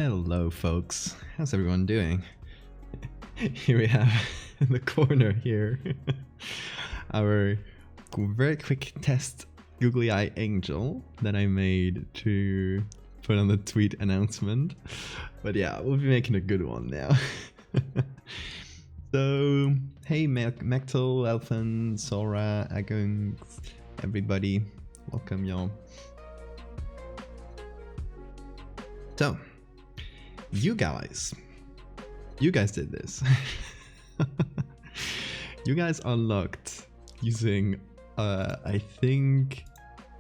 Hello folks, how's everyone doing? Here we have in the corner here our very quick test googly eye angel that I made to put on the tweet announcement. But yeah, we'll be making a good one now. So, hey Mectal, Elfin, Sora, Agung, everybody, welcome y'all. So, you guys did this. You guys unlocked using I think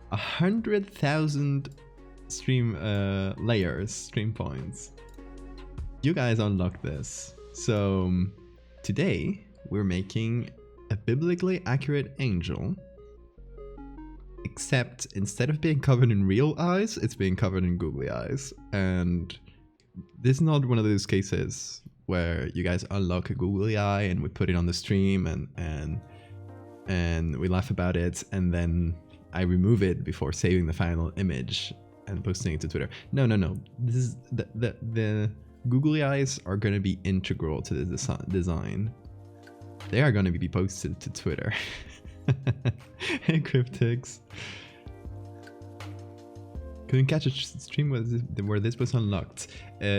100,000 stream stream points. You guys unlocked this. So today we're making a biblically accurate angel, except instead of being covered in real eyes, it's being covered in googly eyes. And this is not one of those cases where you guys unlock a googly eye and we put it on the stream and we laugh about it and then I remove it before saving the final image and posting it to Twitter. No. This is the googly eyes are going to be integral to the design. They are going to be posted to Twitter. Hey Cryptics. Couldn't catch a stream where this was unlocked.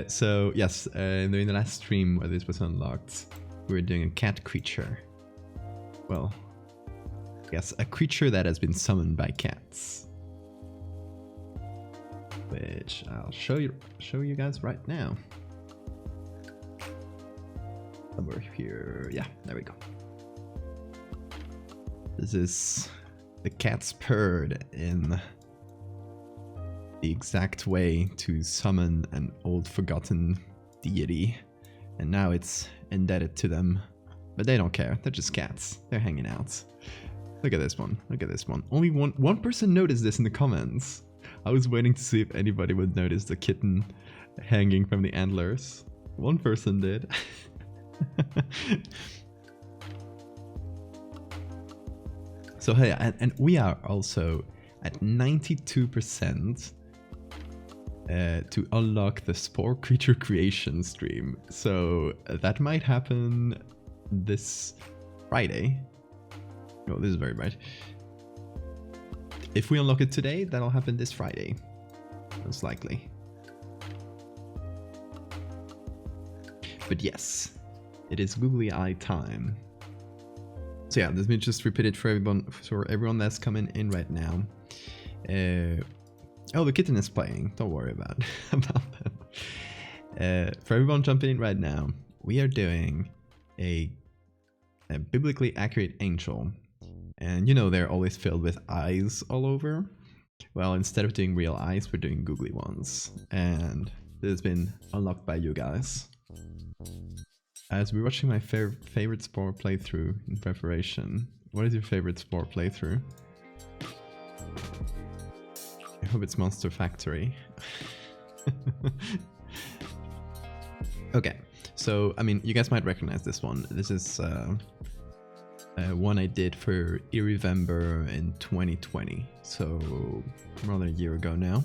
So yes, during the last stream where this was unlocked, we were doing a cat creature. Well, yes, a creature that has been summoned by cats, which I'll show you guys right now. Somewhere here, yeah, there we go. This is the cat's purred in the exact way to summon an old forgotten deity, and now it's indebted to them, but they don't care. They're just cats. They're hanging out. Look at this one. Look at this one. Only one person noticed this in the comments. I was waiting to see if anybody would notice the kitten hanging from the antlers. One person did. So hey, and we are also at 92% to unlock the Spore Creature Creation stream. So that might happen this Friday. Oh, this is very bright. If we unlock it today, that'll happen this Friday, most likely. But yes, it is googly eye time. So yeah, let me just repeat it for everyone that's coming in right now. Oh, the kitten is playing. Don't worry about that. For everyone jumping in right now, we are doing a biblically accurate angel. And you know they're always filled with eyes all over. Well, instead of doing real eyes, we're doing googly ones. And this has been unlocked by you guys. As we're watching my favorite Spore playthrough in preparation, what is your favorite Spore playthrough? I hope it's Monster Factory. Okay, so I mean, you guys might recognize this one. This is one I did for Irivember in 2020, so more than a year ago now.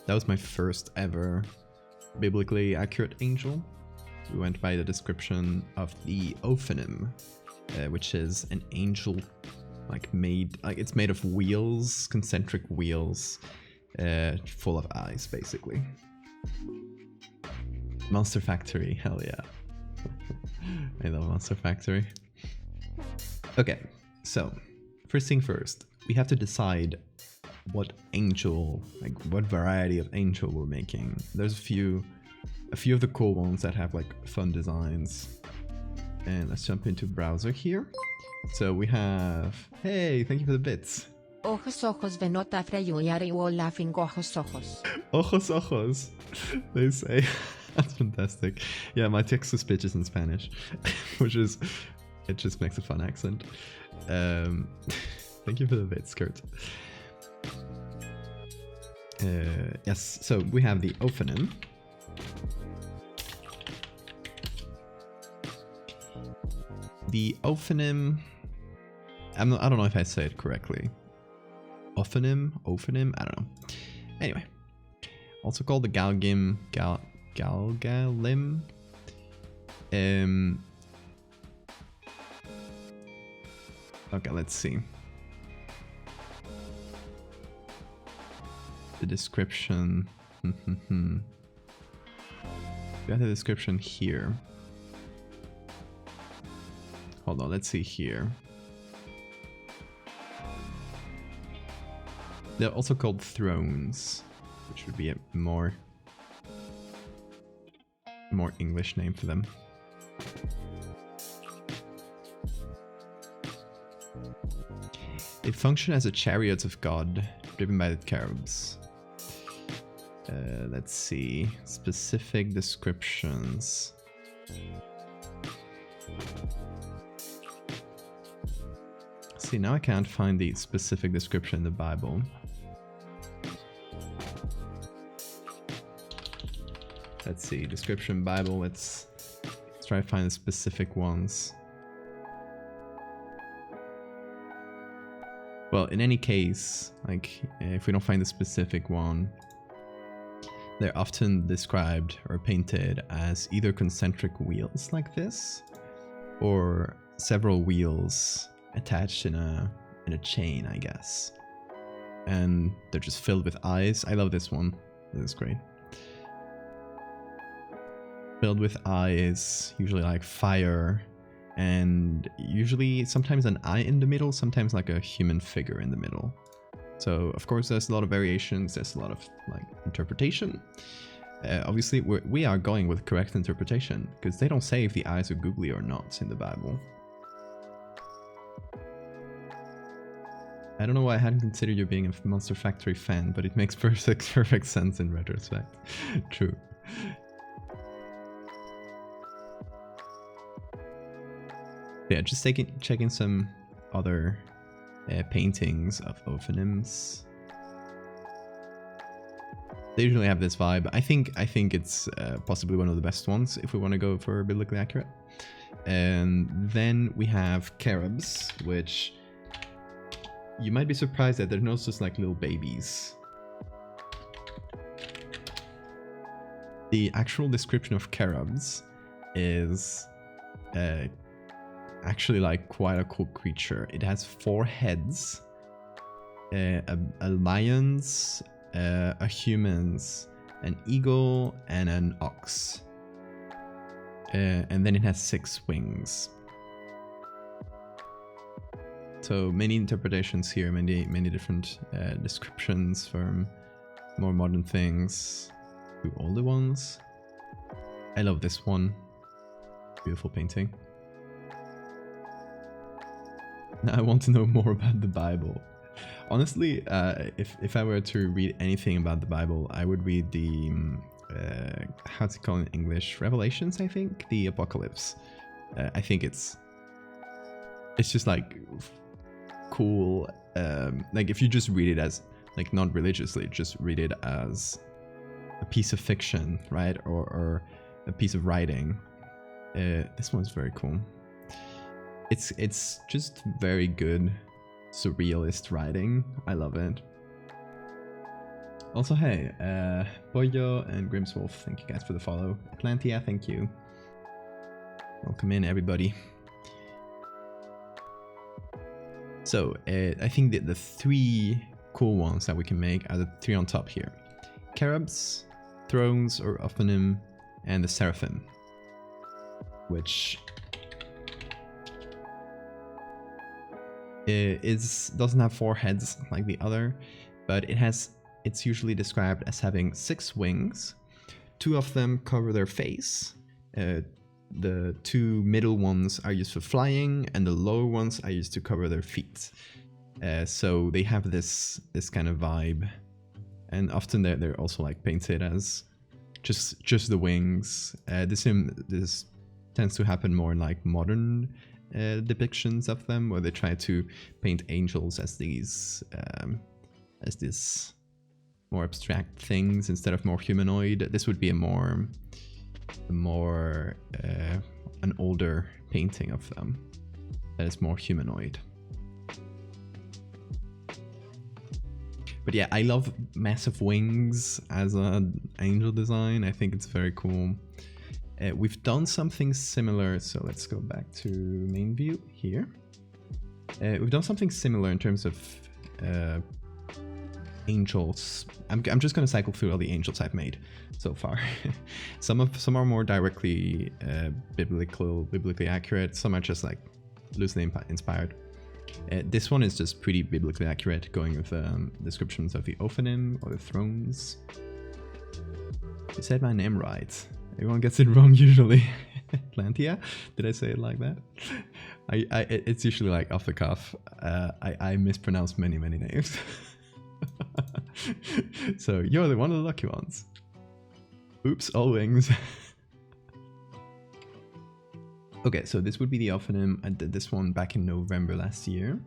That was my first ever biblically accurate angel. We went by the description of the Ophanim, which is an angel it's made of wheels, concentric wheels, full of eyes, basically. Monster Factory, hell yeah. I love Monster Factory. Okay, so first thing first, we have to decide what angel, what variety of angel we're making. There's a few of the cool ones that have like fun designs. And let's jump into browser here. So we have, hey, thank you for the bits. Ojos ojos venota freyuyari o laughing ojos ojos. Ojos ojos, they say. That's fantastic. Yeah, my text to speech is in Spanish, which is, it just makes a fun accent. Thank you for the bits, Kurt. Yes, so we have the Ophanim. The Ophanim, I don't know if I say it correctly. Ophanim, I don't know. Anyway, also called the Galgim, galgalim. Okay, let's see. The description. We have the description here. Hold on, let's see here. They're also called thrones, which would be a more English name for them. They function as a chariot of God, driven by the cherubs. Let's see. Specific descriptions. See, now I can't find the specific description in the Bible. Let's see. Description Bible. Let's try to find the specific ones. Well, in any case, like, if we don't find the specific one, they're often described or painted as either concentric wheels like this, or several wheels attached in a chain, I guess. And they're just filled with eyes. I love this one. This is great. Filled with eyes, usually like fire, and usually sometimes an eye in the middle, sometimes like a human figure in the middle. So of course there's a lot of variations, there's a lot of like interpretation. Obviously we are going with correct interpretation, because they don't say if the eyes are googly or not in the Bible. I don't know why I hadn't considered you being a Monster Factory fan, but it makes perfect sense in retrospect. True. Yeah, just checking some other paintings of ophonims. They usually have this vibe. I think it's possibly one of the best ones if we want to go for biblically accurate. And then we have cherubs, which you might be surprised that they're not just like little babies. The actual description of cherubs is actually like quite a cool creature. It has 4 heads, a lion's, a human's, an eagle, and an ox. And then it has 6 wings. So many interpretations here, many different descriptions from more modern things to older ones. I love this one. Beautiful painting. Now I want to know more about the Bible. Honestly, if I were to read anything about the Bible, I would read the how's it called in English? Revelations, I think, the Apocalypse. I think it's just like cool. Like if you just read it as like not religiously, just read it as a piece of fiction, right? Or a piece of writing. This one's very cool. It's just very good surrealist writing. I love it. Also, hey, Boyo and Grimswolf, thank you guys for the follow. Atlantia, thank you. Welcome in, everybody. So, I think that the 3 cool ones that we can make are the 3 on top here. Cherubs, thrones or ophonym, and the seraphim. Which doesn't have 4 heads like the other, but it's usually described as having 6 wings. 2 of them cover their face. The 2 middle ones are used for flying, and the lower ones are used to cover their feet. So they have this kind of vibe, and often they're also like painted as just the wings. This tends to happen more in like modern depictions of them, where they try to paint angels as these more abstract things instead of more humanoid. This would be an older painting of them that is more humanoid. But yeah, I love massive wings as an angel design. I think it's very cool. We've done something similar, so let's go back to main view here. We've done something similar in terms of angels. I'm just going to cycle through all the angels I've made so far. Some are more directly biblically accurate. Some are just like loosely inspired. This one is just pretty biblically accurate, going with descriptions of the Ophanim or the thrones. You said my name right. Everyone gets it wrong usually. Atlantia? Did I say it like that? It's usually like off the cuff. I mispronounce many names. So you're one of the lucky ones. Oops, all wings. Okay, so this would be the Ophanim. I did this one back in November last year.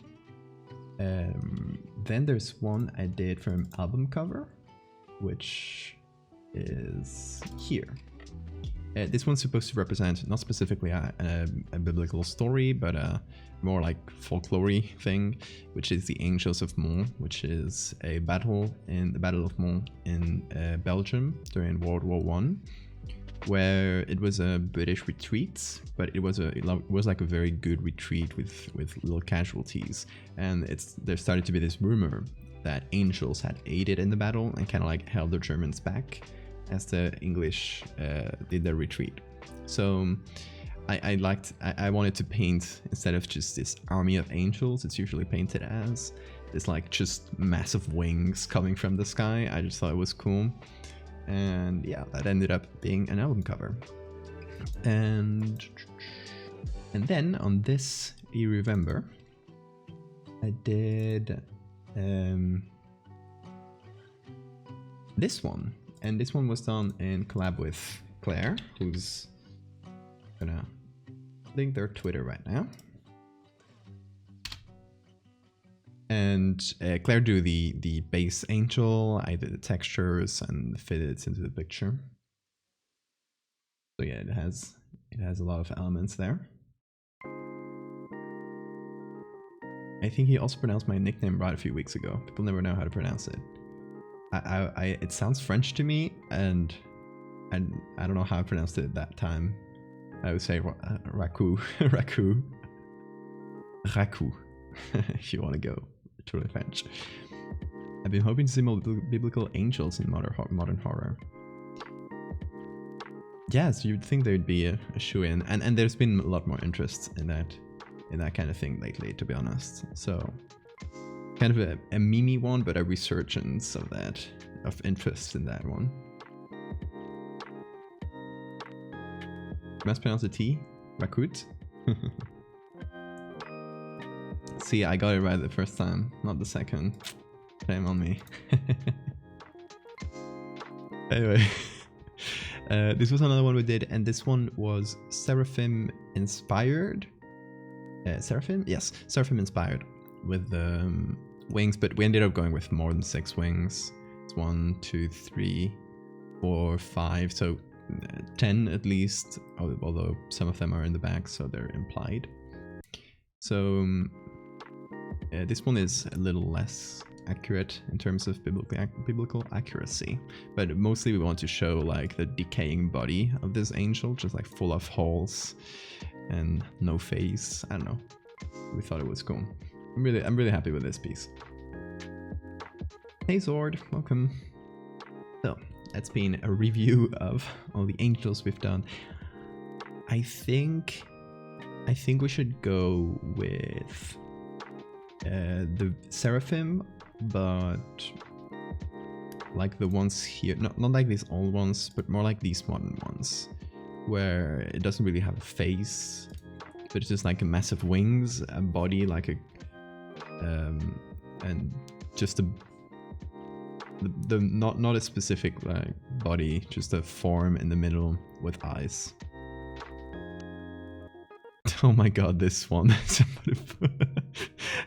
Then there's one I did for an album cover, which is here. This one's supposed to represent not specifically a biblical story, but a more like folklore thing, which is the Angels of Mons, which is a battle in the Battle of Mons in Belgium during World War I, where it was a British retreat, but it was like a very good retreat with little casualties, and there started to be this rumor that angels had aided in the battle and kind of like held the Germans back as the English did their retreat. So I wanted to paint, instead of just this army of angels, it's usually painted as this like just massive wings coming from the sky. I just thought it was cool. And yeah, that ended up being an album cover. And then on this November, I did this one. And this one was done in collab with Claire, who's gonna link their Twitter right now. And Claire do the base angel, I did the textures and fit it into the picture. So yeah, it has a lot of elements there. I think he also pronounced my nickname right a few weeks ago. People never know how to pronounce it. It sounds French to me, and I don't know how I pronounced it at that time. I would say raku, raku, if you want to go totally French. I've been hoping to see more biblical angels in modern horror. Yes, you'd think there'd be a shoe-in, and there's been a lot more interest in that kind of thing lately, to be honest. So kind of a memey one, but a resurgence of interest in that one. Must pronounce the T? Rakut? See, I got it right the first time, not the second. Shame on me. Anyway, this was another one we did, and this one was Seraphim inspired. Seraphim? Yes, Seraphim inspired with wings, but we ended up going with more than 6 wings. It's 1, 2, 3, 4, 5, so 10 at least, although some of them are in the back, so they're implied. So this one is a little less accurate in terms of biblical accuracy, but mostly we want to show like the decaying body of this angel, just like full of holes and no face. I don't know, we thought it was cool. I'm really happy with this piece. Hey Zord, welcome. So that's been a review of all the angels we've done. I think we should go with the Seraphim, but like the ones here, not like these old ones, but more like these modern ones, where it doesn't really have a face, but it's just like a massive wings, a body like a and just the not a specific like body, just a form in the middle with eyes. Oh my god, this one. Somebody put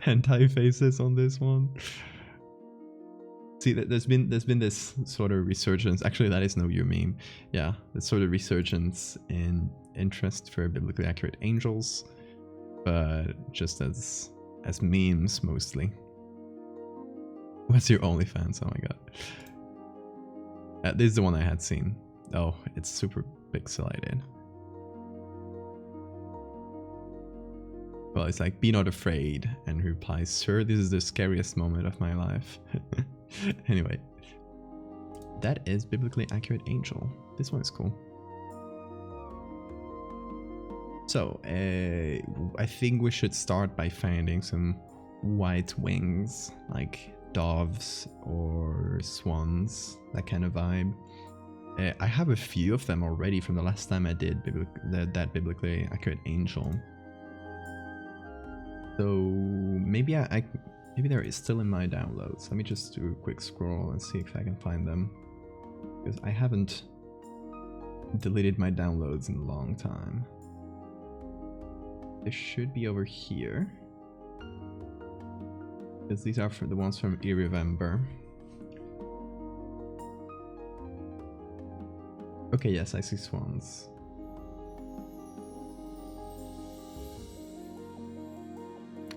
hentai faces on this one. See, there's been this sort of resurgence. Actually, that is no you meme. Yeah, this sort of resurgence in interest for biblically accurate angels, but just as memes mostly. What's your OnlyFans? Oh my god. This is the one I had seen. Oh, it's super pixelated. Well, it's like, be not afraid. And he replies, sir, this is the scariest moment of my life. Anyway. That is biblically accurate angel. This one is cool. So, I think we should start by finding some white wings, like doves or swans, that kind of vibe. I have a few of them already from the last time I did that biblically accurate angel. So maybe maybe they're still in my downloads. Let me just do a quick scroll and see if I can find them, because I haven't deleted my downloads in a long time. They should be over here, because these are for the ones from November. Okay, yes, I see swans.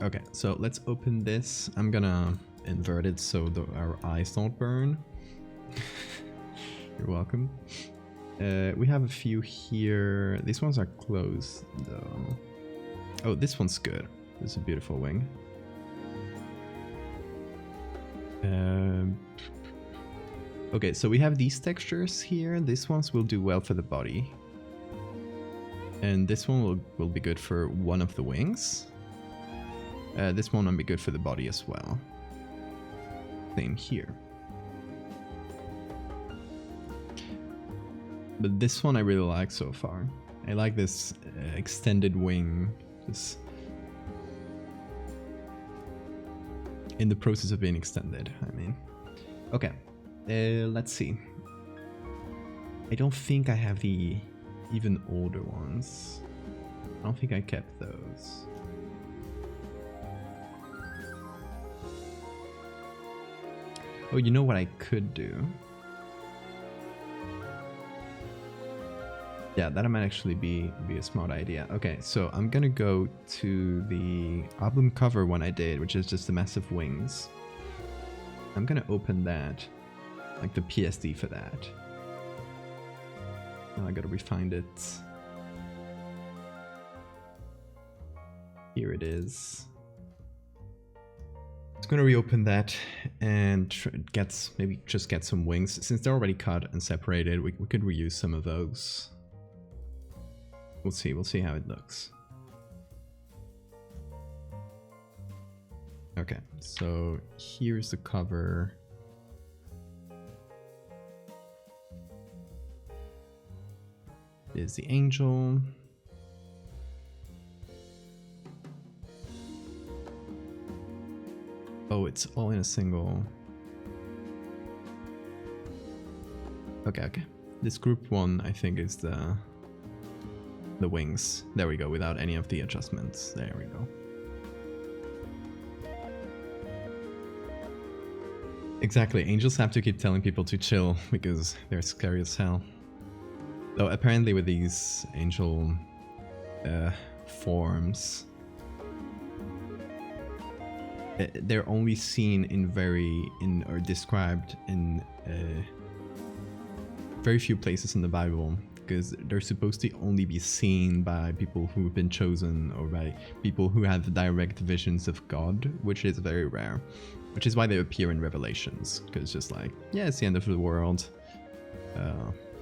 Okay, so let's open this. I'm gonna invert it so our eyes don't burn. You're welcome. We have a few here. These ones are closed though. Oh, this one's good. This is a beautiful wing. Okay, so we have these textures here. These ones will do well for the body. And this one will be good for one of the wings. This one will be good for the body as well. Same here. But this one I really like so far. I like this extended wing. Just in the process of being extended, I mean. Okay, let's see. I don't think I have the even older ones. I don't think I kept those. Oh, you know what I could do? Yeah, that might actually be a smart idea. Okay, so I'm gonna go to the album cover one I did, which is just the massive wings. I'm gonna open that, like the PSD for that. Now I gotta refind it. Here it is. I'm gonna reopen that and maybe just get some wings. Since they're already cut and separated, we could reuse some of those. We'll see how it looks. Okay, so here's the cover. Is the angel. Oh, it's all in a single. Okay. This group one, I think, is the wings. There we go, without any of the adjustments. There we go. Exactly, angels have to keep telling people to chill because they're scary as hell. Though apparently with these angel forms, they're only seen or described in very few places in the Bible, because they're supposed to only be seen by people who've been chosen or by people who have direct visions of God, which is very rare. Which is why they appear in Revelations, because it's just like, yeah, it's the end of the world.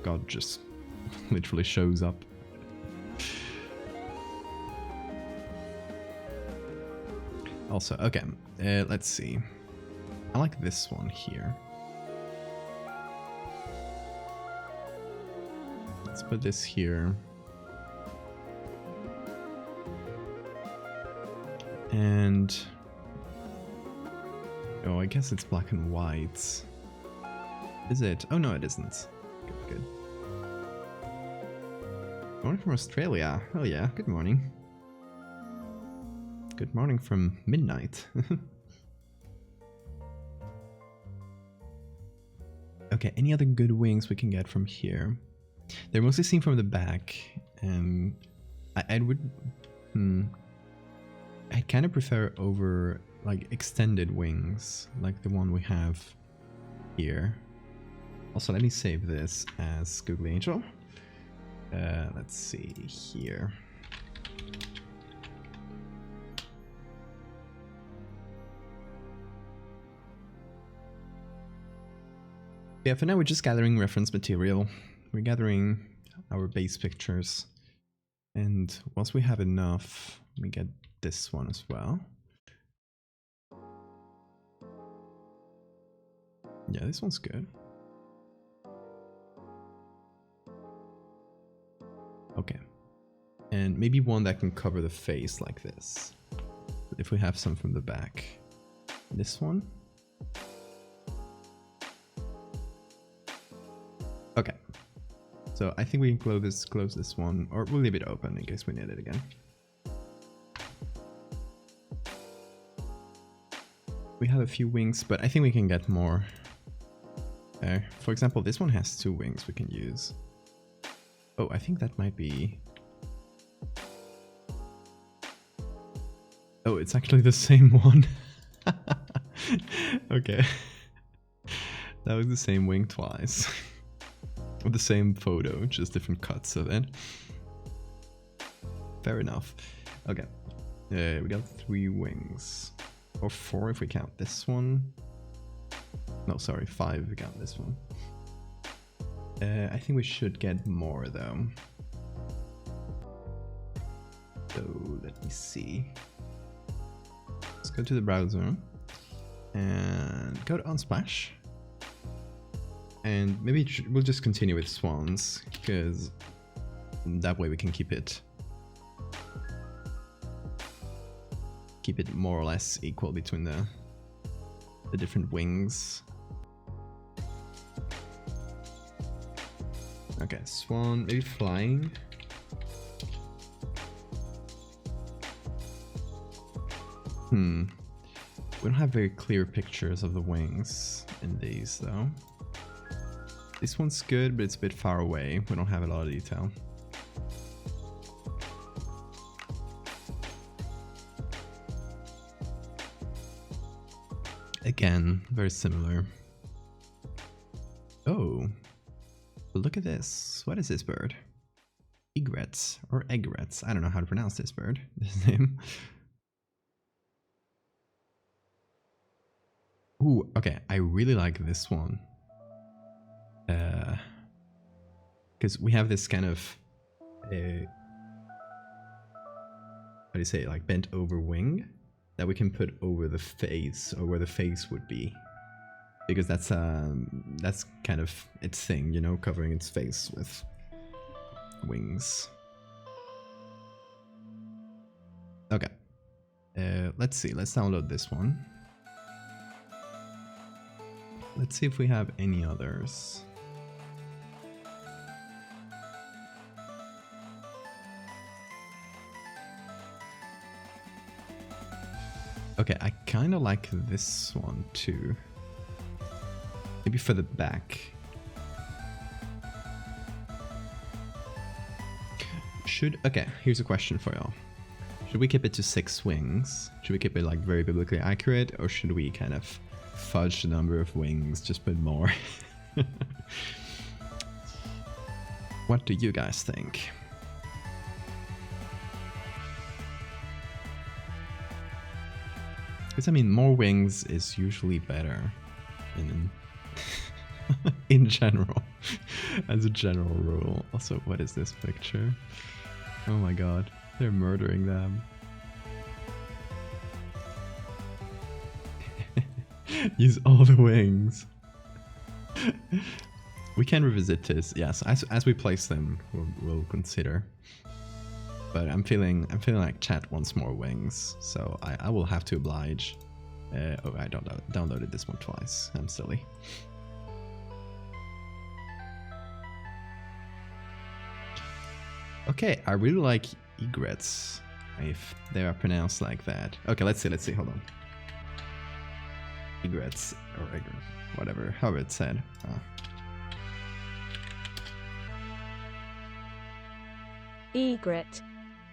God just literally shows up. Also, okay, let's see. I like this one here. Let's put this here. And oh, I guess it's black and white. Is it? Oh no, it isn't. Good. Morning from Australia. Oh yeah, good morning. Good morning from midnight. Okay, any other good wings we can get from here? They're mostly seen from the back, and I'd kind of prefer over like extended wings, like the one we have here. Also, let me save this as Googly Angel. Let's see here. Yeah, for now we're just gathering reference material. We're gathering our base pictures. And once we have enough, we get this one as well. Yeah, this one's good. Okay. And maybe one that can cover the face like this. If we have some from the back. This one. Okay. So I think we can close this one, or we'll leave it open in case we need it again. We have a few wings, but I think we can get more. For example, this one has 2 wings we can use. Oh, I think that might be... Oh, it's actually the same one. Okay. That was the same wing twice. With the same photo, just different cuts of it. Fair enough. Okay. We got 3 wings. Or 4 if we count this one. No, sorry, 5 if we count this one. I think we should get more though. So let me see. Let's go to the browser and go to Unsplash. And maybe we'll just continue with swans, because that way we can keep it more or less equal between the different wings. Okay, swan, maybe flying. We don't have very clear pictures of the wings in these though. This one's good, but it's a bit far away. We don't have a lot of detail. Again, very similar. Oh, look at this. What is this bird? Egrets or egrets. I don't know how to pronounce this bird. This name. Ooh, okay. I really like this one. Because we have this kind of how do you say it? Like bent over wing that we can put over the face, or where the face would be, because that's kind of its thing, you know, covering its face with wings. Okay, let's see, let's download this one. Let's see if we have any others. Okay, I kind of like this one too. Maybe for the back. Okay, here's a question for y'all. Should we keep it to 6 wings? Should we keep it like very biblically accurate, or should we kind of fudge the number of wings, just put more? What do you guys think? Because I mean, more wings is usually better in general, as a general rule. Also, what is this picture? Oh my god, they're murdering them. Use all the wings. We can revisit this, yes. As we place them, we'll consider. But I'm feeling like chat wants more wings, so I will have to oblige. Oh, I downloaded this one twice. I'm silly. Okay, I really like egrets, if they are pronounced like that. Okay, let's see. Hold on. Egrets or egrets, whatever, however it's said. Egret.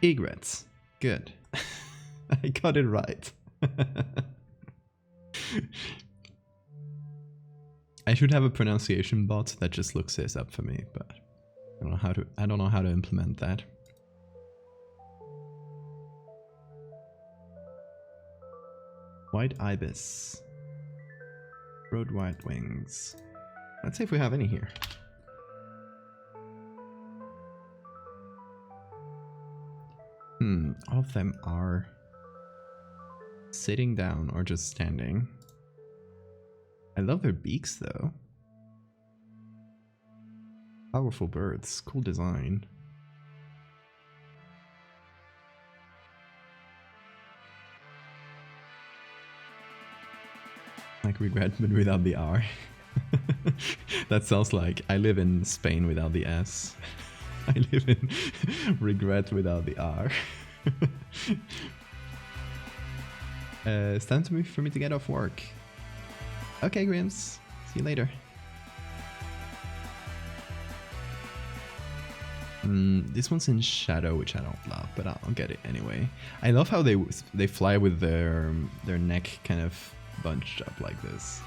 Egrets. Good. I got it right. I should have a pronunciation bot that just looks this up for me, but I don't know how to implement that. White ibis. Road white wings. Let's see if we have any here. All of them are sitting down or just standing. I love their beaks though. Powerful birds, cool design. Like regret but without the R. That sounds like I live in Spain without the S. I live in regret without the R. It's time for me to get off work. Okay, Grims. See you later. This one's in shadow, which I don't love, but I'll get it anyway. I love how they fly with their neck kind of bunched up like this.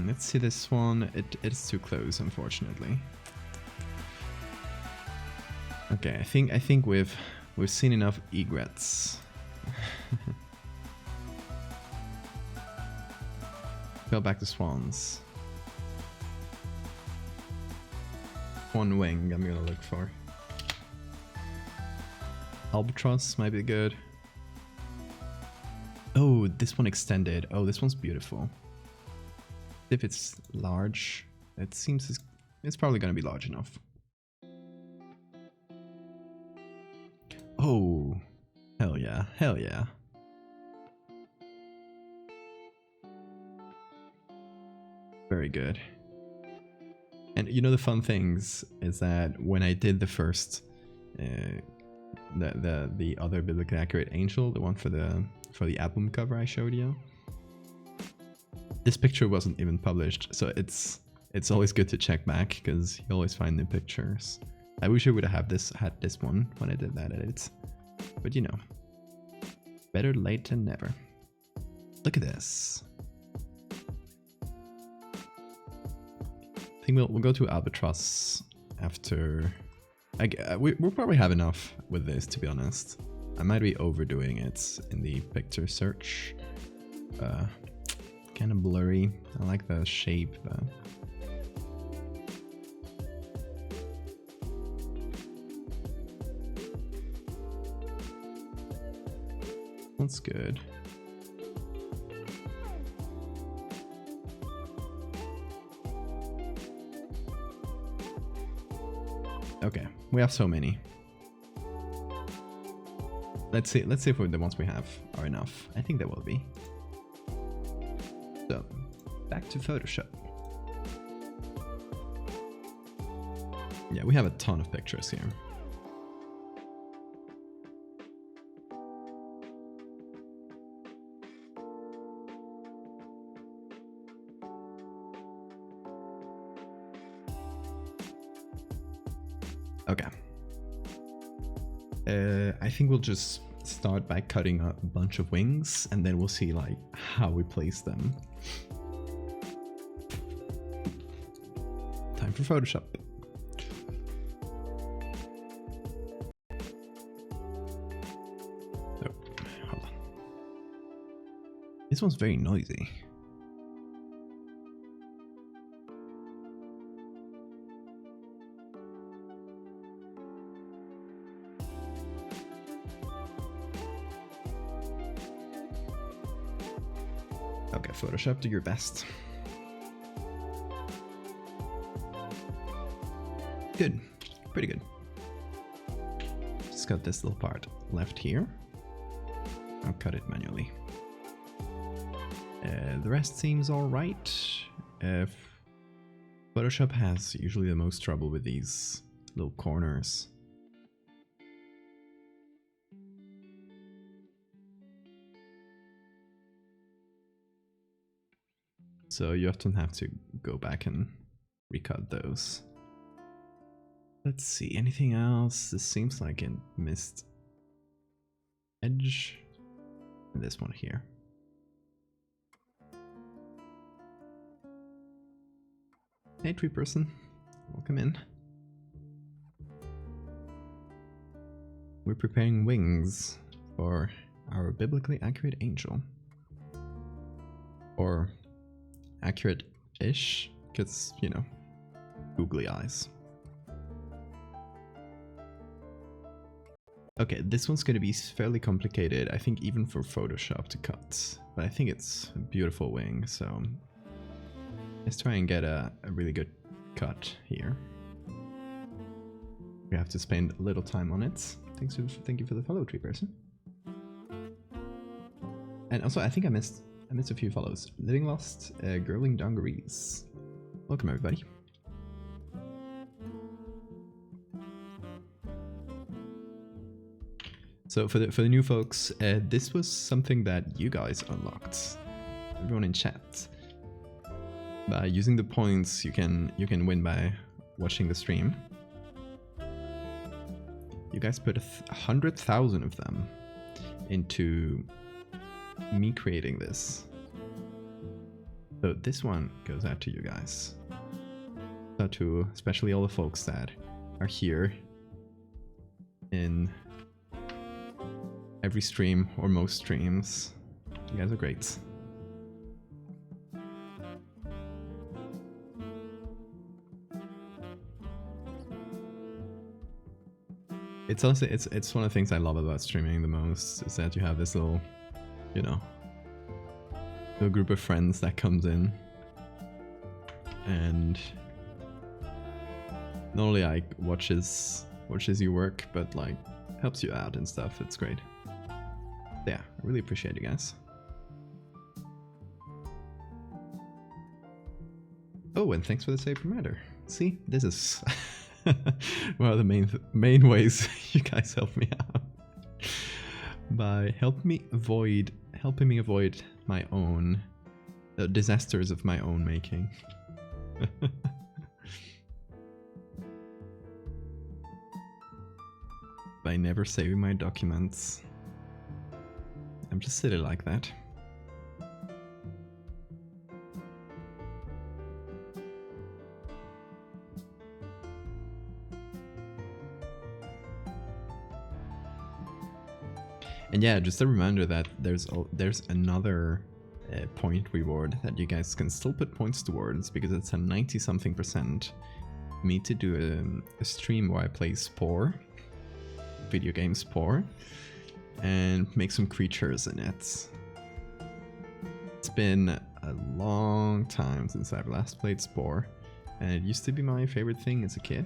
Let's see this one. It's too close, unfortunately. Okay, I think we've seen enough egrets. Go back to swans. One wing I'm gonna look for. Albatross might be good. Oh, this one extended. Oh, this one's beautiful. If it's large, it seems it's probably gonna be large enough. Oh, hell yeah, hell yeah. Very good. And you know the fun things is that when I did the first, the other biblically accurate angel, the one for the album cover I showed you, this picture wasn't even published, so it's always good to check back because you always find new pictures. I wish I would have had this one when I did that edit, but you know, better late than never. Look at this. I think we'll go to albatross after. We'll probably have enough with this, to be honest. I might be overdoing it in the picture search. Kind of blurry. I like the shape, but that's good. Okay, we have so many. Let's see if the ones we have are enough. I think they will be. So, back to Photoshop. Yeah, we have a ton of pictures here. Okay. I think we'll just start by cutting a bunch of wings, and then we'll see like how we place them. Time for Photoshop. Oh, hold on. This one's very noisy. Okay, Photoshop, do your best. Good, pretty good. Just got this little part left here. I'll cut it manually. The rest seems alright. Photoshop has usually the most trouble with these little corners. So you often have to go back and recut those. Let's see, anything else? This seems like it missed edge. And this one here. Hey, tree person. Welcome in. We're preparing wings for our biblically accurate angel. Or accurate-ish, because, you know, googly eyes. Okay, this one's going to be fairly complicated, I think even for Photoshop to cut. But I think it's a beautiful wing, so let's try and get a really good cut here. We have to spend a little time on it. Thank you for the follow, tree person. And also, I think I missed a few follows. Living Lost, Girling Dungarees. Welcome, everybody. So for the new folks, this was something that you guys unlocked. Everyone in chat. By using the points, you can win by watching the stream. You guys put 100,000 of them into me creating this. So this one goes out to you guys. Out to especially all the folks that are here in every stream or most streams. You guys are great. It's honestly, it's one of the things I love about streaming the most, is that you have this little, you know, little group of friends that comes in and not only like watches you work, but like helps you out and stuff. It's great. Yeah, I really appreciate you guys. Oh, and thanks for the save reminder. See, this is one of the main ways you guys help me out by helping me avoid my own disasters of my own making. By never saving my documents. I'm just silly like that. And yeah, just a reminder that there's another point reward that you guys can still put points towards, because it's a 90-something% me to do a stream where I play Spore, video game Spore, and make some creatures in it. It's been a long time since I've last played Spore, and it used to be my favorite thing as a kid.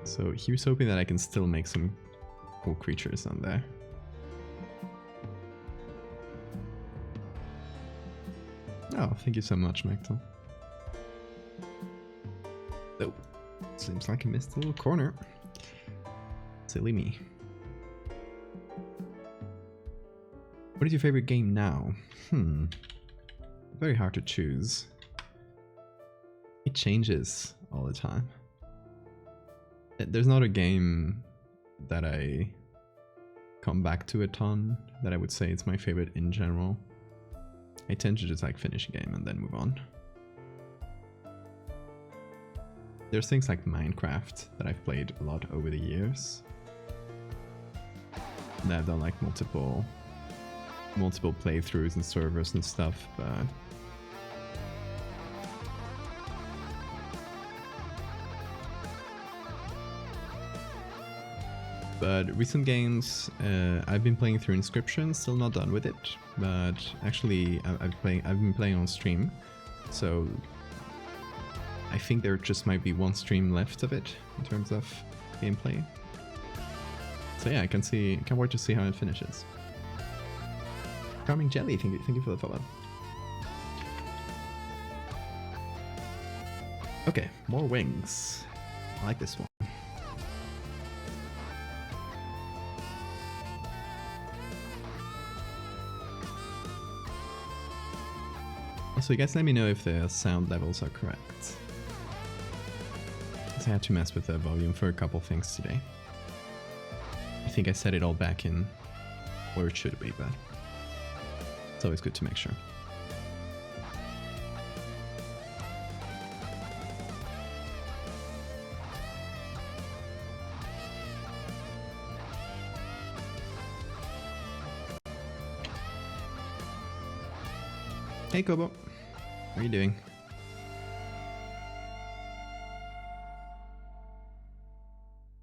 So here's hoping that I can still make some cool creatures on there. Oh, thank you so much, Mectal. Oh, seems like I missed a little corner. Silly me. What is your favorite game now? Very hard to choose. It changes all the time. There's not a game that I come back to a ton that I would say it's my favorite in general. I tend to just like finish a game and then move on. There's things like Minecraft that I've played a lot over the years. And I've done like multiple playthroughs and servers and stuff, but recent games, I've been playing through Inscription, still not done with it, but actually I've been playing on stream, so I think there just might be one stream left of it in terms of gameplay. So yeah, I can't wait to see how it finishes. Charming Jelly, thank you for the follow. Okay, more wings. I like this one. Also, you guys let me know if the sound levels are correct. I had to mess with the volume for a couple things today. I think I set it all back in where it should be, but it's always good to make sure. Hey Kobo, how are you doing?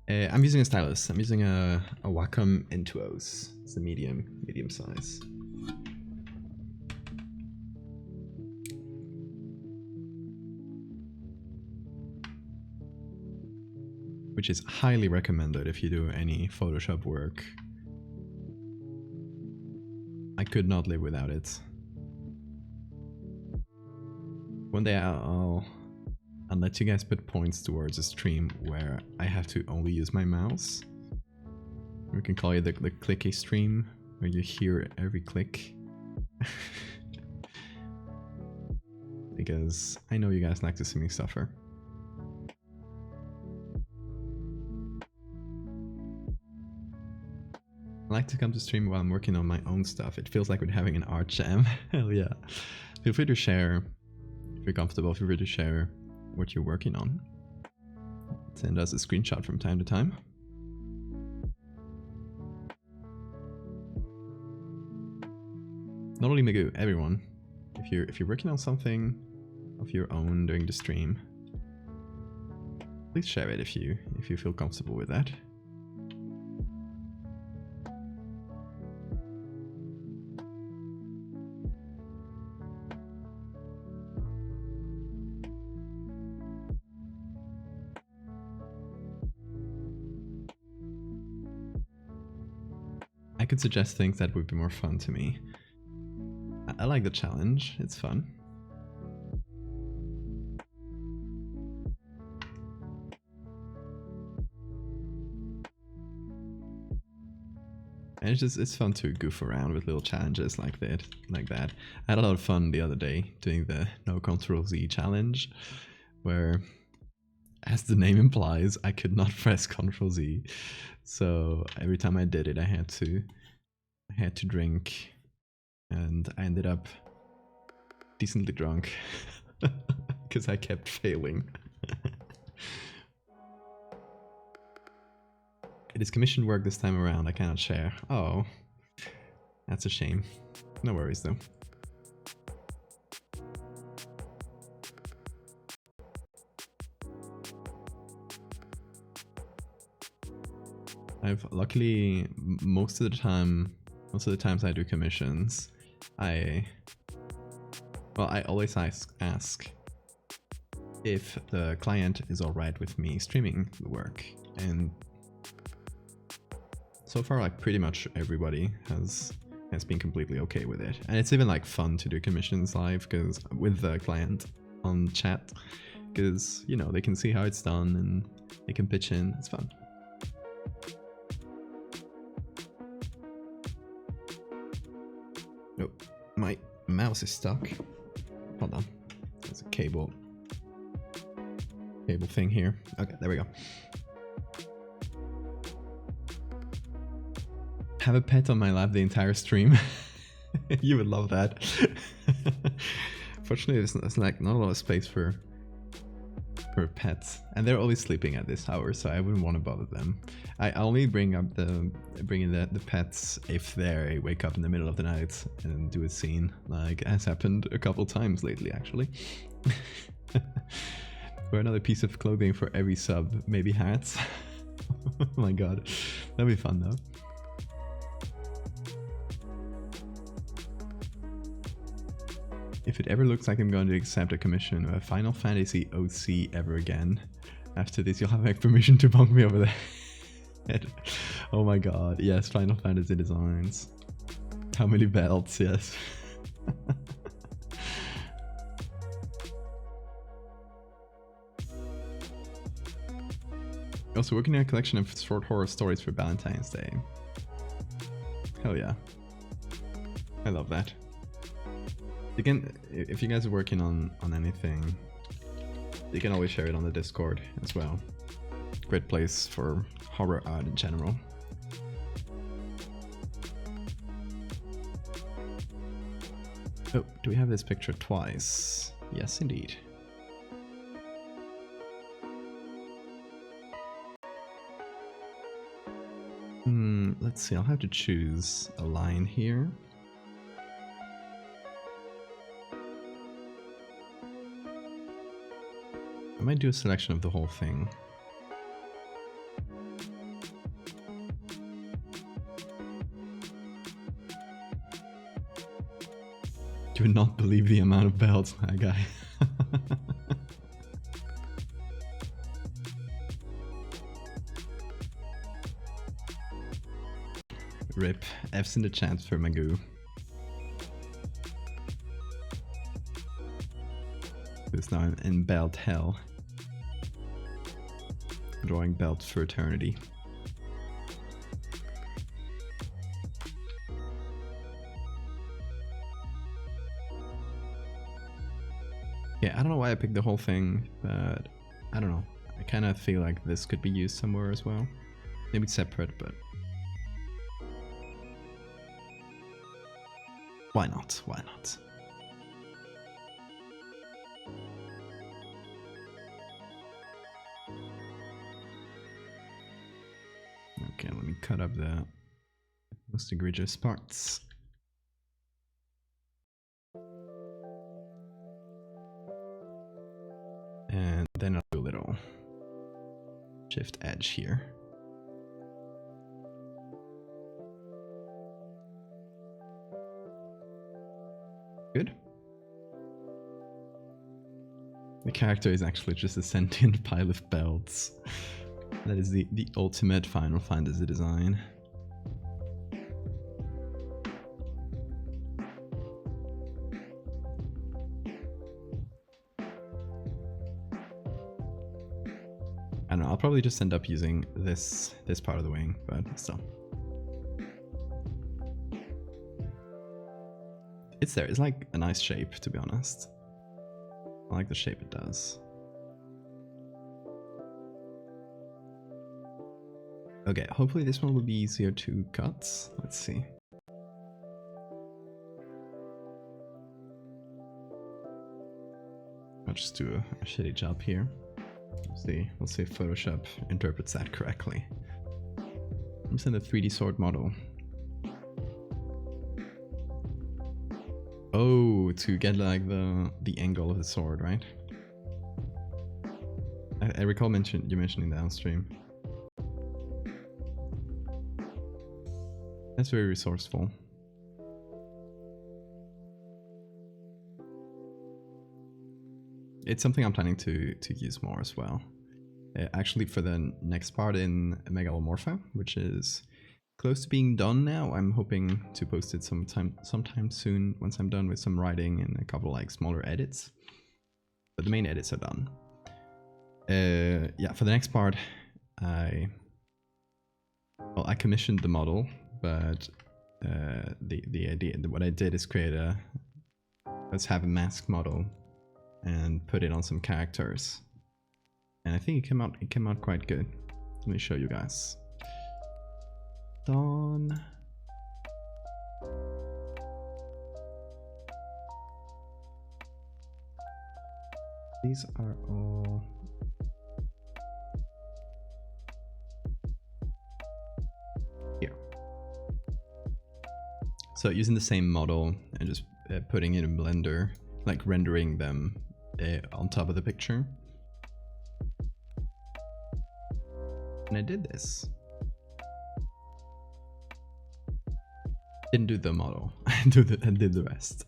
I'm using a stylus. I'm using a Wacom Intuos. It's a medium size. Which is highly recommended if you do any Photoshop work. I could not live without it. One day I'll let you guys put points towards a stream where I have to only use my mouse. We can call it the clicky stream, where you hear every click. Because I know you guys like to see me suffer. I like to come to stream while I'm working on my own stuff. It feels like we're having an art jam. Hell yeah. Feel free to share, if you're comfortable, feel free to share what you're working on. Send us a screenshot from time to time. Not only Magoo, everyone. If you're working on something of your own during the stream, please share it if you feel comfortable with that. I could suggest things that would be more fun to me. I like the challenge, it's fun. And it's fun to goof around with little challenges like that. I had a lot of fun the other day doing the no Ctrl Z challenge, where, as the name implies, I could not press Ctrl Z. So every time I did it, I had to drink, and I ended up decently drunk because I kept failing. It is commissioned work this time around. I cannot share. Oh, that's a shame. No worries though. I've luckily most of the times I do commissions, I always ask if the client is alright with me streaming the work, and so far like pretty much everybody has been completely okay with it. And it's even like fun to do commissions live because with the client on chat, because you know they can see how it's done and they can pitch in. It's fun. Oh, my mouse is stuck. Hold on. There's a cable thing here. Okay, there we go. Have a pet on my lap the entire stream. You would love that. Fortunately, there's like not a lot of space for pets, and they're always sleeping at this hour, so I wouldn't want to bother them. I only bring in the pets if they wake up in the middle of the night and do a scene, like has happened a couple times lately actually. Or another piece of clothing for every sub, maybe hats. Oh my god, that'd be fun though. If it ever looks like I'm going to accept a commission of a Final Fantasy OC ever again, after this you'll have my permission to bonk me over the head. Oh my god, yes, Final Fantasy designs. How many belts, yes. Also working on a collection of short horror stories for Valentine's Day. Hell yeah. I love that. You can, if you guys are working on anything, you can always share it on the Discord as well. Great place for horror art in general. Oh, do we have this picture twice? Yes, indeed. Let's see, I'll have to choose a line here. I might do a selection of the whole thing. Do not believe the amount of belts, my guy. Rip. F's in the chat for Magoo. Who's now in belt hell. Drawing belts for eternity. Yeah, I don't know why I picked the whole thing, but I don't know. I kind of feel like this could be used somewhere as well. Maybe separate, but why not? Why not? Okay, let me cut up the most egregious parts. And then I'll do a little shift edge here. Good. The character is actually just a sentient pile of belts. That is the ultimate Final Fantasy design. I don't know, I'll probably just end up using this part of the wing, but still. It's there, it's like a nice shape, to be honest. I like the shape it does. Okay, hopefully this one will be easier to cut. Let's see. I'll just do a shitty job here. We'll see if Photoshop interprets that correctly. I'm sending a 3D sword model. Oh, to get like the angle of the sword, right? I recall you mentioning downstream. That's very resourceful. It's something I'm planning to use more as well. Actually, for the next part in Megalomorpha, which is close to being done now. I'm hoping to post it sometime soon once I'm done with some writing and a couple like smaller edits. But the main edits are done. Yeah, for the next part, I commissioned the model, but the idea, what I did is create let's have a mask model and put it on some characters, and I think it came out quite good. Let me show you guys. Done. These are all here. So using the same model and just putting it in Blender, like rendering them on top of the picture. And I did this. Didn't do the model. I did the rest.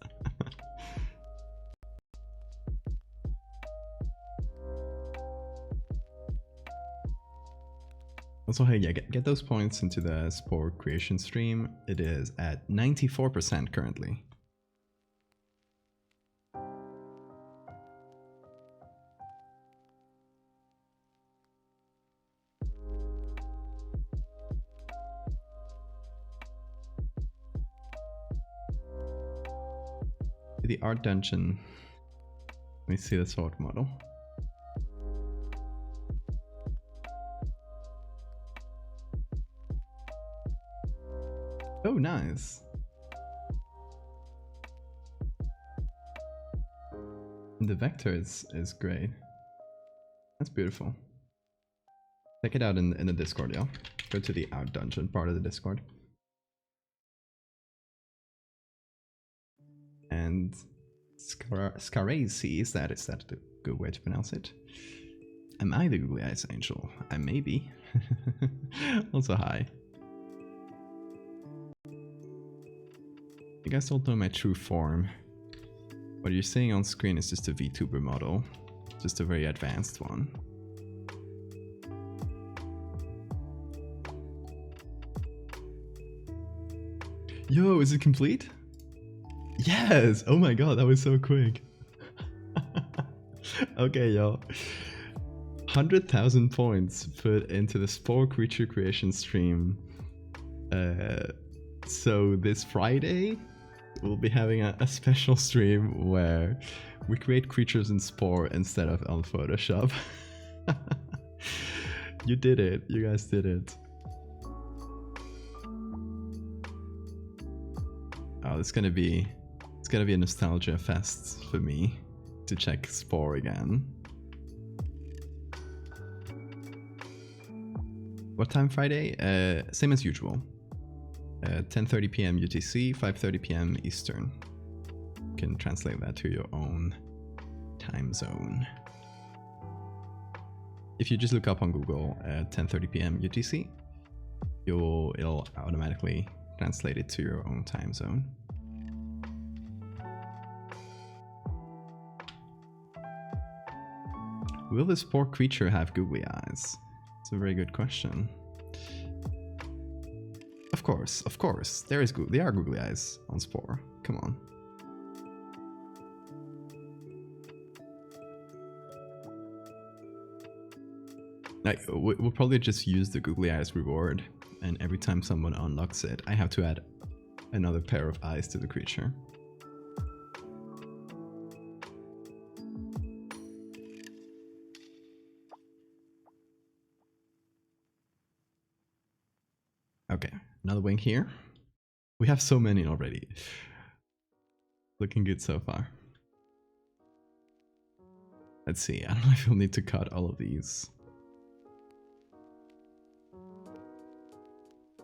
Also, hey, yeah, get those points into the Spore creation stream. It is at 94% currently. the art dungeon. Let me see the sword model. Oh, nice. And the vector is great. That's beautiful. Check it out in the Discord, yeah? Go to the art dungeon part of the Discord. And Scaresi, is that a good way to pronounce it? Am I the Googly Eyes Angel? I may be. Also, hi. You guys don't know my true form. What you're seeing on screen is just a VTuber model. Just a very advanced one. Yo, is it complete? Yes! Oh my god, that was so quick. Okay, yo. 100,000 points put into the Spore Creature Creation stream. So this Friday, we'll be having a special stream where we create creatures in Spore instead of on Photoshop. You did it. You guys did it. Oh, it's gonna be a nostalgia fest for me to check Spore again. What time Friday? Same as usual. 10:30 p.m. UTC, 5:30 p.m. Eastern. You can translate that to your own time zone. If you just look up on Google 10:30 p.m. UTC, it'll automatically translate it to your own time zone. Will the Spore creature have googly eyes? It's a very good question. Of course. There are googly eyes on Spore. Come on. We'll probably just use the googly eyes reward, and every time someone unlocks it, I have to add another pair of eyes to the creature. Okay, another wing here. We have so many already. Looking good so far. Let's see, I don't know if we'll need to cut all of these.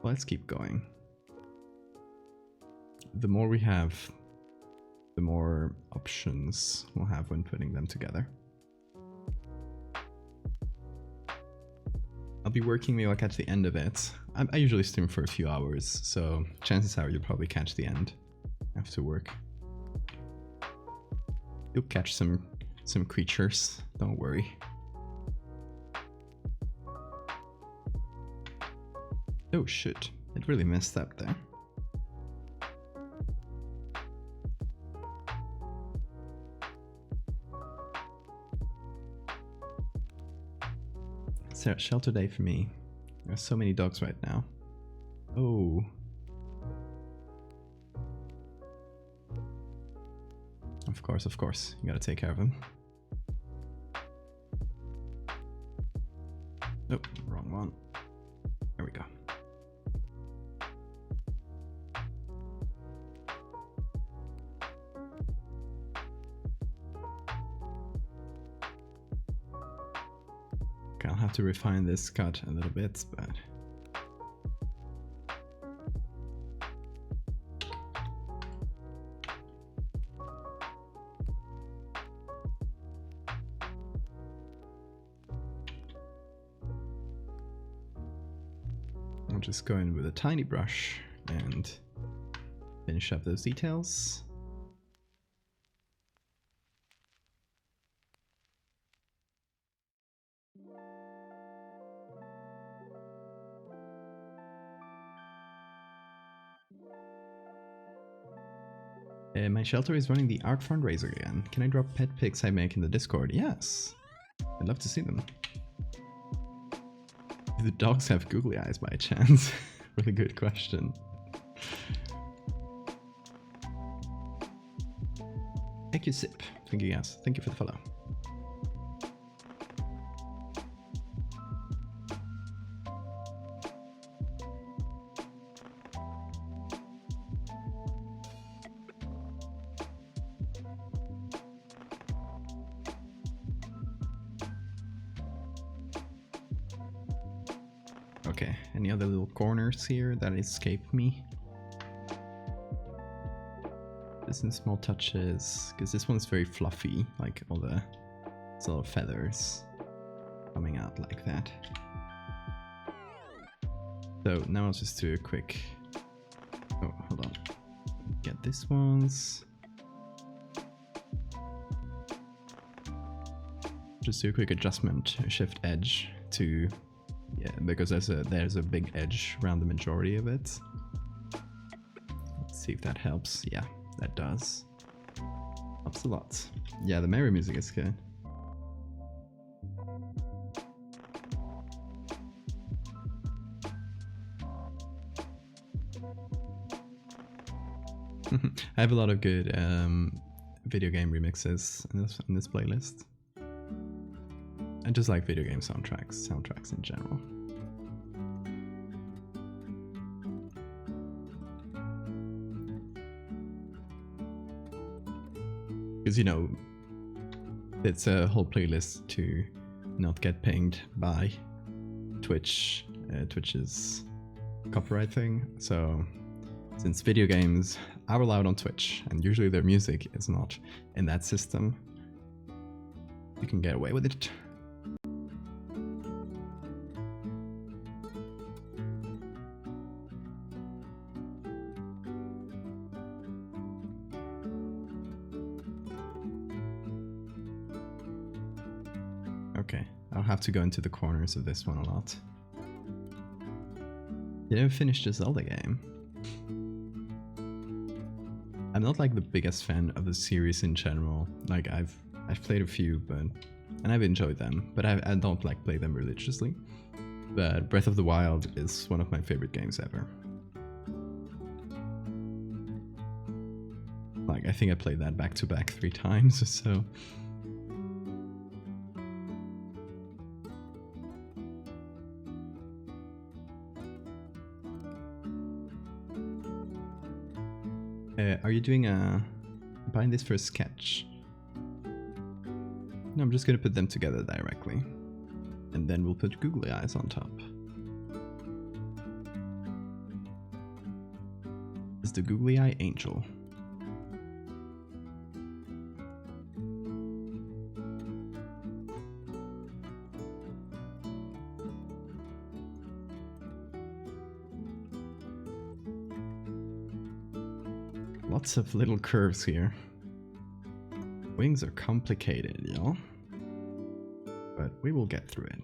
Let's keep going. The more we have, the more options we'll have when putting them together. I'll be working maybe I'll catch the end of it. I usually stream for a few hours, so chances are you'll probably catch the end after work. You'll catch some creatures, don't worry. Oh shit, it really messed up there. It's a shelter day for me. There's so many dogs right now. Oh. Of course. You gotta take care of them. Nope, wrong one. There we go. Okay, I'll have to refine this cut a little bit, but... I'll just go in with a tiny brush and finish up those details. My shelter is running the art fundraiser again. Can I drop pet pics I make in the Discord? Yes. I'd love to see them. Do the dogs have googly eyes by chance? Really good question. Thank you, Sip. Thank you, guys. Thank you for the follow. Okay, any other little corners here that escaped me? Just in small touches, because this one's very fluffy, like all the sort of feathers coming out like that. So now I'll just do a quick... Oh, hold on. Get this one's... Just do a quick adjustment, shift edge to... Yeah, because there's a big edge around the majority of it. Let's see if that helps. Yeah, that does. Helps a lot. Yeah, the merry music is good. I have a lot of good video game remixes in this playlist. I just like video game soundtracks in general. Because, you know, it's a whole playlist to not get pinged by Twitch's copyright thing. So, since video games are allowed on Twitch, and usually their music is not in that system, you can get away with it. Okay, I'll have to go into the corners of this one a lot. You never finished the Zelda game? I'm not like the biggest fan of the series in general. Like I've played a few, and I've enjoyed them, but I don't like play them religiously. But Breath of the Wild is one of my favorite games ever. Like I think I played that back to back 3 times or so. Are you doing buying this for a sketch? No, I'm just gonna put them together directly. And then we'll put googly eyes on top. It's the googly eye angel. Lots of little curves here. Wings are complicated, y'all. But we will get through it.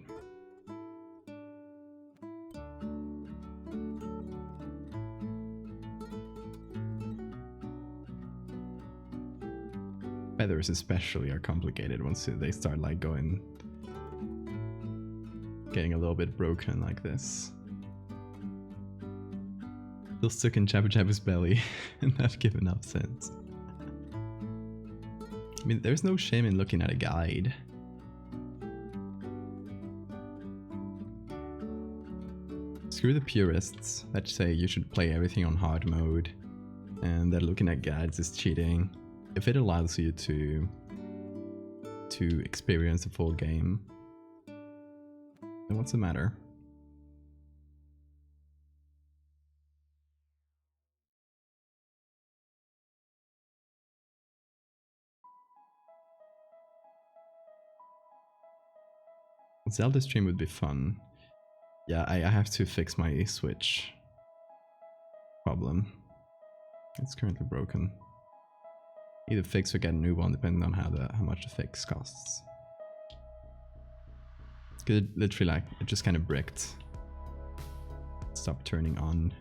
Feathers especially are complicated once they start like getting a little bit broken like this. Still stuck in Jabba Jabba's belly and not given up since. I mean, there's no shame in looking at a guide. Screw the purists that say you should play everything on hard mode and that looking at guides is cheating. If it allows you to experience the full game, then what's the matter? Zelda stream would be fun. Yeah, I have to fix my Switch problem. It's currently broken. Either fix or get a new one, depending on how much the fix costs. Cause it literally like it just kind of bricked. Stopped turning on.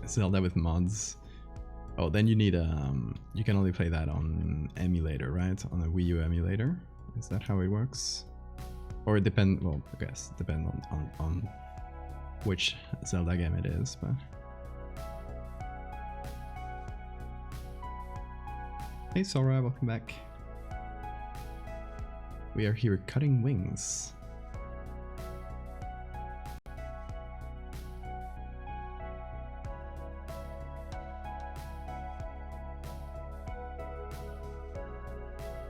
Zelda with mods. Oh, then you need you can only play that on emulator, right? On a Wii U emulator. Is that how it works? Or it depend? Well, I guess depend on which Zelda game it is, but... Hey Sora, welcome back. We are here cutting wings.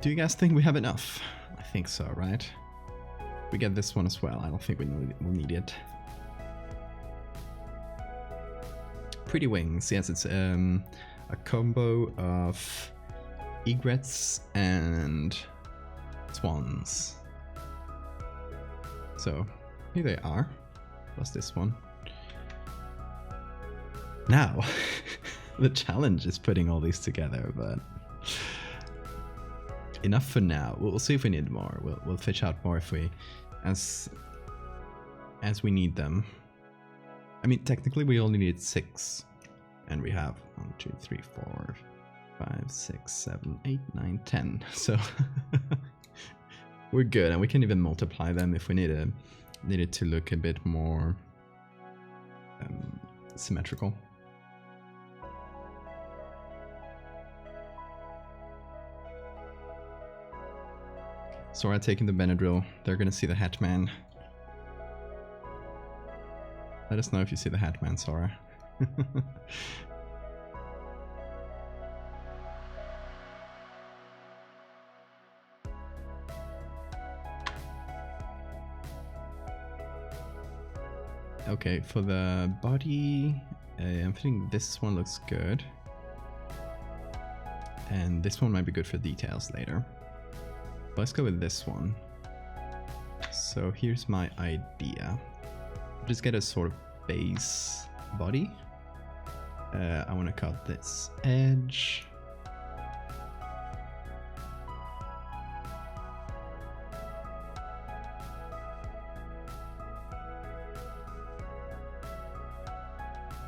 Do you guys think we have enough? I think so, right? We get this one as well. I don't think we'll need it. Pretty wings. Yes, it's a combo of egrets and swans. So here they are. Plus this one. Now, the challenge is putting all these together, but enough for now. We'll see if we need more. We'll fish out more if we, as we need them. I mean, technically we only need 6, and we have 1, 2, 3, 4, 5, 6, 7, 8, 9, 10. So we're good, and we can even multiply them if we need it to look a bit more symmetrical. Sora taking the Benadryl. They're gonna see the Hat Man. Let us know if you see the Hat Man, Sora. Okay, for the body, I'm thinking this one looks good. And this one might be good for details later. Let's go with this one. So here's my idea. Just get a sort of base body. I want to cut this edge.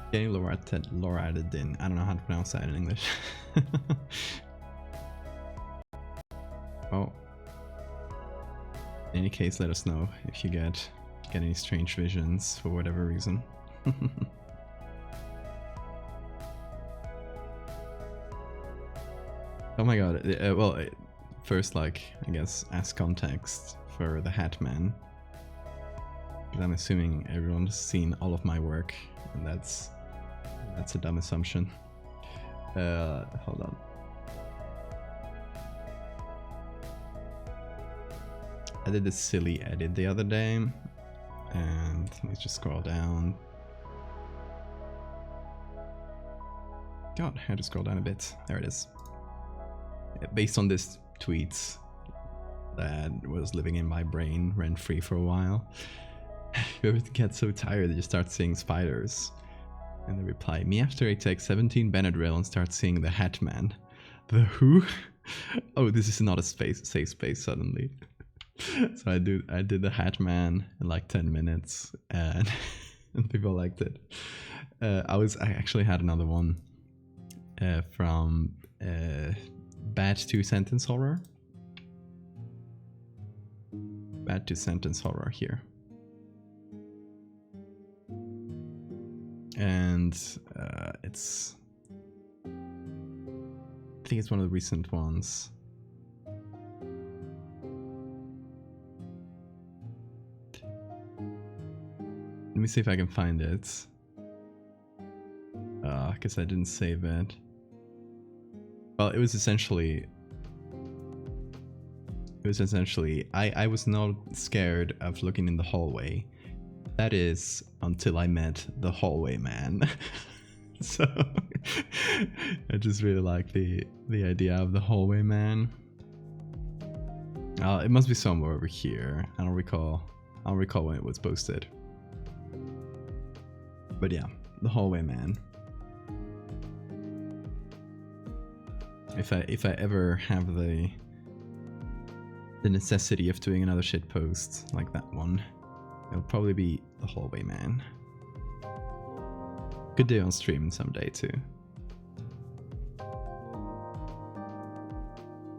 Okay, Laura added in. I don't know how to pronounce that in English. Oh. In any case, let us know if you get any strange visions for whatever reason. Oh my god. Well, first, like, I guess, as context for the Hat Man. Because I'm assuming everyone's seen all of my work, and that's a dumb assumption. Hold on. I did this silly edit the other day, and let me just scroll down. God, I had to scroll down a bit. There it is. Based on this tweet that was living in my brain rent-free for a while. You ever get so tired that you start seeing spiders? And the reply, me after I take 17 Benadryl and start seeing the Hat Man. The who? Oh, this is not a safe space suddenly. So I did the Hat Man in like 10 minutes, and people liked it. I actually had another one from Bad 2-sentence horror. Bad 2-sentence horror here. And it's, I think it's one of the recent ones. Let me see if I can find it. I guess I didn't save it. Well, it was essentially, I was not scared of looking in the hallway. That is, until I met the hallway man. So, I just really like the idea of the hallway man. It must be somewhere over here. I don't recall when it was posted. But yeah, the hallway man. If I ever have the necessity of doing another shitpost like that one, it'll probably be the hallway man. Could do on stream someday too.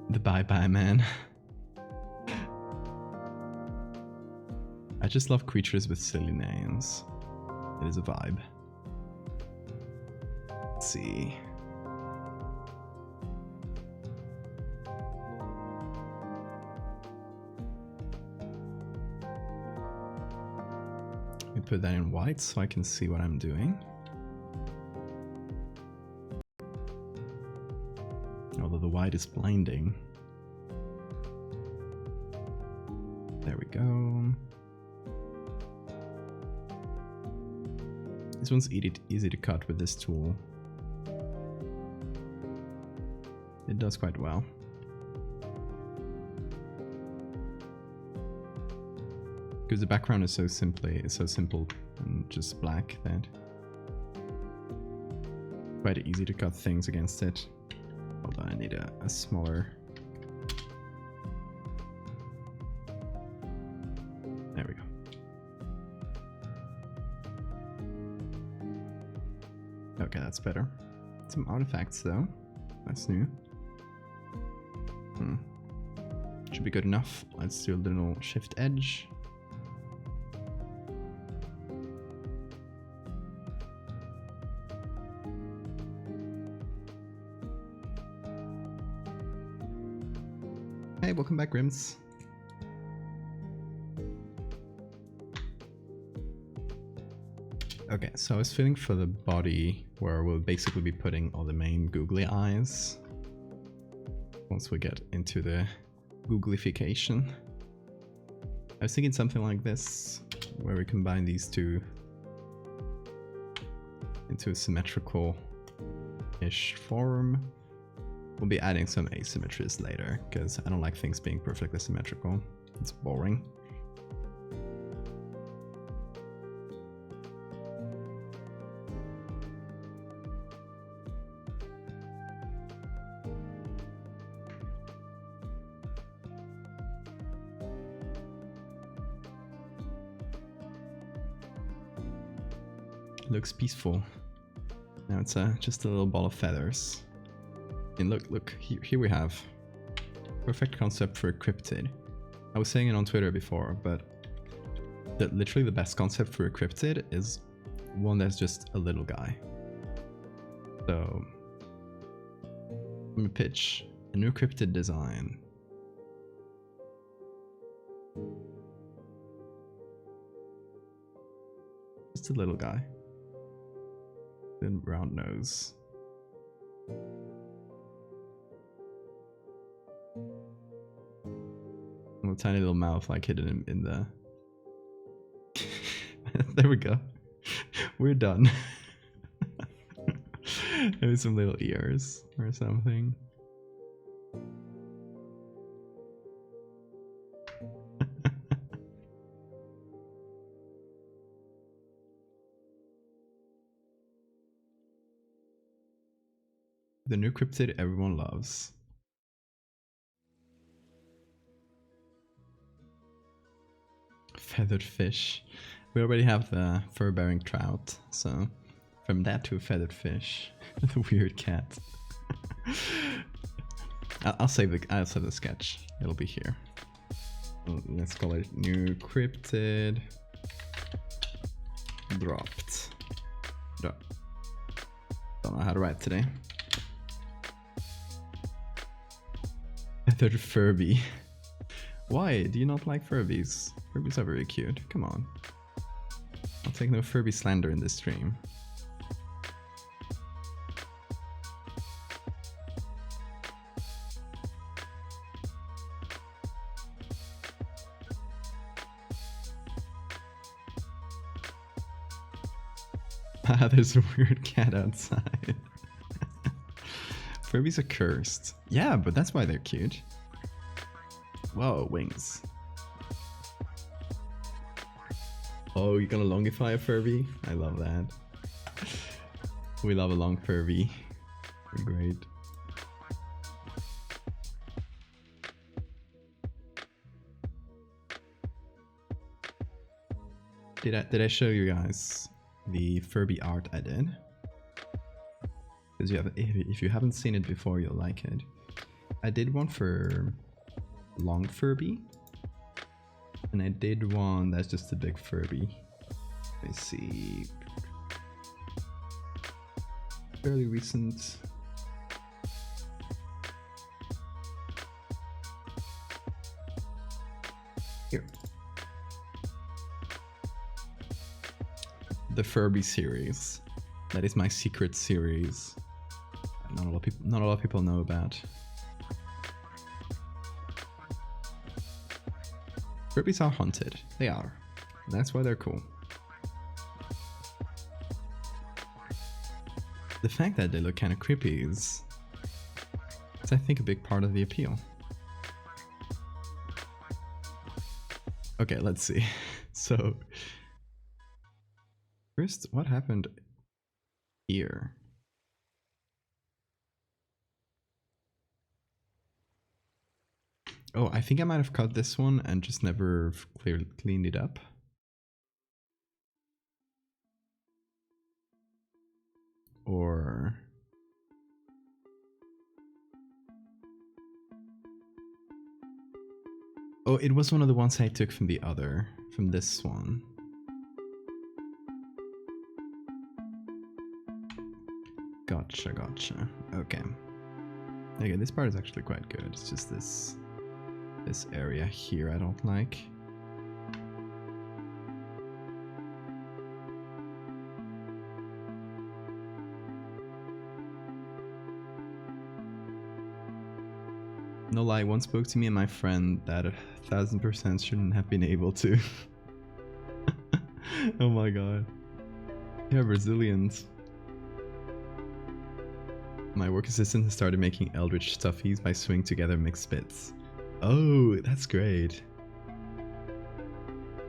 The bye-bye man. I just love creatures with silly names. It is a vibe. Let's see. Let me put that in white so I can see what I'm doing. Although the white is blinding. There we go. This one's easy to cut with this tool. It does quite well. Because the background is so simple and just black that quite easy to cut things against it. Hold on, I need a smaller. There we go. Okay, that's better. Some artifacts though. That's new. Should be good enough. Let's do a little shift edge. Hey, welcome back, Rims. Okay, so I was feeling for the body where we'll basically be putting all the main googly eyes once we get into the googlification. I was thinking something like this, where we combine these two into a symmetrical-ish form. We'll be adding some asymmetries later, because I don't like things being perfectly symmetrical. It's boring. Looks peaceful. Now it's just a little ball of feathers. And look, here we have perfect concept for a cryptid. I was saying it on Twitter before, but literally the best concept for a cryptid is one that's just a little guy. So let me pitch a new cryptid design. Just a little guy. Thin round nose. A tiny little mouth like hidden in the... There we go. We're done. Maybe some little ears or something. The new cryptid everyone loves. Feathered fish. We already have the fur-bearing trout, so from that to a feathered fish, the weird cat. I'll save the sketch. It'll be here. Let's call it new cryptid dropped. Don't know how to write today. Feathered Furby. Why do you not like Furbies? Furbies are very cute. Come on. I'll take no Furby slander in this stream. Ah, there's a weird cat outside. Furbies are cursed. Yeah, but that's why they're cute. Whoa, wings. Oh, you're gonna longify a Furby? I love that. We love a long Furby. They're great. Did I show you guys the Furby art I did? Because if you haven't seen it before, you'll like it. I did one for long Furby, and I did one that's just a big Furby. Let me see. fairly recent. Here. The Furby series. That is my secret series. Not a lot of people know about. Furbies are haunted. They are. That's why they're cool. The fact that they look kind of creepy is, I think, a big part of the appeal. Okay, let's see. So, first, what happened here? Oh, I think I might have cut this one and just never cleaned it up. Or... oh, it was one of the ones I took from from this one. Gotcha. Okay. Okay, this part is actually quite good. It's just this area here I don't like. No lie, one spoke to me and my friend that 1000% shouldn't have been able to. Oh my god. Yeah, Brazilians. My work assistant has started making eldritch stuffies by sewing together mixed bits. Oh, that's great.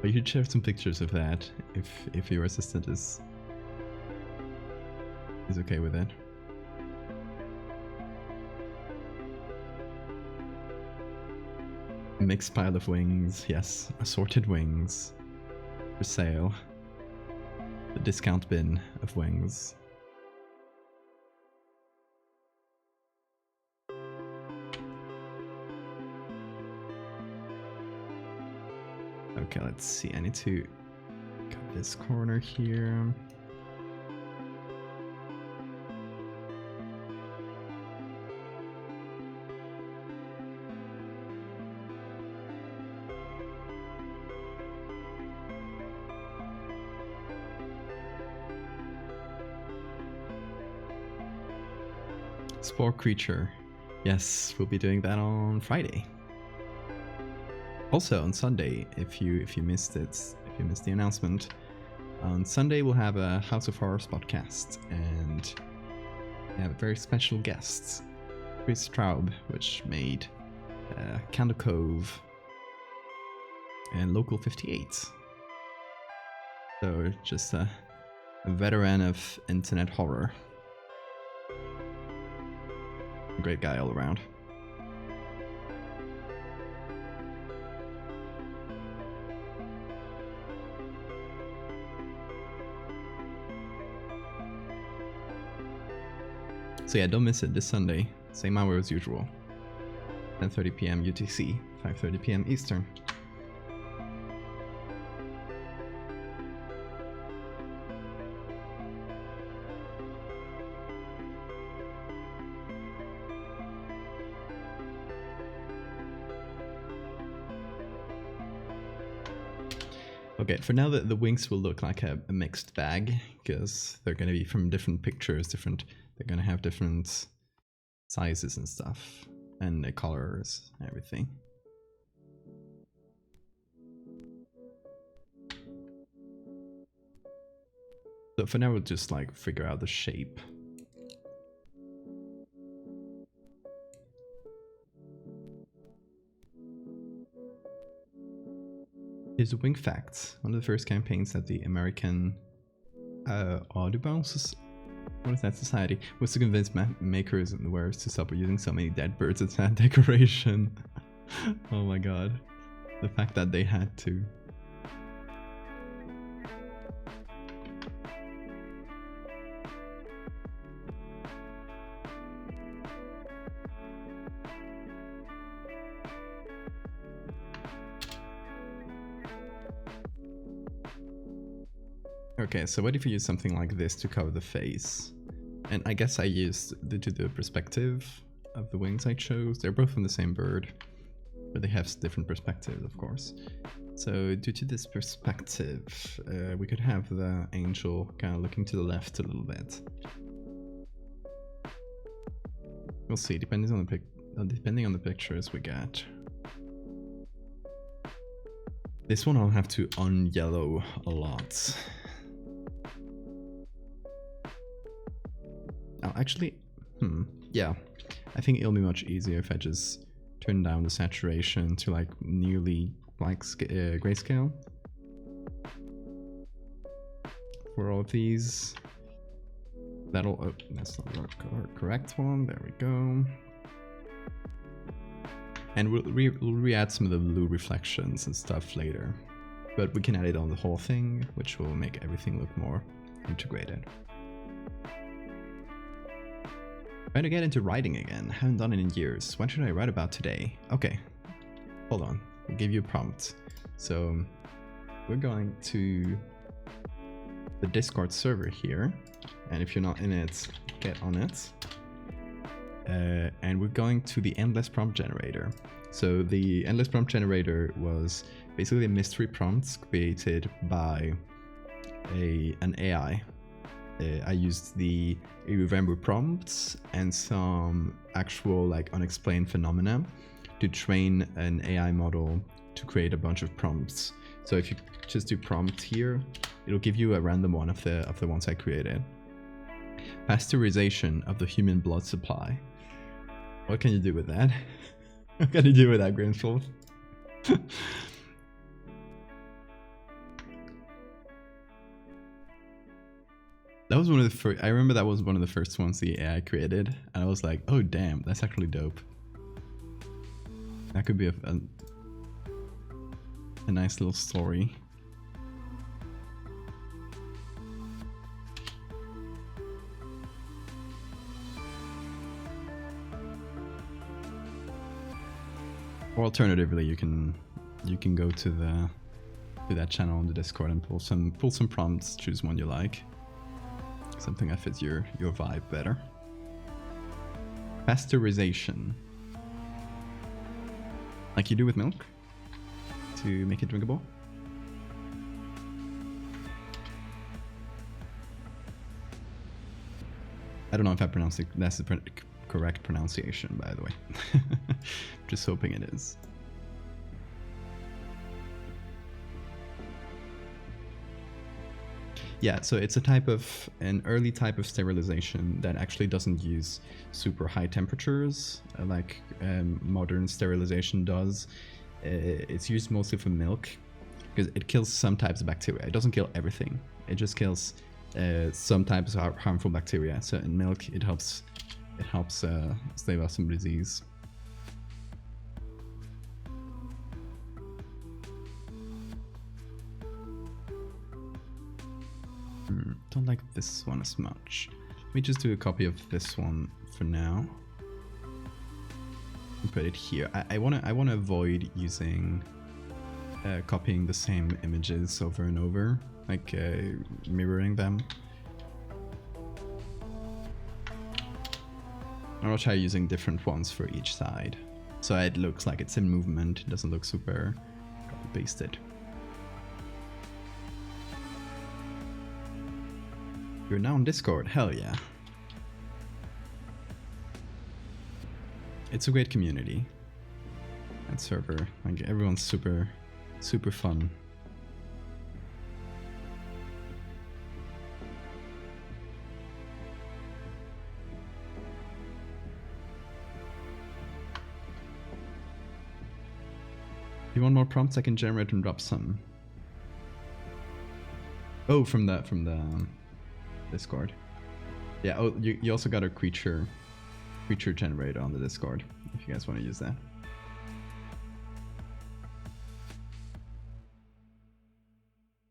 But you should share some pictures of that if your assistant is okay with it. Mixed pile of wings, yes, assorted wings for sale. The discount bin of wings. Okay, let's see. I need to cut this corner here. Spore creature. Yes, we'll be doing that on Friday. Also on Sunday, if you missed it, if you missed the announcement, on Sunday we'll have a House of Horrors podcast, and we have a very special guest, Chris Straub, which made Candle Cove and Local 58. So just a veteran of internet horror. A great guy all around. So yeah, don't miss it this Sunday, same hour as usual. 10:30 PM UTC, 5:30 PM Eastern. Okay, for now the wings will look like a mixed bag, because they're going to be from different pictures, they're going to have different sizes and stuff, and the colors, everything. So for now we'll just like figure out the shape. Here's a wing fact. One of the first campaigns that the American Audubon, what is that society, was to convince makers and wearers to stop using so many dead birds as a decoration. Oh my god. The fact that they had to. Okay, so what if you use something like this to cover the face? And I guess I used due to the perspective of the wings I chose. They're both from the same bird, but they have different perspectives, of course. So due to this perspective, we could have the angel kind of looking to the left a little bit. We'll see, depending on the pictures we get. This one I'll have to un-yellow a lot. Oh, actually, yeah. I think it'll be much easier if I just turn down the saturation to like nearly like grayscale for all of these. That'll, oh, that's not the correct one. There we go. And we'll re-add some of the blue reflections and stuff later. But we can add it on the whole thing, which will make everything look more integrated. Trying to get into writing again. Haven't done it in years. What should I write about today? Okay, hold on. I'll give you a prompt. So we're going to the Discord server here. And if you're not in it, get on it. And we're going to the endless prompt generator. So the endless prompt generator was basically a mystery prompts created by an AI. I used the November prompts and some actual like unexplained phenomena to train an AI model to create a bunch of prompts. So if you just do prompt here, it'll give you a random one of the ones I created. Pasteurization of the human blood supply. What can you do with that? What can you do with that, Grimswolf? That was one of the first. I remember that was one of the first ones the AI created, and I was like, "Oh damn, that's actually dope." That could be a nice little story. Or alternatively, you can go to that channel on the Discord and pull some prompts, choose one you like. Something that fits your vibe better. Pasteurization. Like you do with milk to make it drinkable. I don't know if I pronounced it. That's the correct pronunciation, by the way. Just hoping it is. Yeah, so it's an early type of sterilization that actually doesn't use super high temperatures like modern sterilization does. It's used mostly for milk because it kills some types of bacteria. It doesn't kill everything. It just kills some types of harmful bacteria. So in milk, it helps stave off some disease. Don't like this one as much. Let me just do a copy of this one for now. And put it here. I wanna avoid using copying the same images over and over, like mirroring them. I'll try using different ones for each side, so it looks like it's in movement. It doesn't look super copy-pasted. You're now on Discord, hell yeah. It's a great community. That server, like everyone's super fun. If you want more prompts, I can generate and drop some. Oh, from the Discord. Yeah, oh, you also got a creature generator on the Discord, if you guys want to use that.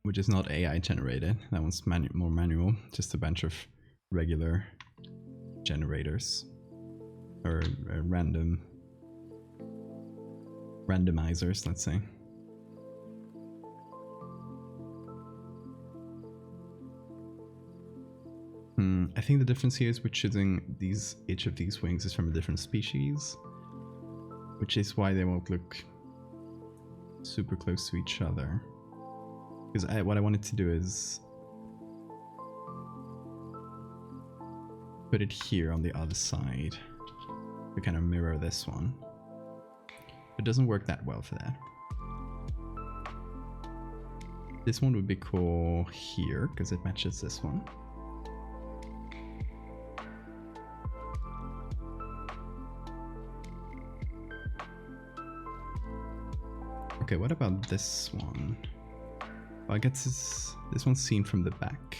Which is not AI generated, that one's more manual, just a bunch of regular generators. Or randomizers, let's say. I think the difference here is we're choosing each of these wings is from a different species, which is why they won't look super close to each other. Because what I wanted to do is put it here on the other side to kind of mirror this one. It doesn't work that well for that. This one would be cool here because it matches this one. Okay, what about this one? Well, I guess this one's seen from the back.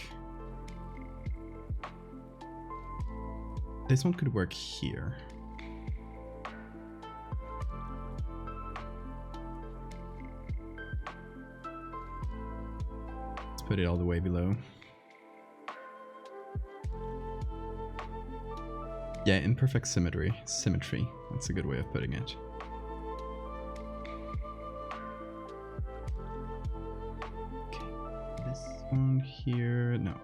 This one could work here. Let's put it all the way below. Yeah, imperfect symmetry. That's a good way of putting it. Okay, this one here, no.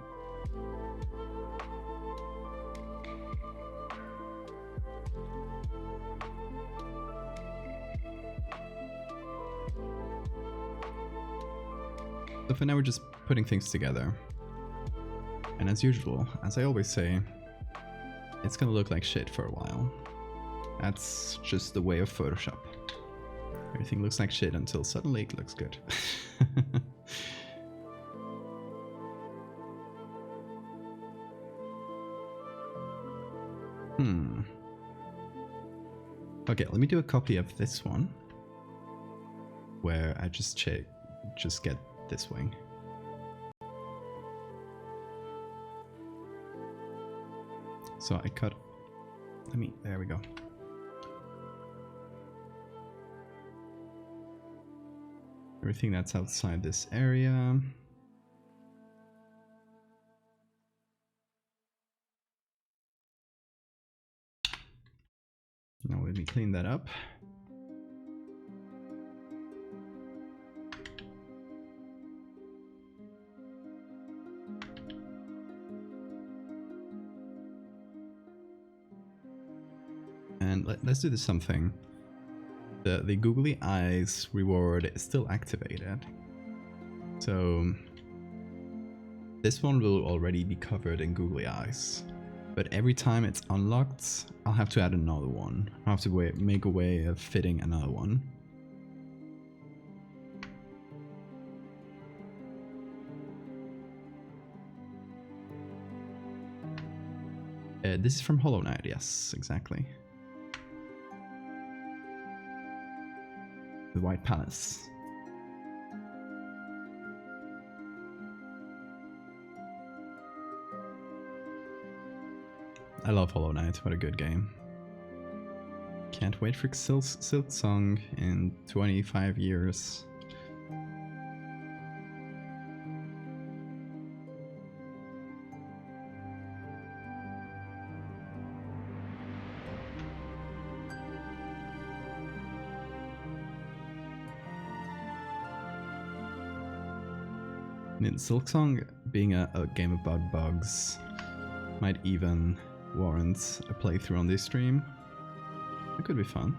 So for now we're just putting things together. And as usual, as I always say, it's gonna look like shit for a while. That's just the way of Photoshop. Everything looks like shit until suddenly it looks good. Okay, let me do a copy of this one where I just get this wing. So I cut, there we go. Everything that's outside this area. Now let me clean that up. And let's do this something. The googly eyes reward is still activated. So this one will already be covered in googly eyes. But every time it's unlocked, I'll have to add another one. I'll have to make a way of fitting another one. This is from Hollow Knight, yes, exactly. The White Palace. I love Hollow Knight, what a good game. Can't wait for Silksong in 25 years. I mean, Silksong being a game about bugs might even warrant a playthrough on this stream. It could be fun.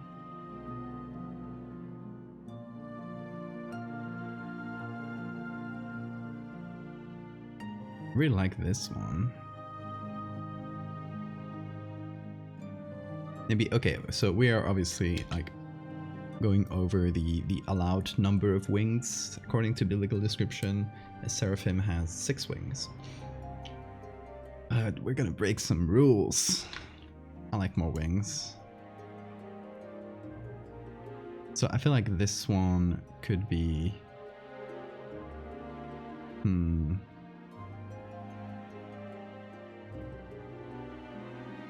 I really like this one. Maybe, okay, so we are obviously like going over the allowed number of wings. According to biblical description, a seraphim has 6 wings. But we're gonna break some rules. I like more wings. So I feel like this one could be...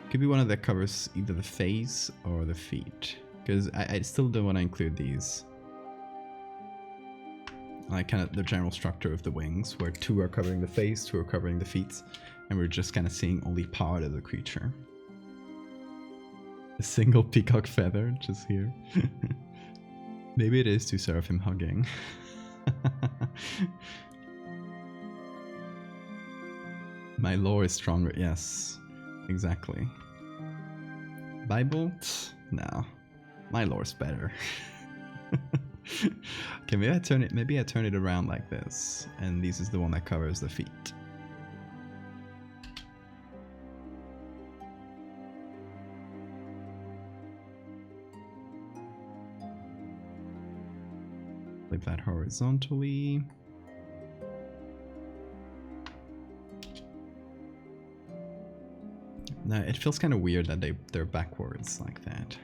Could be one that covers either the face or the feet. Because I still don't want to include these. Like kind of the general structure of the wings, where 2 are covering the face, 2 are covering the feet, and we're just kind of seeing only part of the creature. A single peacock feather just here. Maybe it is 2 seraphim hugging. My lore is stronger. Yes, exactly. Bible? No, my lore's better. Okay, maybe I turn it. Maybe I turn it around like this, and this is the one that covers the feet. Flip that horizontally. No, it feels kind of weird that they're backwards like that.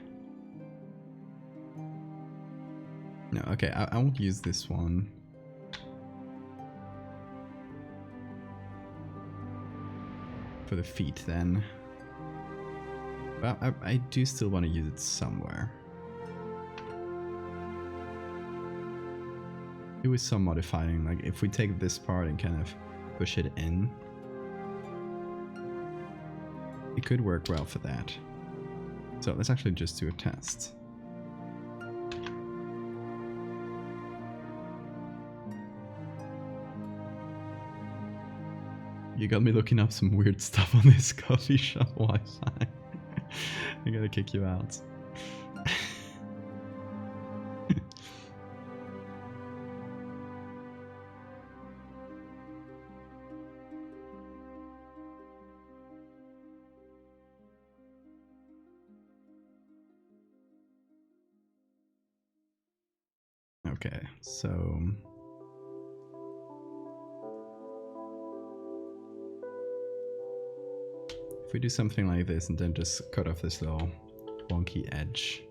No, okay, I won't use this one. For the feet then. Well, I do still want to use it somewhere. Do with some modifying, like if we take this part and kind of push it in. It could work well for that. So let's actually just do a test. You got me looking up some weird stuff on this coffee shop Wi-Fi. I gotta kick you out. Okay, so if we do something like this and then just cut off this little wonky edge.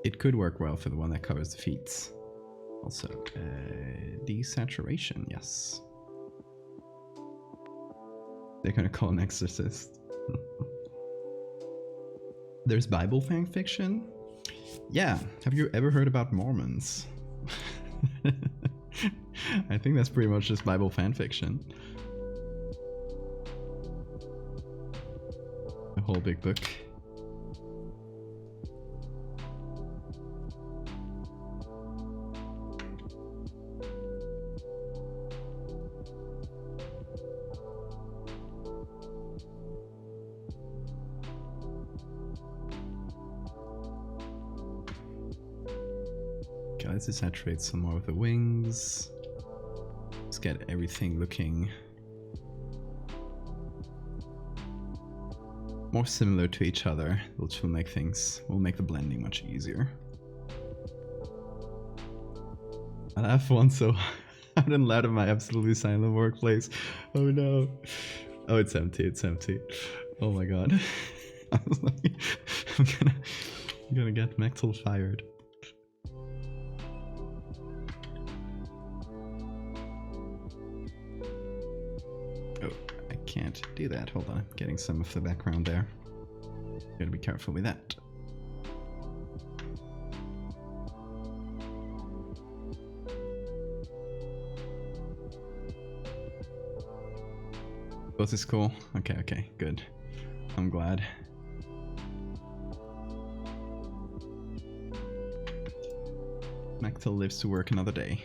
It could work well for the one that covers the feet. Also, desaturation, yes. They're gonna call an exorcist. There's Bible fan fiction? Yeah, have you ever heard about Mormons? I think that's pretty much just Bible fan fiction. A whole big book. Okay, let's desaturate some more of the wings. Let's get everything looking more similar to each other, which will make the blending much easier. I laugh one so hard and loud in my absolutely silent workplace. Oh no. Oh, it's empty, it's empty. Oh my god. I was like, I'm gonna get Mechtel fired. Can't do that. Hold on, I'm getting some of the background there. Gotta be careful with that. Both is cool. Okay, good. I'm glad. Mechtel lives to work another day.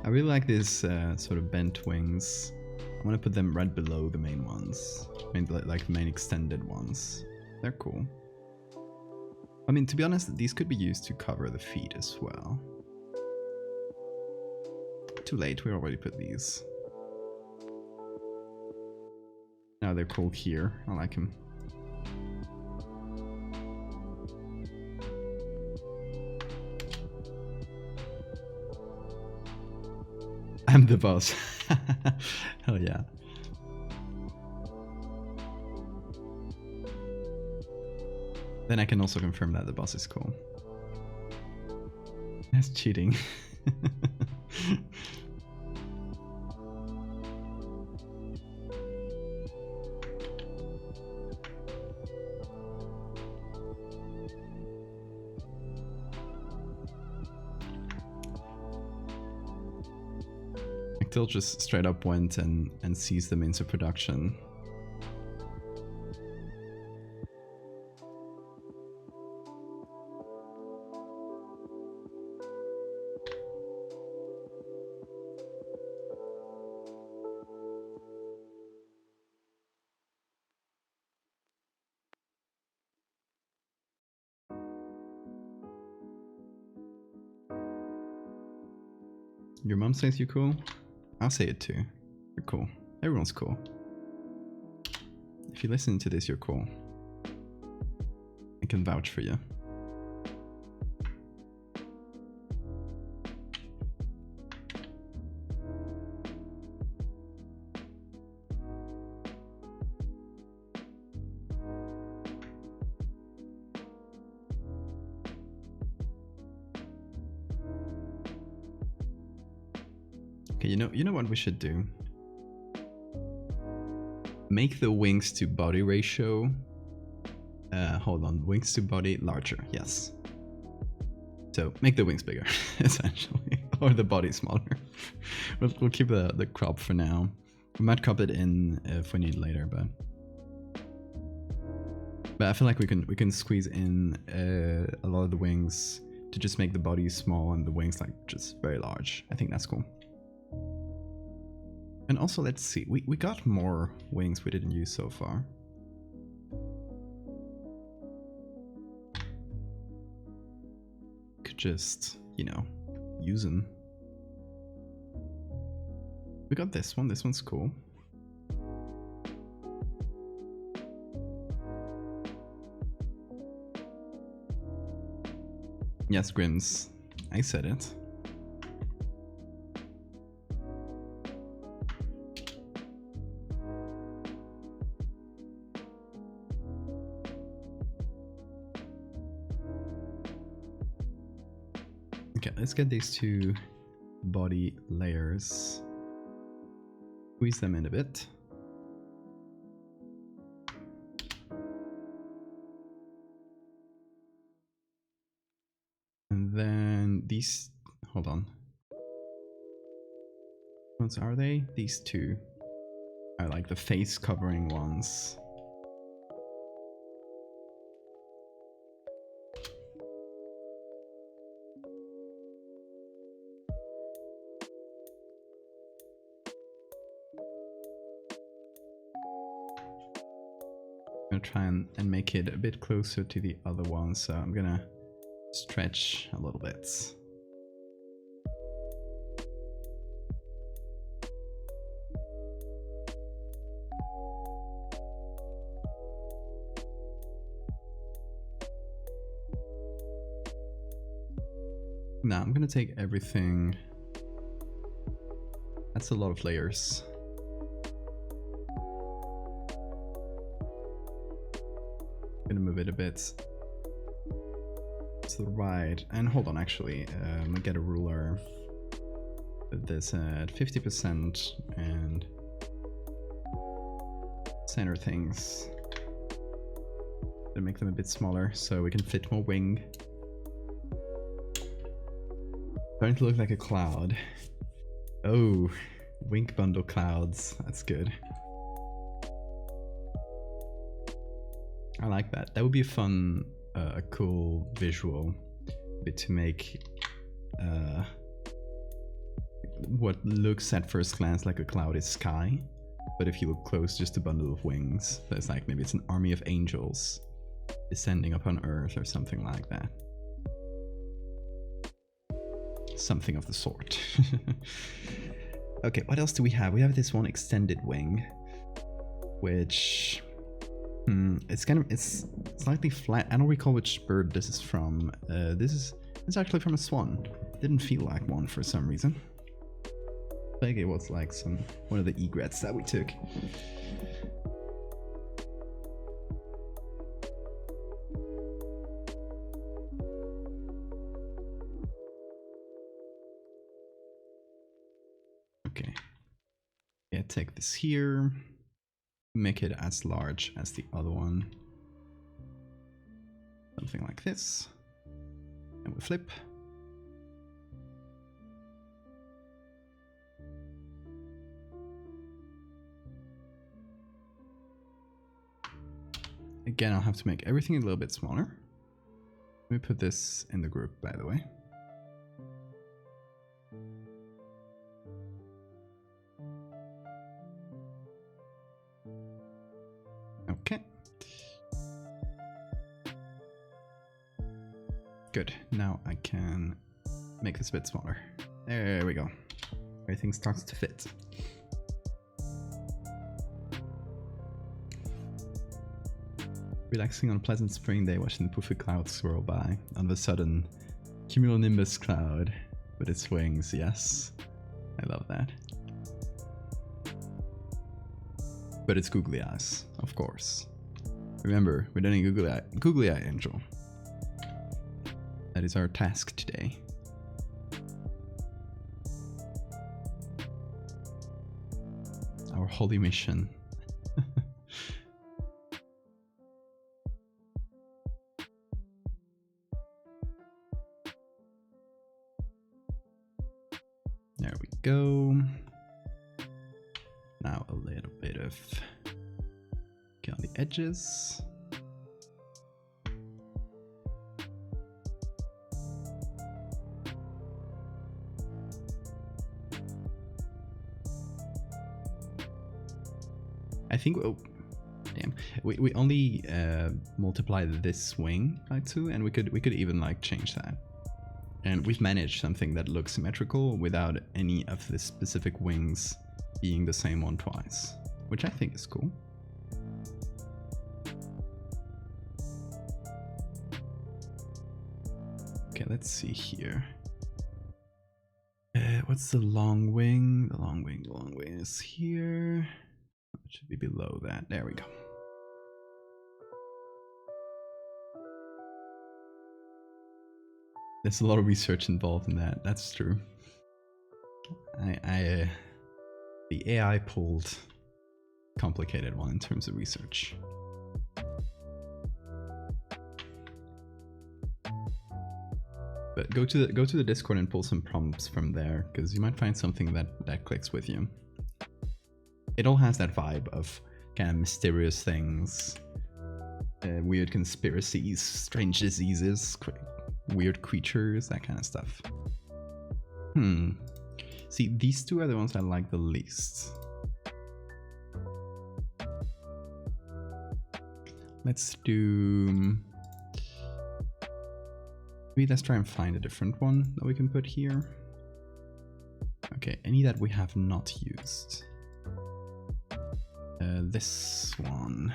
I really like these sort of bent wings. I want to put them right below the main ones. Like the main extended ones. They're cool. I mean, to be honest, these could be used to cover the feet as well. Too late, we already put these. Now they're cool here. I like them. I'm the boss. Hell yeah. Then I can also confirm that the boss is cool. That's cheating. Mechtel just straight up went and seized them into production. Your mom says you're cool? I'll say it too. You're cool. Everyone's cool. If you listen to this, you're cool. I can vouch for you. Okay, you know what we should do? Make the wings to body ratio. Hold on, wings to body larger. Yes. So make the wings bigger, essentially, or the body smaller. We'll keep the crop for now. We might crop it in if we need it later, but I feel like we can squeeze in a lot of the wings to just make the body small and the wings like just very large. I think that's cool. And also, let's see, we got more wings we didn't use so far. Could just, you know, use them. We got this one's cool. Yes, Grims, I said it. Okay, let's get these two body layers. Squeeze them in a bit. And then these, hold on. Which ones are they? These two are like the face covering ones. I'm gonna try and make it a bit closer to the other one, so I'm gonna stretch a little bit. Now I'm gonna take everything. That's a lot of layers. I'm gonna move it a bit to the right. And hold on, actually, I'm gonna get a ruler. Put this at 50% and center things. Gonna make them a bit smaller so we can fit more wing. Starting to look like a cloud. Oh, wing bundle clouds. That's good. I like that. That would be a fun, a cool visual bit to make what looks at first glance like a clouded sky, but if you look close, just a bundle of wings. So it's like maybe it's an army of angels descending upon Earth or something like that. Something of the sort. Okay, what else do we have? We have this one extended wing, which it's slightly flat. I don't recall which bird this is from. It's actually from a swan. Didn't feel like one for some reason. I think it was like one of the egrets that we took. Okay. Yeah, take this here. Make it as large as the other one. Something like this. And we flip. Again, I'll have to make everything a little bit smaller. Let me put this in the group, by the way. Okay. Good. Now I can make this a bit smaller. There we go. Everything starts to fit. Relaxing on a pleasant spring day, watching the poofy clouds swirl by. All of a sudden, cumulonimbus cloud with its wings. Yes, I love that. But it's googly eyes, of course. Remember, we're doing googly eye angel. That is our task today. Our holy mission. There we go. Now a little bit of get on the edges. I think, oh, damn, we only multiply this wing by 2, and we could even like change that. And we've managed something that looks symmetrical without any of the specific wings being the same one twice, which I think is cool. Okay, let's see here. What's the long wing? The long wing is here. It should be below that. There we go. There's a lot of research involved in that. That's true. The AI pulled a complicated one in terms of research. But go to the Discord and pull some prompts from there, because you might find something that clicks with you. It all has that vibe of kind of mysterious things, weird conspiracies, strange diseases, weird creatures, that kind of stuff. See, these two are the ones I like the least. Let's do... Maybe let's try and find a different one that we can put here. Okay, any that we have not used. This one.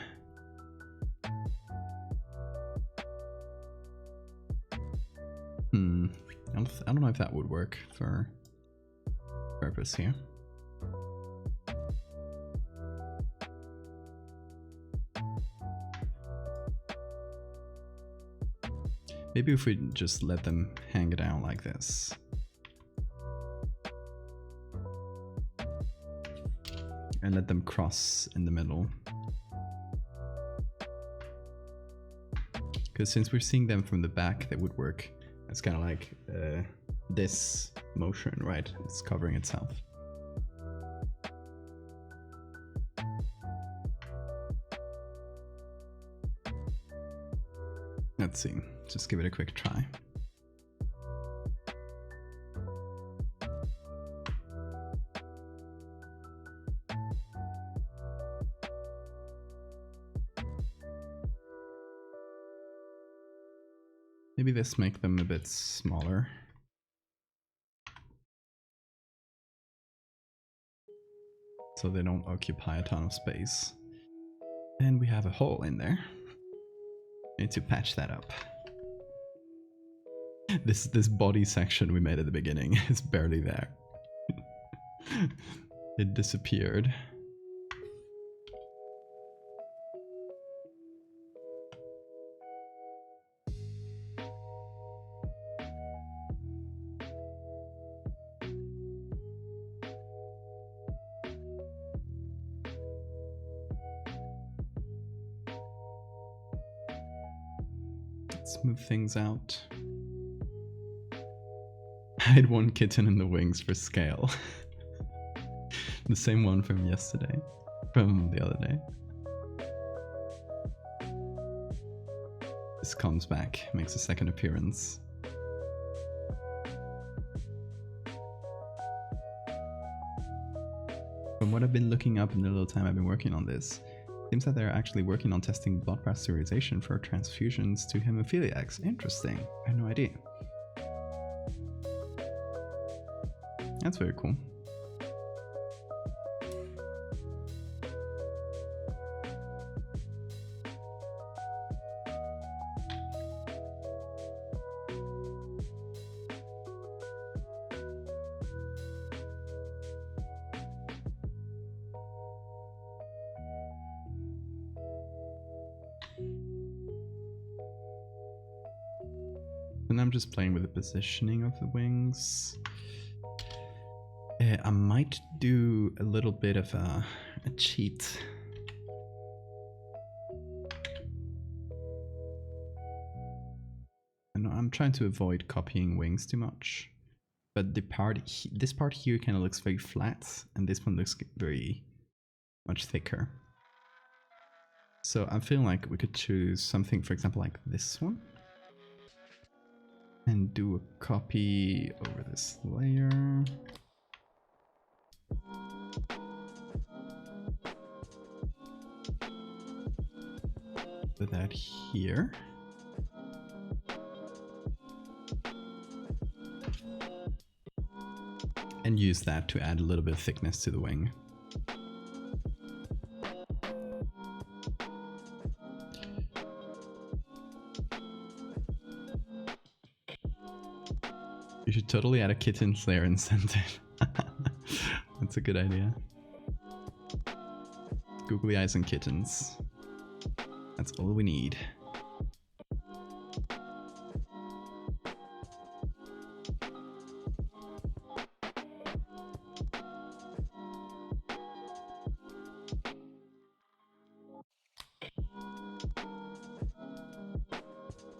I don't know if that would work for purpose here. Maybe if we just let them hang down like this. And let them cross in the middle. Because since we're seeing them from the back, they would work. It's kind of like this motion, right? It's covering itself. Let's see. Just give it a quick try. Maybe this make them a bit smaller. So they don't occupy a ton of space. And we have a hole in there. Need to patch that up. This body section we made at the beginning is barely there. It disappeared. Smooth things out. I had one kitten in the wings for scale. The same one from yesterday. From the other day. This comes back, makes a second appearance. From what I've been looking up in the little time I've been working on this, seems that they're actually working on testing blood pasteurization for transfusions to hemophiliacs. Interesting. I had no idea. That's very cool. And I'm just playing with the positioning of the wings. I might do a little bit of a cheat. And I'm trying to avoid copying wings too much. But this part here kind of looks very flat, and this one looks very much thicker. So I'm feeling like we could choose something, for example, like this one. And do a copy over this layer. Put that here. And use that to add a little bit of thickness to the wing. You should totally add a kittens layer and send it. That's a good idea. Googly eyes and kittens. That's all we need.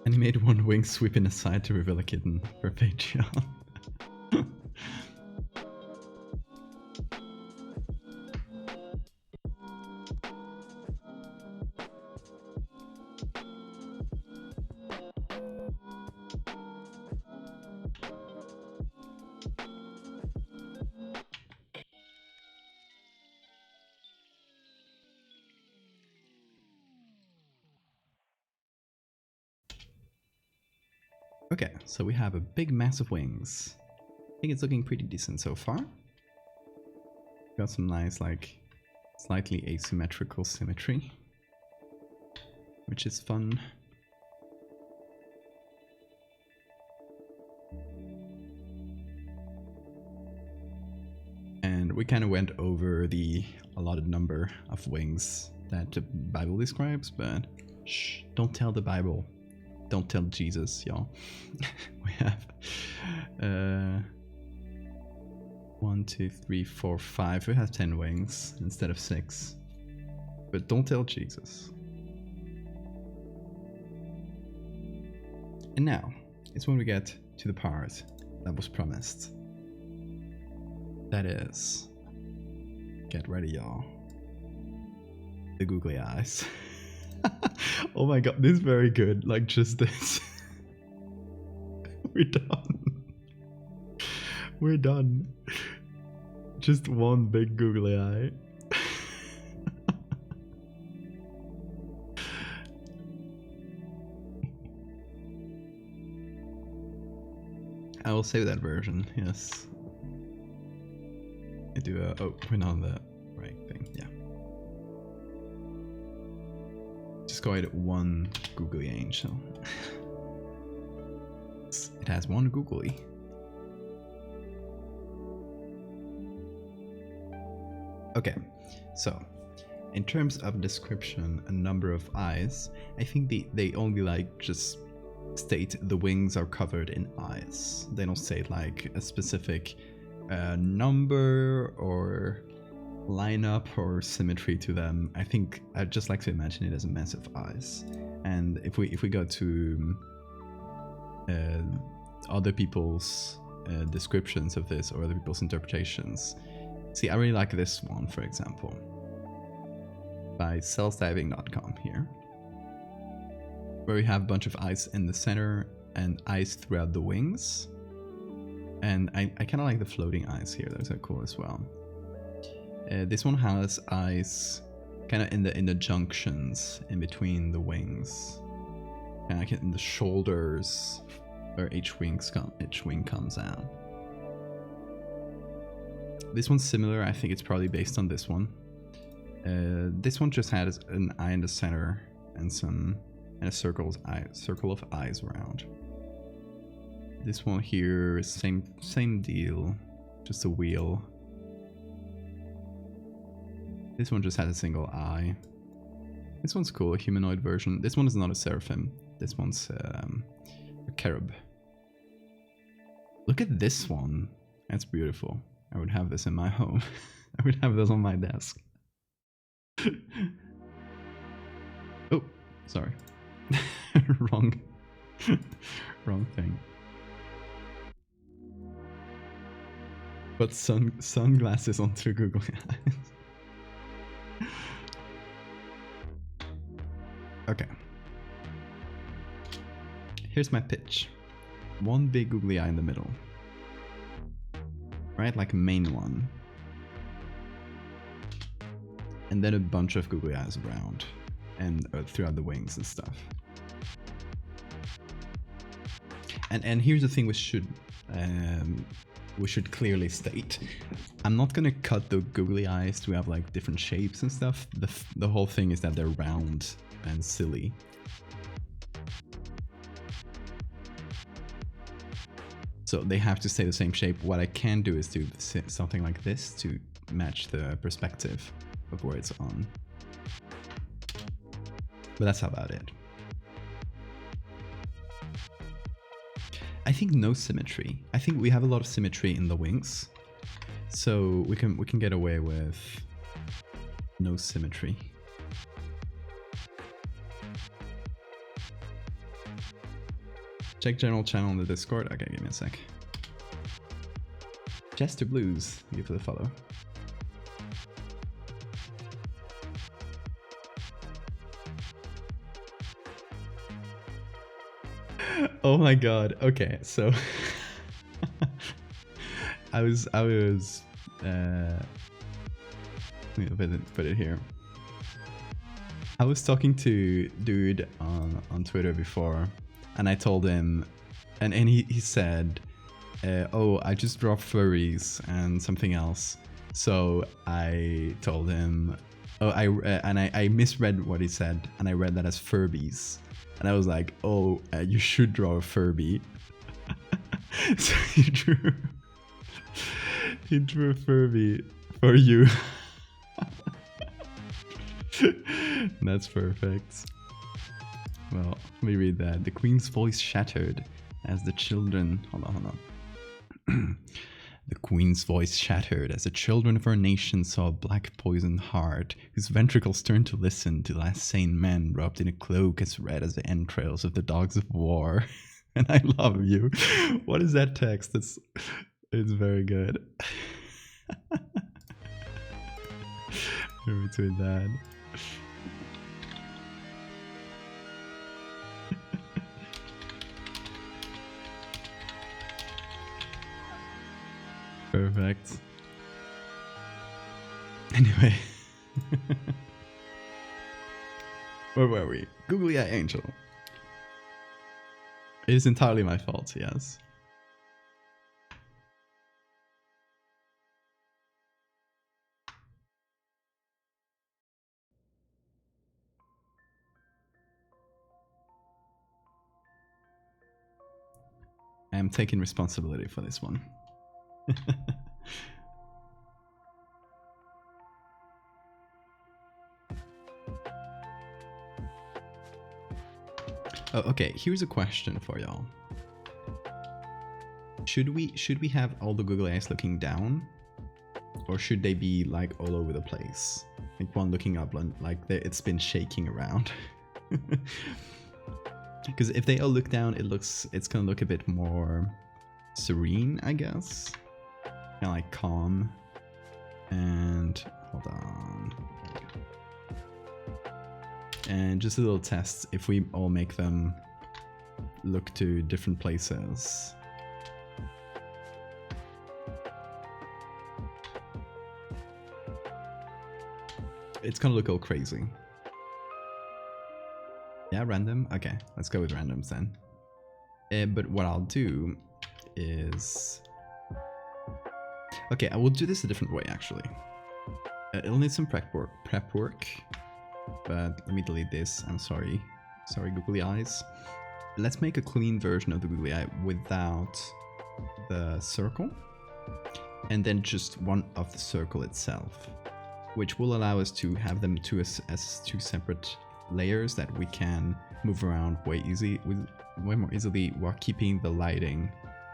And he made one wing sweeping aside to reveal a kitten for Patreon. Okay, so we have a big mass of wings. I think it's looking pretty decent so far. Got some nice, like, slightly asymmetrical symmetry, which is fun. And we kind of went over the allotted number of wings that the Bible describes, but shh, don't tell the Bible. Don't tell Jesus, y'all. We have 1, 2, 3, 4, 5. We have 10 wings instead of 6. But don't tell Jesus. And now is when we get to the part that was promised. That is, get ready, y'all. The googly eyes. Oh my god, this is very good. Like, just this. We're done. We're done. Just one big googly eye. I will save that version, yes. I do a... oh, we're not on the right thing, yeah. Just go ahead one googly angel. It has one googly. Okay, so in terms of description and number of eyes, I think they only like just state the wings are covered in eyes. They don't state like a specific number or lineup or symmetry to them. I think I'd just like to imagine it as a mess of eyes. And if we go to other people's descriptions of this or other people's interpretations, see, I really like this one, for example, by cellsdiving.com here, where we have a bunch of eyes in the center and eyes throughout the wings. And I kind of like the floating eyes here. Those are cool as well. This one has eyes kind of in the junctions in between the wings, kind of like in the shoulders where each wing comes out. This one's similar. I think it's probably based on this one. This one just had an eye in the center and a circle of eyes around. This one here is same deal, just a wheel. This one just has a single eye. This one's cool, a humanoid version. This one is not a seraphim. This one's a cherub. Look at this one. That's beautiful. I would have this in my home. I would have this on my desk. Oh, sorry. Wrong thing. But sunglasses onto googly eyes. Okay. Here's my pitch. One big googly eye in the middle. Right, like a main one. And then a bunch of googly eyes around and throughout the wings and stuff. And here's the thing we should clearly state. I'm not gonna cut the googly eyes to have like different shapes and stuff. The whole thing is that they're round and silly. So they have to stay the same shape. What I can do is do something like this to match the perspective of where it's on. But that's about it. I think no symmetry. I think we have a lot of symmetry in the wings. So we can get away with no symmetry. Check general channel in the Discord. Okay, give me a sec. Jester Blues, thank you for the follow. Oh my god. Okay, so I was let me put it here. I was talking to dude on Twitter before, and I told him, and he said, oh, I just draw furries and something else. So I told him, oh, I misread what he said, and I read that as Furbies. And I was like, oh, you should draw a Furby. So he drew a Furby for you. That's perfect. Well, let me read that. The queen's voice shattered as the children... Hold on. The queen's voice shattered as the children of our nation saw a black poisoned heart, whose ventricles turned to listen to the last sane man wrapped in a cloak as red as the entrails of the dogs of war. And I love you. What is that text? It's very good. In between that. Perfect. Anyway. Where were we? Googly Eye Angel. It is entirely my fault, yes. I am taking responsibility for this one. Oh, okay, here's a question for y'all. Should we have all the googly eyes looking down? Or should they be like all over the place? Like one looking up, like it's been shaking around. Because if they all look down, it's gonna look a bit more serene, I guess. Kind of like calm. And hold on. And just a little test, if we all make them look to different places. It's gonna look all crazy. Yeah, random? Okay, let's go with randoms then. But what I'll do is... Okay, I will do this a different way actually. It'll need some prep work, but let me delete this. I'm sorry. Sorry, googly eyes. Let's make a clean version of the googly eye without the circle, and then just one of the circle itself, which will allow us to have them as two separate layers that we can move around way more easily while keeping the lighting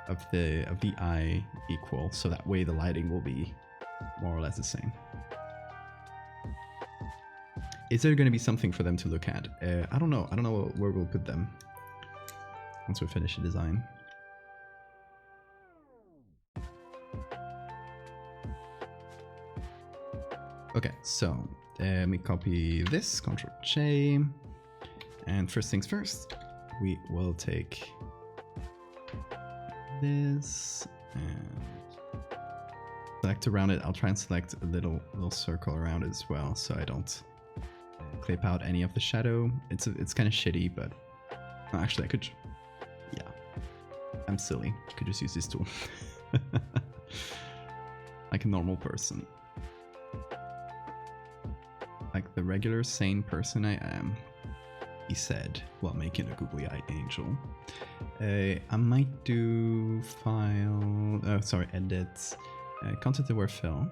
of the eye equal, so that way the lighting will be more or less the same. Is there going to be something for them to look at? I don't know. I don't know where we'll put them once we finish the design. Okay, so let me copy this, Ctrl-J, and first things first, we will take this and select around it. I'll try and select a little circle around it as well, so I don't clip out any of the shadow. It's kind of shitty, but actually I could, yeah, I'm silly. I could just use this tool like a normal person. Like the regular sane person I am, he said while making a googly-eyed angel. I might do file, edit, content aware fill.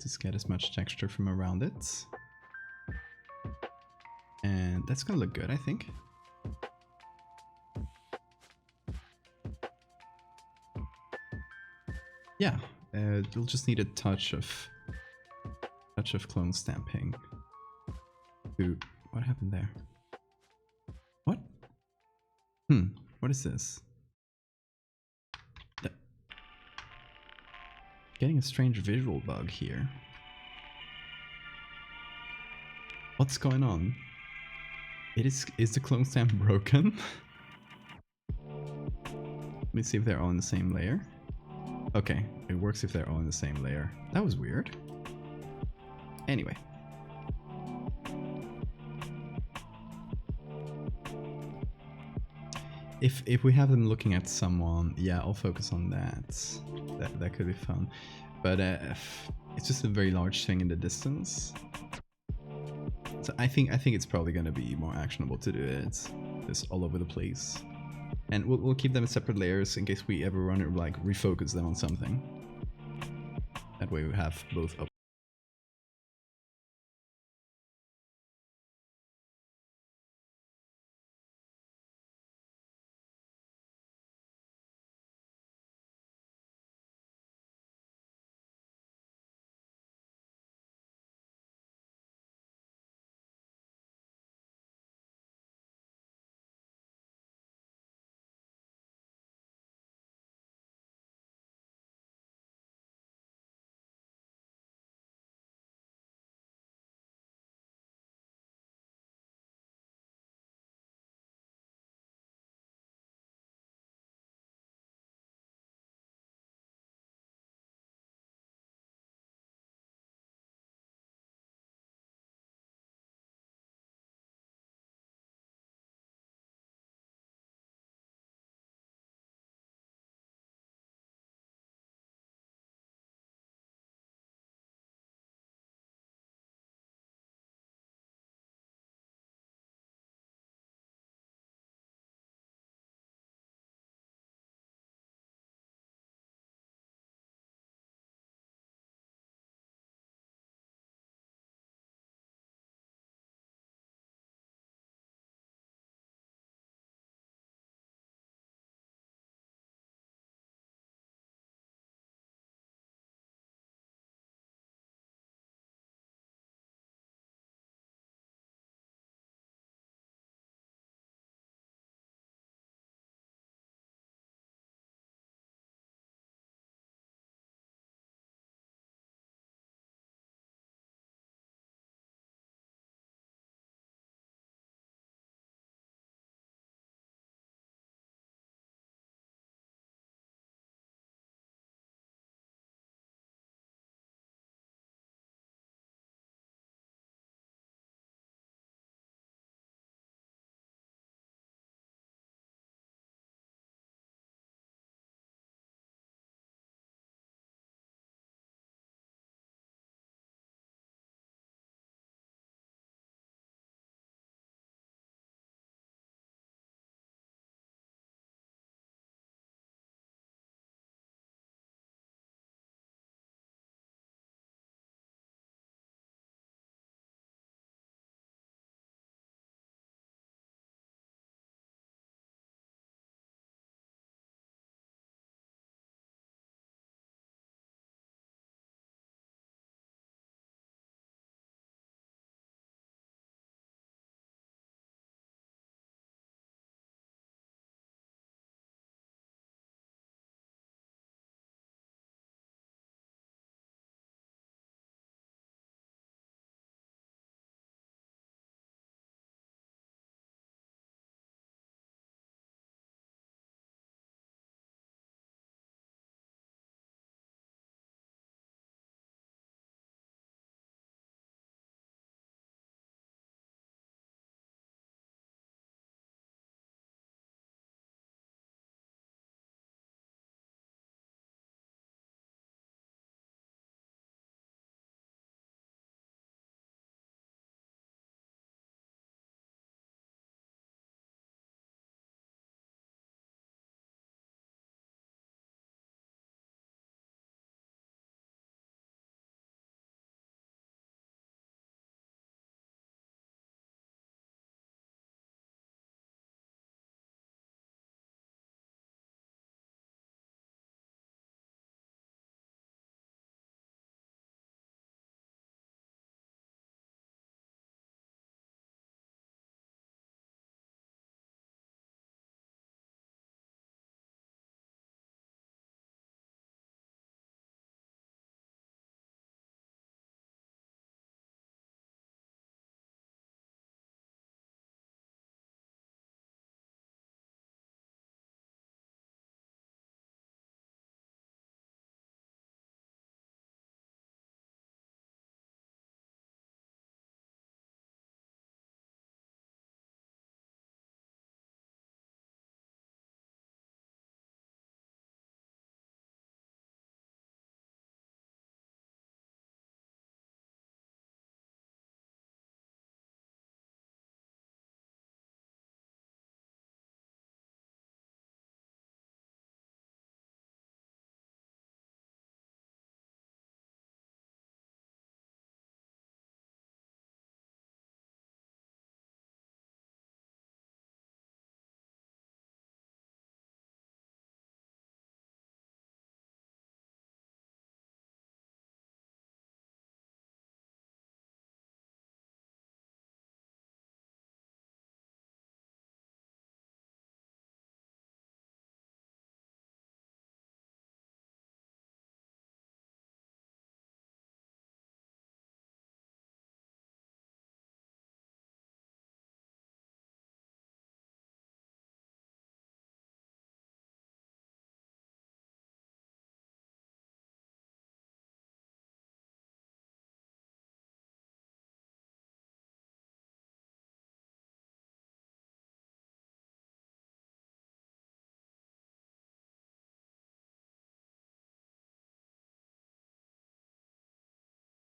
Just get as much texture from around it. And that's gonna look good, I think. Yeah, you'll just need a touch of clone stamping. Ooh, what happened there? What? What is this? Getting a strange visual bug here. What's going on? Is the clone stamp broken? Let me see if they're all in the same layer. Okay, it works if they're all in the same layer. That was weird. Anyway. If we have them looking at someone, yeah, I'll focus on that. That could be fun. But it's just a very large thing in the distance. So I think it's probably gonna be more actionable to do it just all over the place. And we'll keep them as separate layers in case we ever run or like refocus them on something. That way we have both up.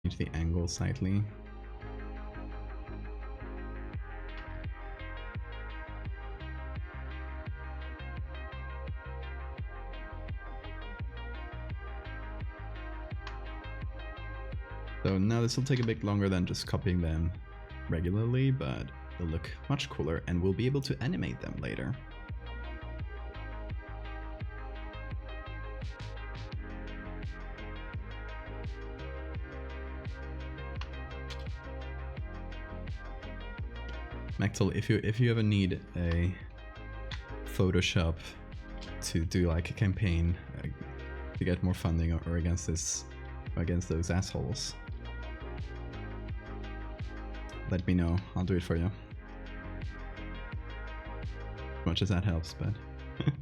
Change the angle slightly. So now this will take a bit longer than just copying them regularly, but they'll look much cooler and we'll be able to animate them later. Maxel, if you ever need a Photoshop to do like a campaign to get more funding or against those assholes, let me know. I'll do it for you. As much as that helps, but you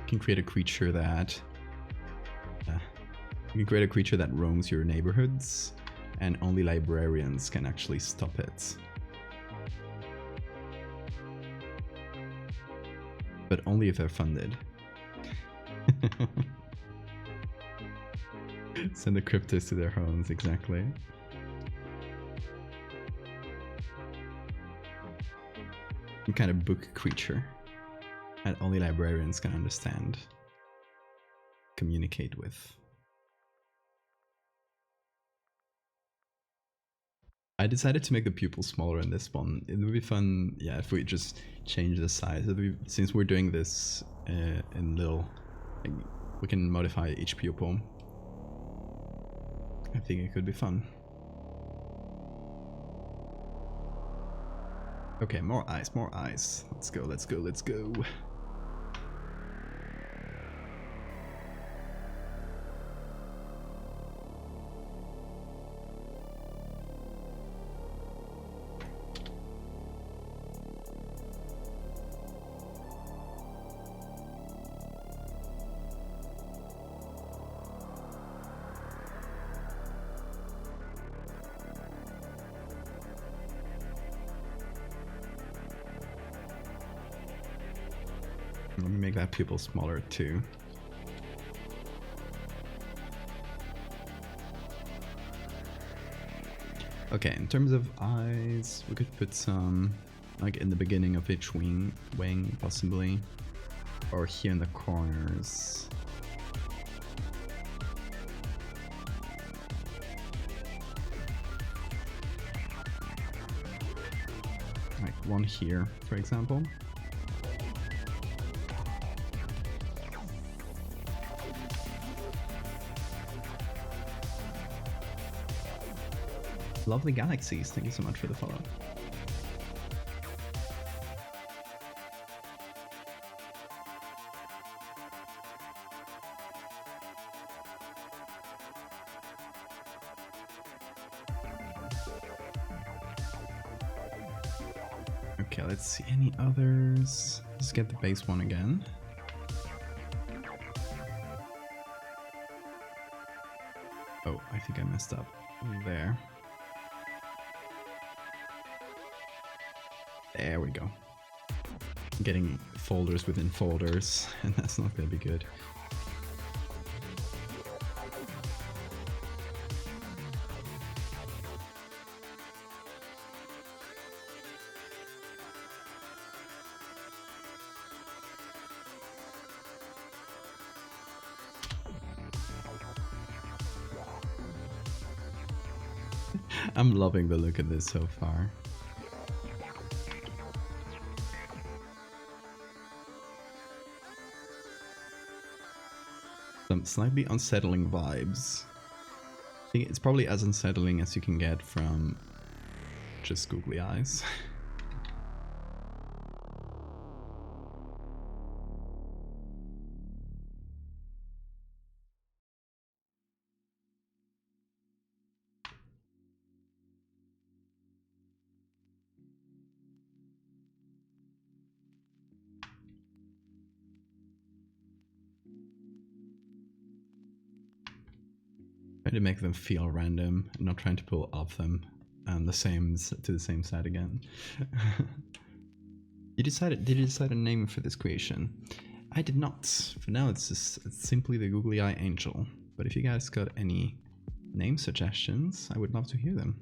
can create a creature that roams your neighborhoods, and only librarians can actually stop it. But only if they're funded. Send the cryptos to their homes, exactly. Some kind of book creature that only librarians can understand, communicate with. I decided to make the pupils smaller in this one. It would be fun, yeah, if we just change the size. Since we're doing this in little, like, we can modify each pupil. I think it could be fun. Okay, more eyes, more eyes. Let's go, let's go, let's go. Let me make that pupil smaller too. Okay, in terms of eyes, we could put some like in the beginning of each wing possibly, or here in the corners. Like one here, for example. Lovely galaxies, thank you so much for the follow. Okay, let's see any others. Let's get the base one again. Oh, I think I messed up there. There we go. Getting folders within folders, and that's not gonna be good. I'm loving the look of this so far. Some slightly unsettling vibes. I think it's probably as unsettling as you can get from just googly eyes. Trying to make them feel random, and not trying to pull off them to the same side again. Did you decide a name for this creation? I did not. For now, it's simply the googly eye angel. But if you guys got any name suggestions, I would love to hear them.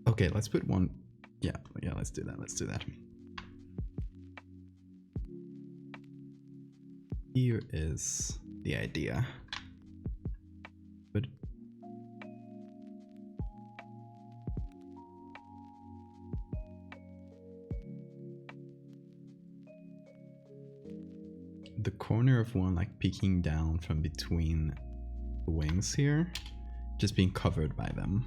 Okay, let's put one. Yeah, let's do that. Let's do that. Here is the idea. But the corner of one like peeking down from between the wings here, just being covered by them.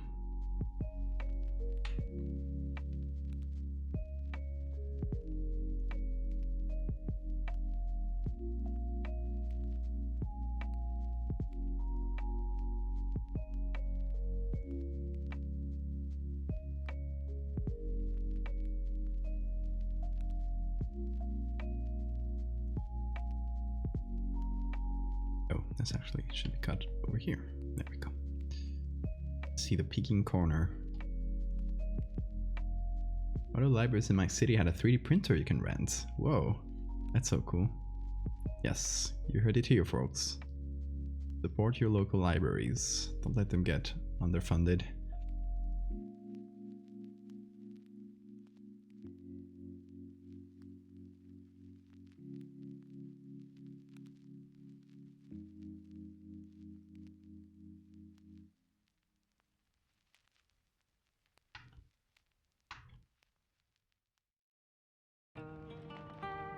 This actually should be cut over here. There we go. See the peeking corner. Other libraries in my city had a 3D printer you can rent. Whoa, that's so cool. Yes, you heard it here, folks. Support your local libraries. Don't let them get underfunded.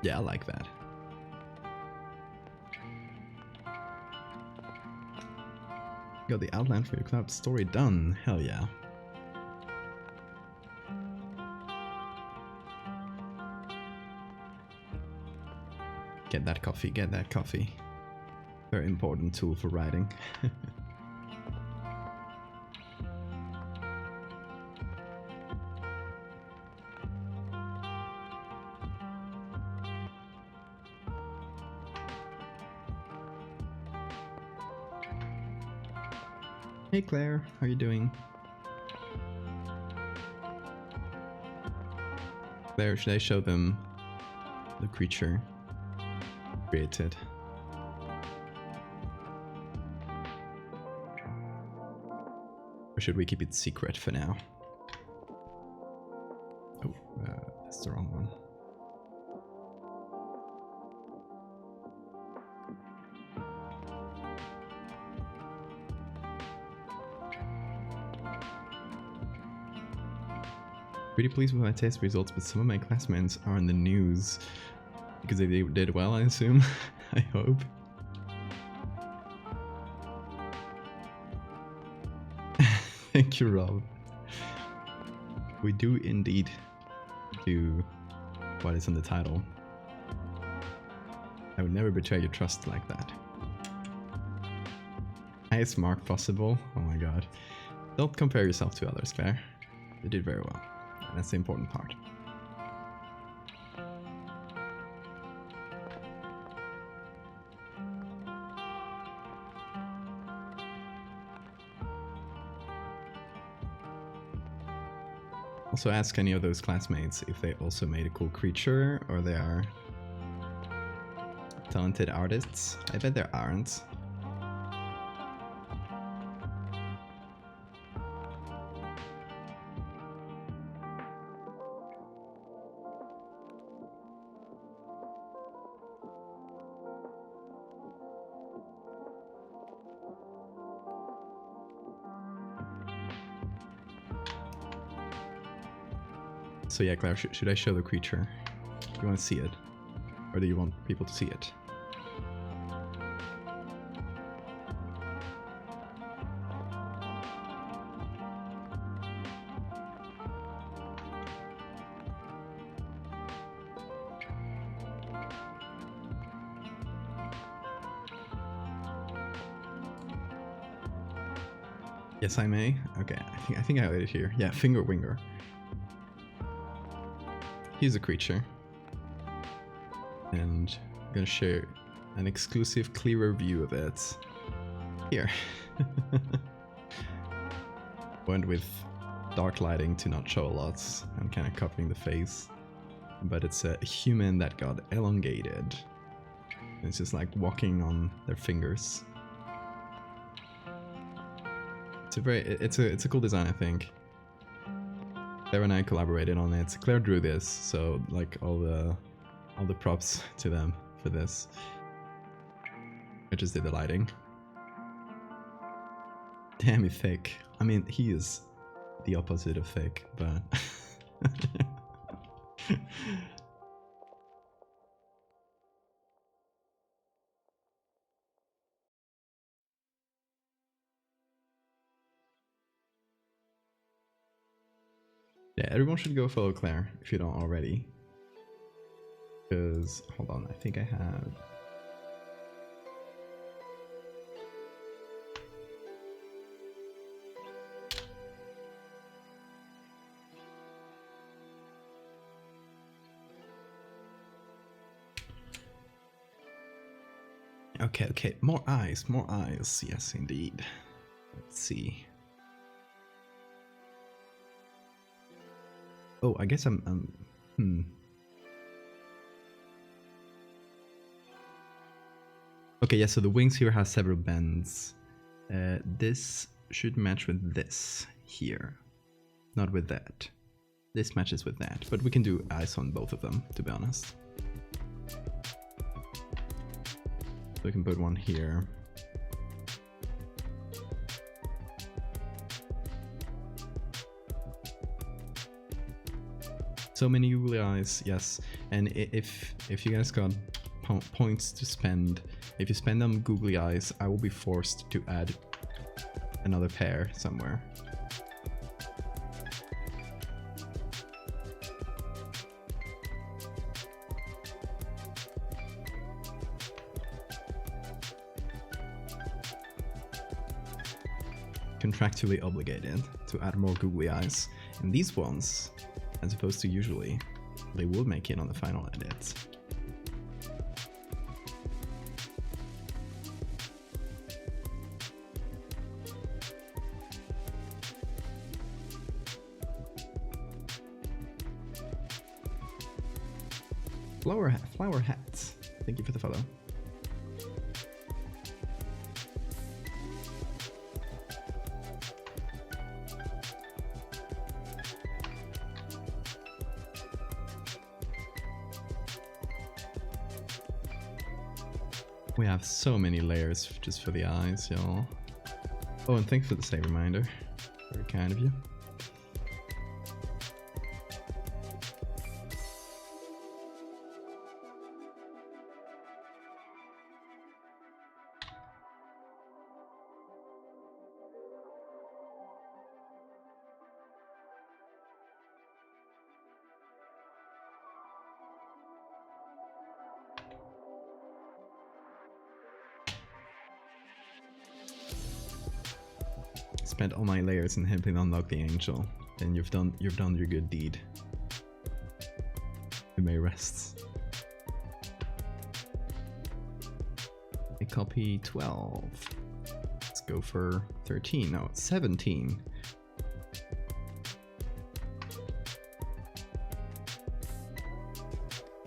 Yeah, I like that. Got the outline for your cloud story done. Hell yeah. Get that coffee, get that coffee. Very important tool for writing. Hey Claire, how are you doing? Claire, should I show them the creature created? Or should we keep it secret for now? Oh, that's the wrong one. Pretty pleased with my test results, but some of my classmates are in the news because they did well, I assume. I hope. Thank you, Rob. We do indeed do what is in the title. I would never betray your trust like that. Highest mark possible. Oh my god. Don't compare yourself to others, Claire. You did very well. That's the important part. Also ask any of those classmates if they also made a cool creature or they are talented artists. I bet there aren't. So yeah, Claire, should I show the creature? Do you want to see it? Or do you want people to see it? Yes, I may. Okay, I think I have it here. Yeah, finger winger. He's a creature. And I'm gonna share an exclusive, clearer view of it here. Went with dark lighting to not show a lot and kind of covering the face. But it's a human that got elongated. It's just like walking on their fingers. It's a cool design, I think. Claire and I collaborated on it. Claire drew this, so like all the props to them for this. I just did the lighting. Damn, he's thick. I mean, he is the opposite of thick, but yeah, everyone should go follow Claire if you don't already. Because, hold on, I think I have... Okay, more eyes, yes indeed. Let's see. Oh, I guess I'm Okay, yeah, so the wings here have several bends. This should match with this here, not with that. This matches with that, but we can do eyes on both of them, to be honest. So we can put one here. So many googly eyes, yes. And if you guys got points to spend, if you spend on googly eyes, I will be forced to add another pair somewhere. Contractually obligated to add more googly eyes, and these ones, as opposed to usually, they will make it on the final edit. Flower hats. Thank you for the follow. We have so many layers just for the eyes, y'all. Oh, and thanks for the save reminder. Very kind of you. Spent all my layers and helping unlock the angel, then you've done your good deed. You may rest. I copy 12. Let's go for 13. No, 17.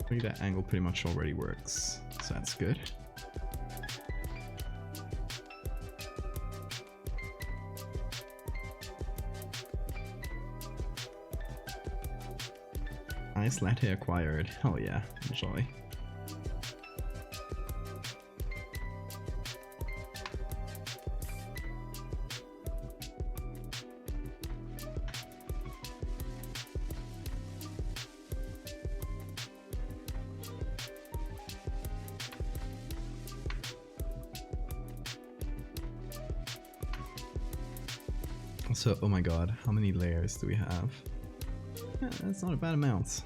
I think that angle pretty much already works, so that's good. Nice latte acquired. Hell yeah, enjoy. So, oh my god, how many layers do we have? Yeah, that's not a bad amount.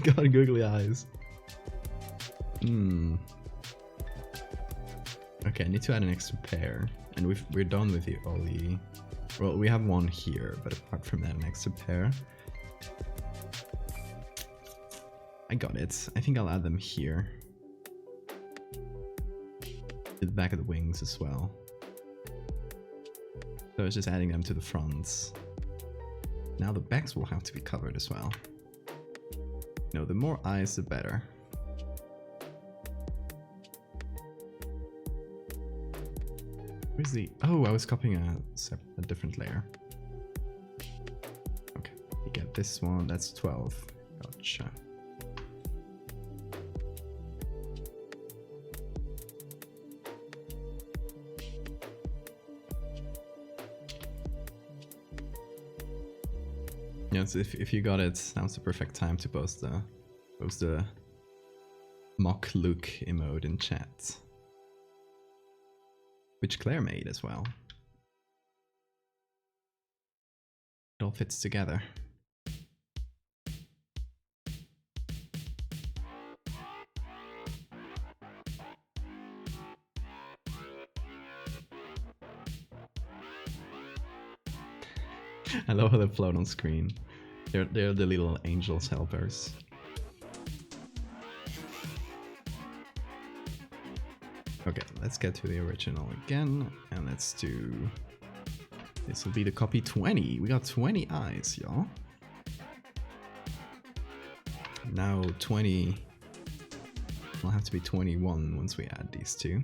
Got googly eyes. Okay, I need to add an extra pair, and we're done with all the. Well, we have one here, but apart from that, an extra pair. I got it. I think I'll add them here. the back of the wings as well. So it's just adding them to the fronts. Now the backs will have to be covered as well. You know, the more eyes, the better. Where's the... Oh, I was copying a different layer. Okay, you get this one, that's 12. Gotcha. Yes, if you got it, now's the perfect time to post the mock look emote in chat, which Claire made as well. It all fits together. I love how they float on screen. They're the little angels helpers. Okay, let's get to the original again, and let's do... This will be the copy 20. We got 20 eyes, y'all. Now 20 will have to be 21 once we add these two.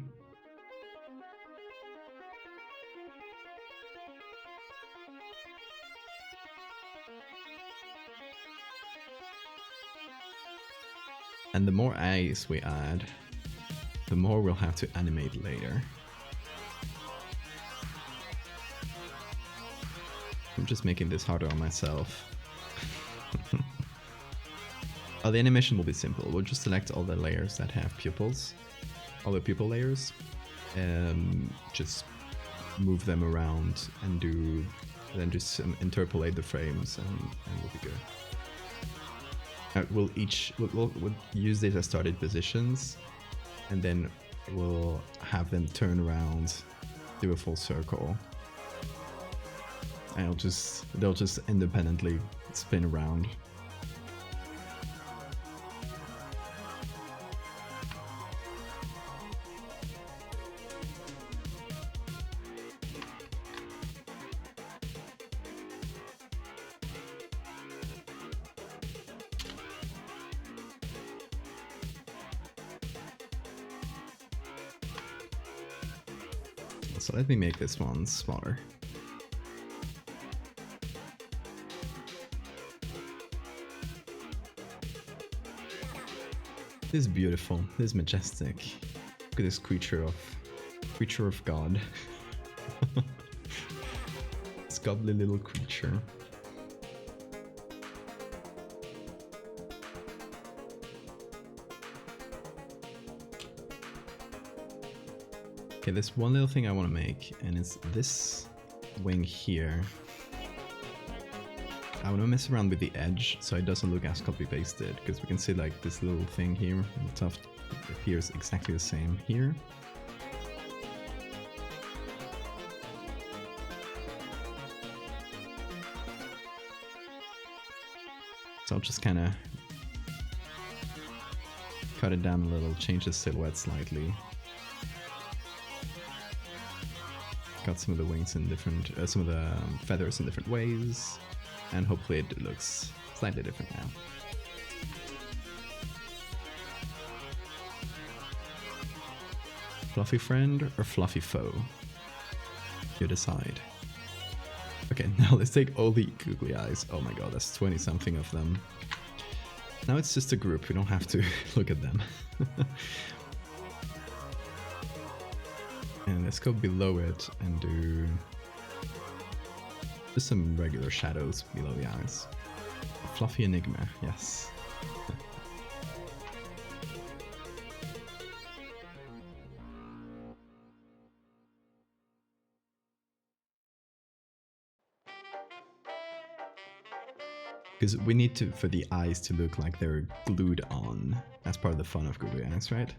And the more eyes we add, the more we'll have to animate later. I'm just making this harder on myself. Oh, the animation will be simple. We'll just select all the layers that have pupils, all the pupil layers, and just move them around and then just interpolate the frames, and we'll be good. We'll use these as starting positions, and then we'll have them turn around, do a full circle, and they'll just independently spin around. So let me make this one smaller. This is beautiful. This is majestic. Look at this creature of God. This godly little creature. Okay, there's one little thing I want to make, and it's this wing here. I want to mess around with the edge so it doesn't look as copy-pasted, because we can see like this little thing here on the top appears exactly the same here. So I'll just kind of cut it down a little, change the silhouette slightly. Got some of the wings in different, some of the feathers in different ways, and hopefully it looks slightly different now. Fluffy friend or fluffy foe? You decide. Okay, now let's take all the googly eyes. Oh my god, that's 20 something of them. Now it's just a group, we don't have to look at them. And let's go below it and do just some regular shadows below the eyes. A fluffy enigma, yes. Because we need to, for the eyes to look like they're glued on. That's part of the fun of googly eyes, right?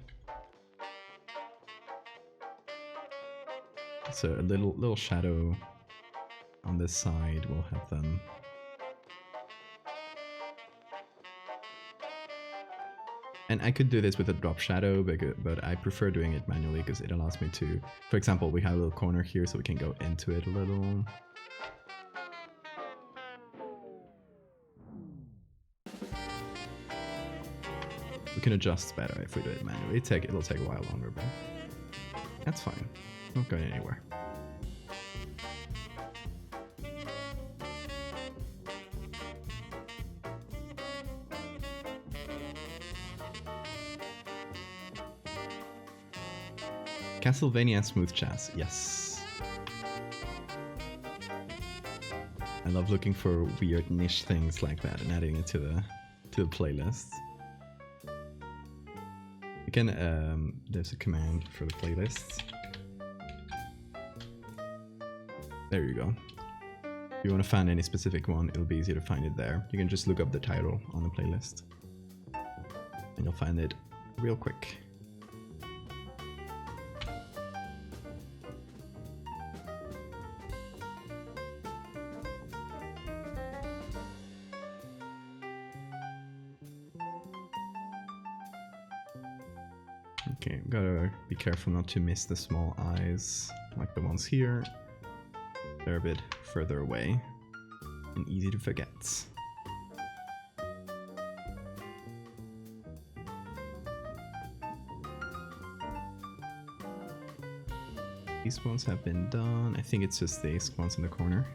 So a little shadow on this side will have them. And I could do this with a drop shadow, but I prefer doing it manually because it allows me to, for example, we have a little corner here so we can go into it a little. We can adjust better if we do it manually. It'll take a while longer, but that's fine. Not going anywhere. Castlevania Smooth Jazz, yes. I love looking for weird niche things like that and adding it to the playlist. You can there's a command for the playlist. There you go. If you want to find any specific one, it'll be easy to find it there. You can just look up the title on the playlist and you'll find it real quick. Okay, gotta be careful not to miss the small eyes, like the ones here. They're a bit further away and easy to forget. These ones have been done. I think it's just these ones in the corner.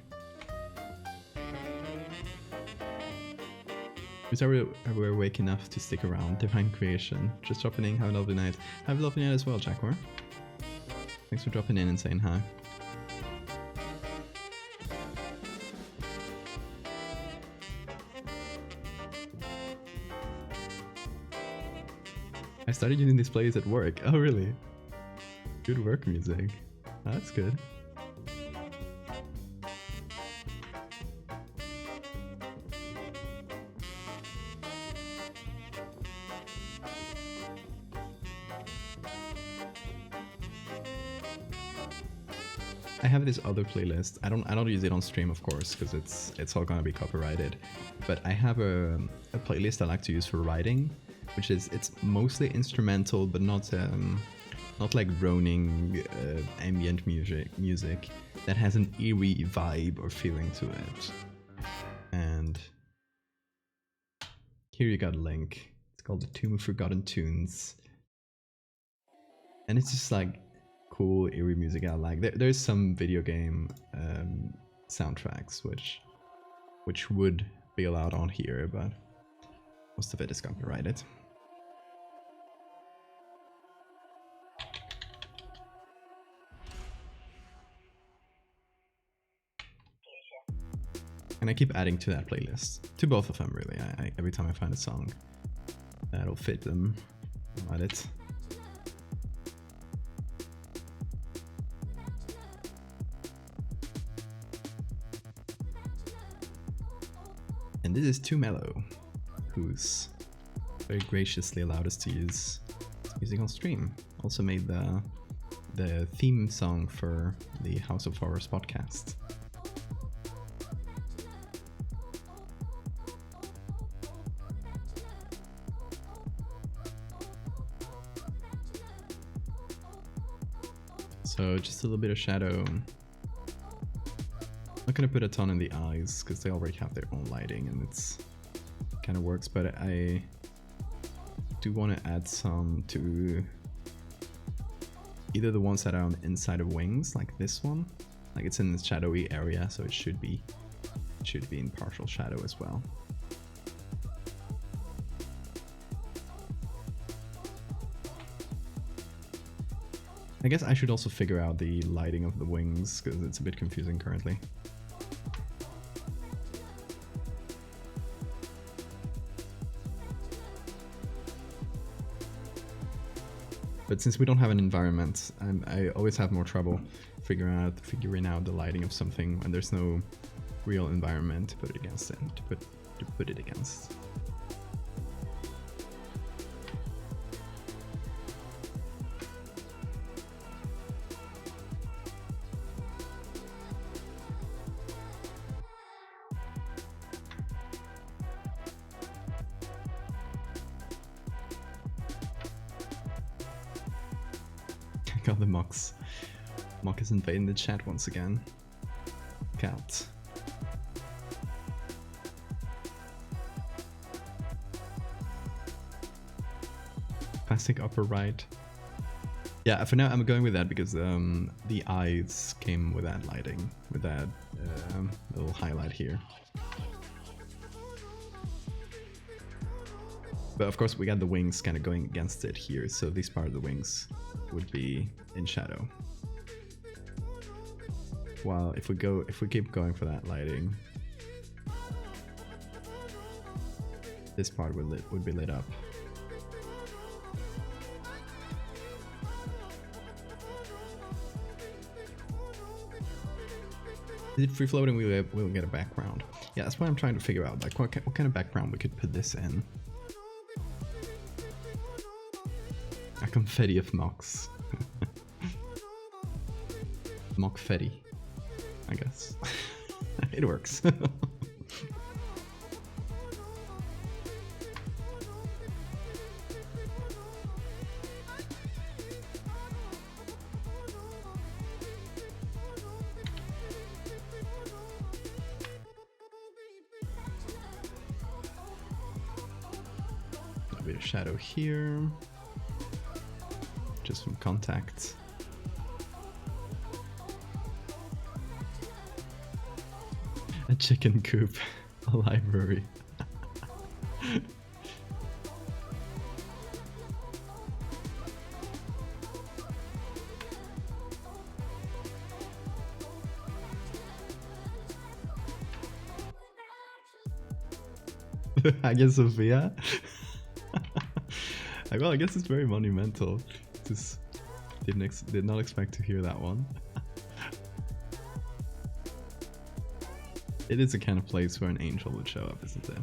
Is everywhere awake enough to stick around? Divine creation. Just dropping in. Have a lovely night. Have a lovely night as well, Jackwar. Thanks for dropping in and saying hi. I started using these plays at work. Oh, really? Good work music. That's good. I have this other playlist. I don't use it on stream, of course, because it's all gonna be copyrighted. But I have a playlist I like to use for writing, which is it's mostly instrumental, but not like droning ambient music that has an eerie vibe or feeling to it. And here you got a link. It's called The Tomb of Forgotten Tunes, and it's just like cool eerie music I like. There's some video game soundtracks which would be allowed on here, but most of it is copyrighted. And I keep adding to that playlist, to both of them really. Every time I find a song that'll fit them, I'll add it. And this is Too Mellow, who's very graciously allowed us to use music on stream. Also made the theme song for the House of Horrors podcast. So just a little bit of shadow. Not gonna put a ton in the eyes because they already have their own lighting and it kind of works, but I do want to add some to either the ones that are on the inside of wings, like this one, like it's in the shadowy area, so it should be in partial shadow as well. I guess I should also figure out the lighting of the wings because it's a bit confusing currently. But since we don't have an environment, I always have more trouble figuring out the lighting of something when there's no real environment to put it against it, to put it against. Got the mocks. Mock is invading the chat once again. Cat. Classic upper right. Yeah, for now I'm going with that because the eyes came with that lighting, with that little highlight here. But of course we got the wings kind of going against it here, so this part of the wings would be in shadow. While if we keep going for that lighting, this part would be lit up. Is it free floating? We'll get a background. Yeah, that's what I'm trying to figure out. Like, what kind of background we could put this in? A confetti of mocks. Mockfetti, I guess. It works. A bit of shadow here. Just from contact. A chicken coop, a library. Hagia Sophia? Well, I guess it's very monumental. Just did not expect to hear that one. It is a kind of place where an angel would show up, isn't it?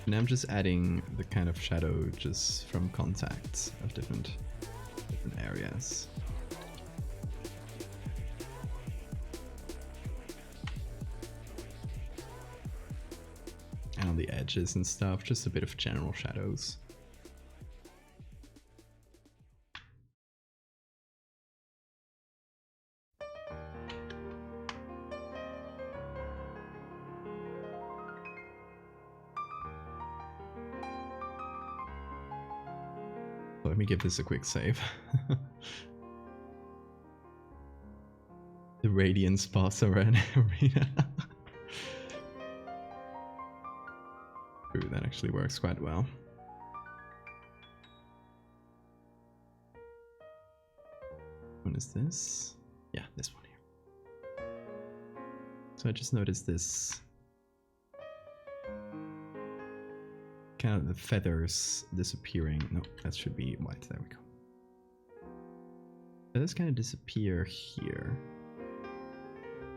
And I'm just adding the kind of shadow just from contacts of different areas. And on the edges and stuff, just a bit of general shadows. Let me give this a quick save. The Radiance Boss Arena. Ooh, that actually works quite well. What is this? Yeah, this one here. So I just noticed this. Kind of the feathers disappearing. No, that should be white. There we go. Feathers kind of disappear here,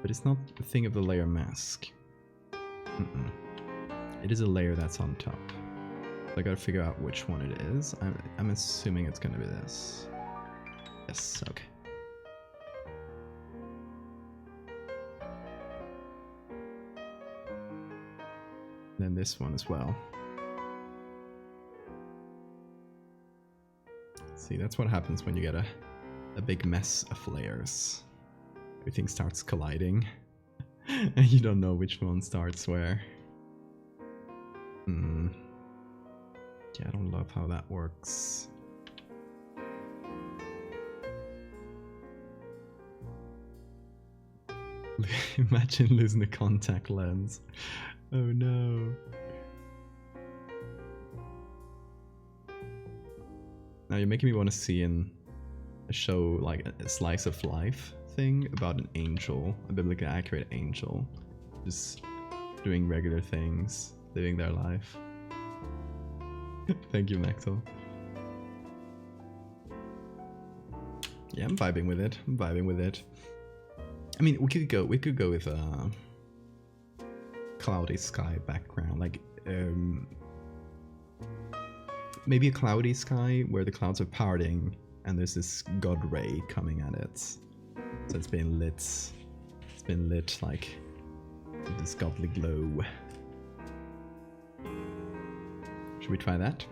but it's not the thing of the layer mask. It is a layer that's on top. So I gotta figure out which one it is. I'm assuming it's gonna be this. Yes. Okay. And then this one as well. See, that's what happens when you get a big mess of layers. Everything starts colliding, and you don't know which one starts where. Yeah, I don't love how that works. Imagine losing a contact lens. Oh no. Now you're making me want to see in a show like a slice of life thing about an angel, a biblically accurate angel, just doing regular things, living their life. Thank you, Maxwell. Yeah, I'm vibing with it. I'm vibing with it. I mean, we could go with a cloudy sky background, like maybe a cloudy sky where the clouds are parting and there's this god ray coming at it. So it's been lit like this godly glow. Should we try that?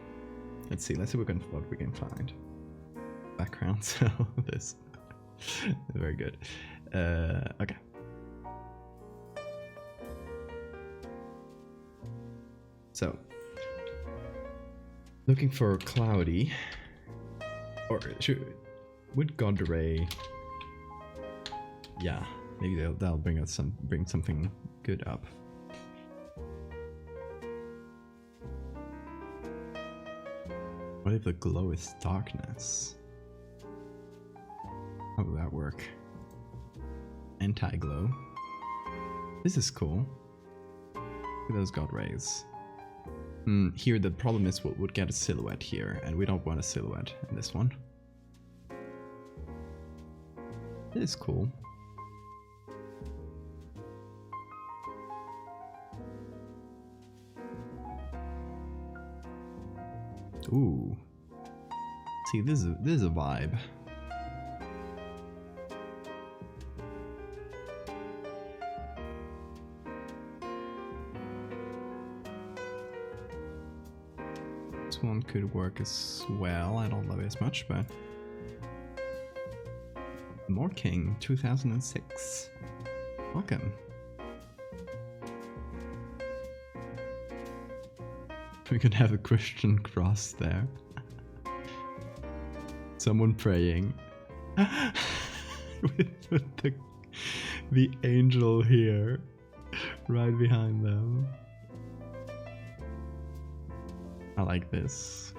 Let's see what we can find. Background, so this. Very good. Okay. So, looking for cloudy, or would God ray? Yeah, maybe that'll bring something good up. What if the glow is darkness? How will that work? Anti-glow. This is cool. Look at those God rays. Here the problem is what would get a silhouette here, and we don't want a silhouette in this one. It is cool. Ooh. See, this is a vibe. This one could work as well. I don't love it as much, but More King 2006. Welcome. We could have a Christian cross there. Someone praying. with the angel here, right behind them. I like this.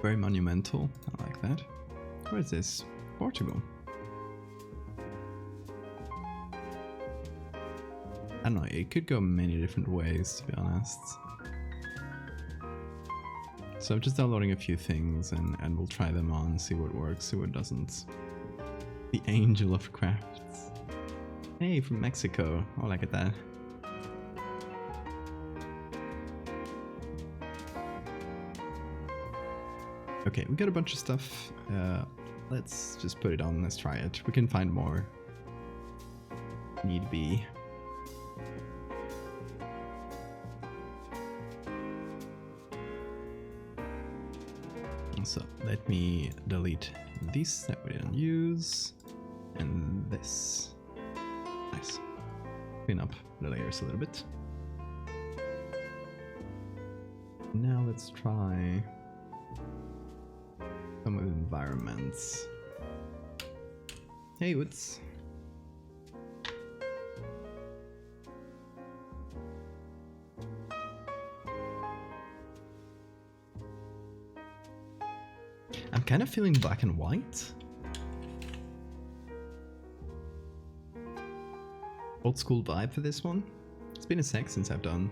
Very monumental. I like that. Where is this? Portugal. I don't know, it could go many different ways, to be honest. So I'm just downloading a few things and we'll try them on, see what works, see what doesn't. The Angel of Crafts. Hey, from Mexico. Oh, look at that. Okay, we got a bunch of stuff. Let's just put it on, let's try it. We can find more. Need be. So let me delete these that we didn't use, and this. Nice. Clean up the layers a little bit. Now let's try some of the environments. Hey, what's... I'm kind of feeling black and white. Old school vibe for this one. It's been a sec since I've done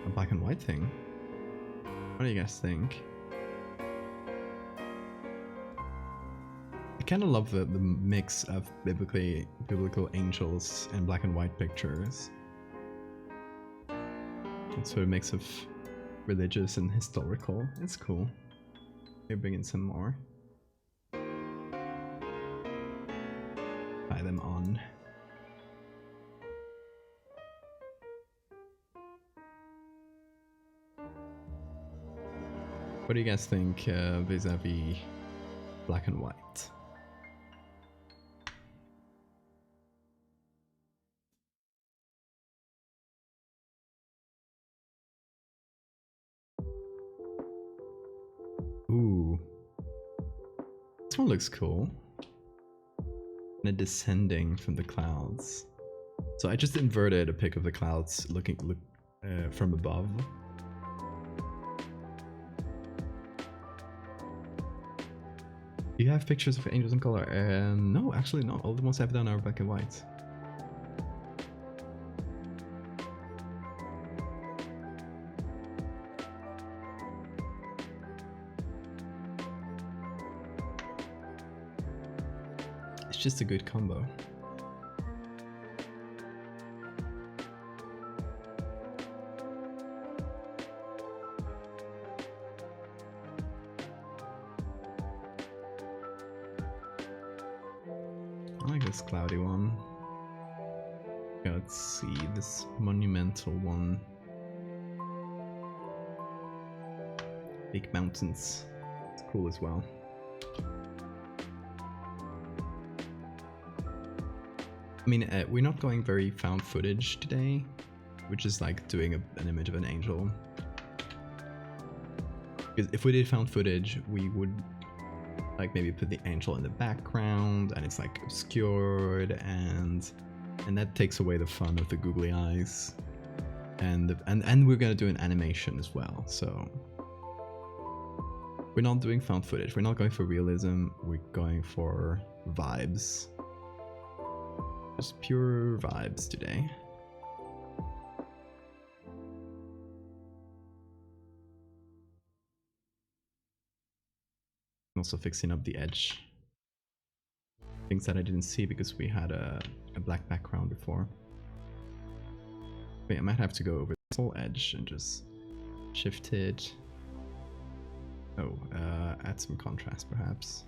a black and white thing. What do you guys think? I kind of love the mix of biblical angels and black and white pictures. It's sort of a mix of religious and historical. It's cool. Maybe bring in some more. Try them on. What do you guys think vis-a-vis black and white? Ooh. This one looks cool. And it descending from the clouds. So I just inverted a pic of the clouds looking from above. Do you have pictures of angels in color? No, actually not. All the ones I've done are black and white. It's just a good combo. I like this cloudy one. Okay, let's see, this monumental one. Big mountains. It's cool as well. I mean, we're not going very found footage today. We're just like doing an image of an angel. Because if we did found footage, we would like maybe put the angel in the background and it's like obscured, and that takes away the fun of the googly eyes. And we're gonna do an animation as well, so we're not doing found footage. We're not going for realism. We're going for vibes. Just pure vibes today. Also fixing up the edge. Things that I didn't see because we had a black background before. Wait, I might have to go over this whole edge and just shift it. Oh, add some contrast perhaps.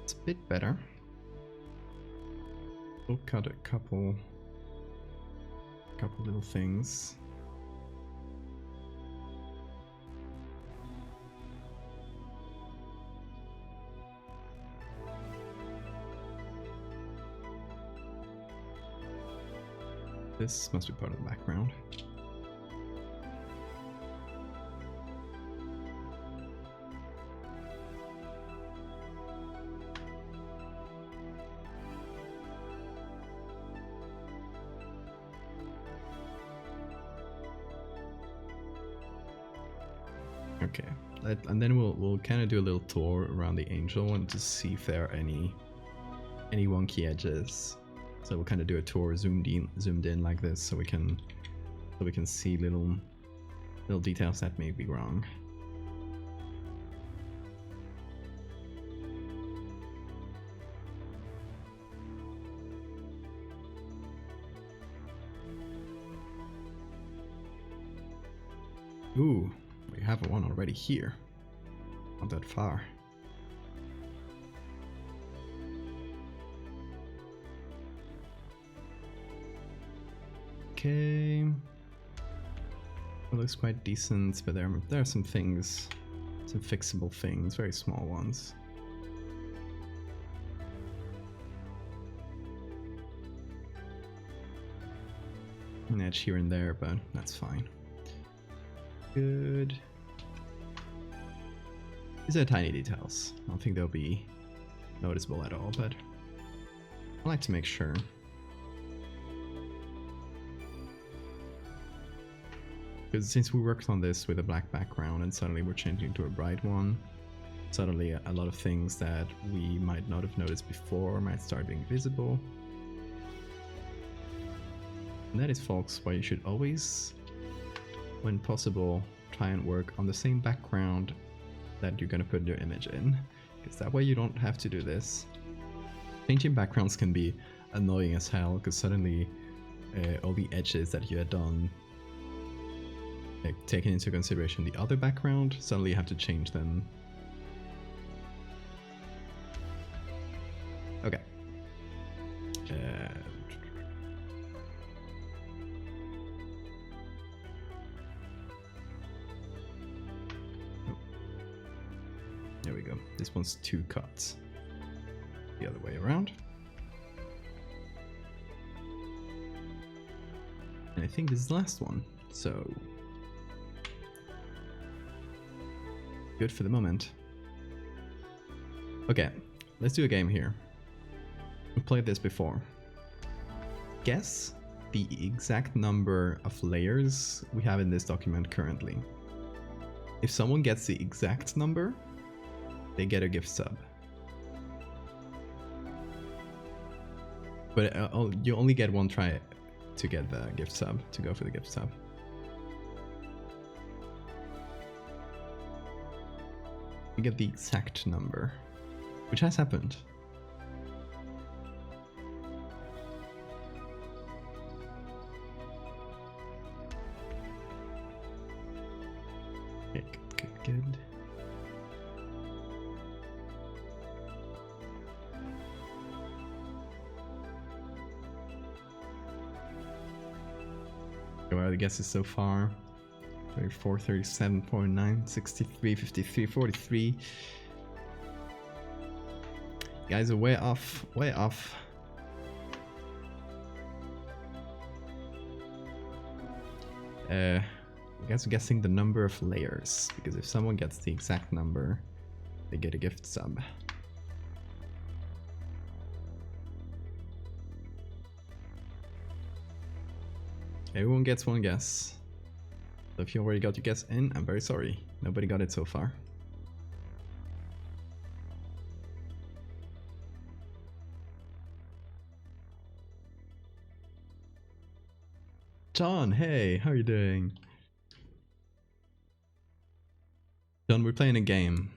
It's a bit better. We'll cut a couple little things. This must be part of the background. Okay, and then we'll kind of do a little tour around the angel and just see if there are any wonky edges. So we'll kind of do a tour zoomed in like this, so we can see little details that may be wrong. Ooh, we have one already here. Not that far. Okay, it looks quite decent, but there are some things, some fixable things, very small ones. An edge here and there, but that's fine. Good. These are tiny details. I don't think they'll be noticeable at all, but I like to make sure. Because since we worked on this with a black background and suddenly we're changing to a bright one, suddenly a lot of things that we might not have noticed before might start being visible. And that is, folks, why you should always, when possible, try and work on the same background that you're going to put your image in. Because that way you don't have to do this. Changing backgrounds can be annoying as hell, because suddenly all the edges that you had done, like, taking into consideration the other background, suddenly you have to change them. Okay. Oh. There we go. This one's 2 cuts. The other way around. And I think this is the last one, so good for the moment. Okay, let's do a game here. We've played this before. Guess the exact number of layers we have in this document currently. If someone gets the exact number, they get a gift sub. But you only get one try to get the gift sub, to go for the gift sub. You get the exact number, which has happened. Okay, good. What are the guesses so far? 34, 37, 49, 63, 53, 43. You guys are way off, way off. You guys are guessing the number of layers, because if someone gets the exact number, they get a gift sub. Everyone gets one guess. So if you already got your guess in, I'm very sorry. Nobody got it so far. John, hey, how are you doing? John, we're playing a game.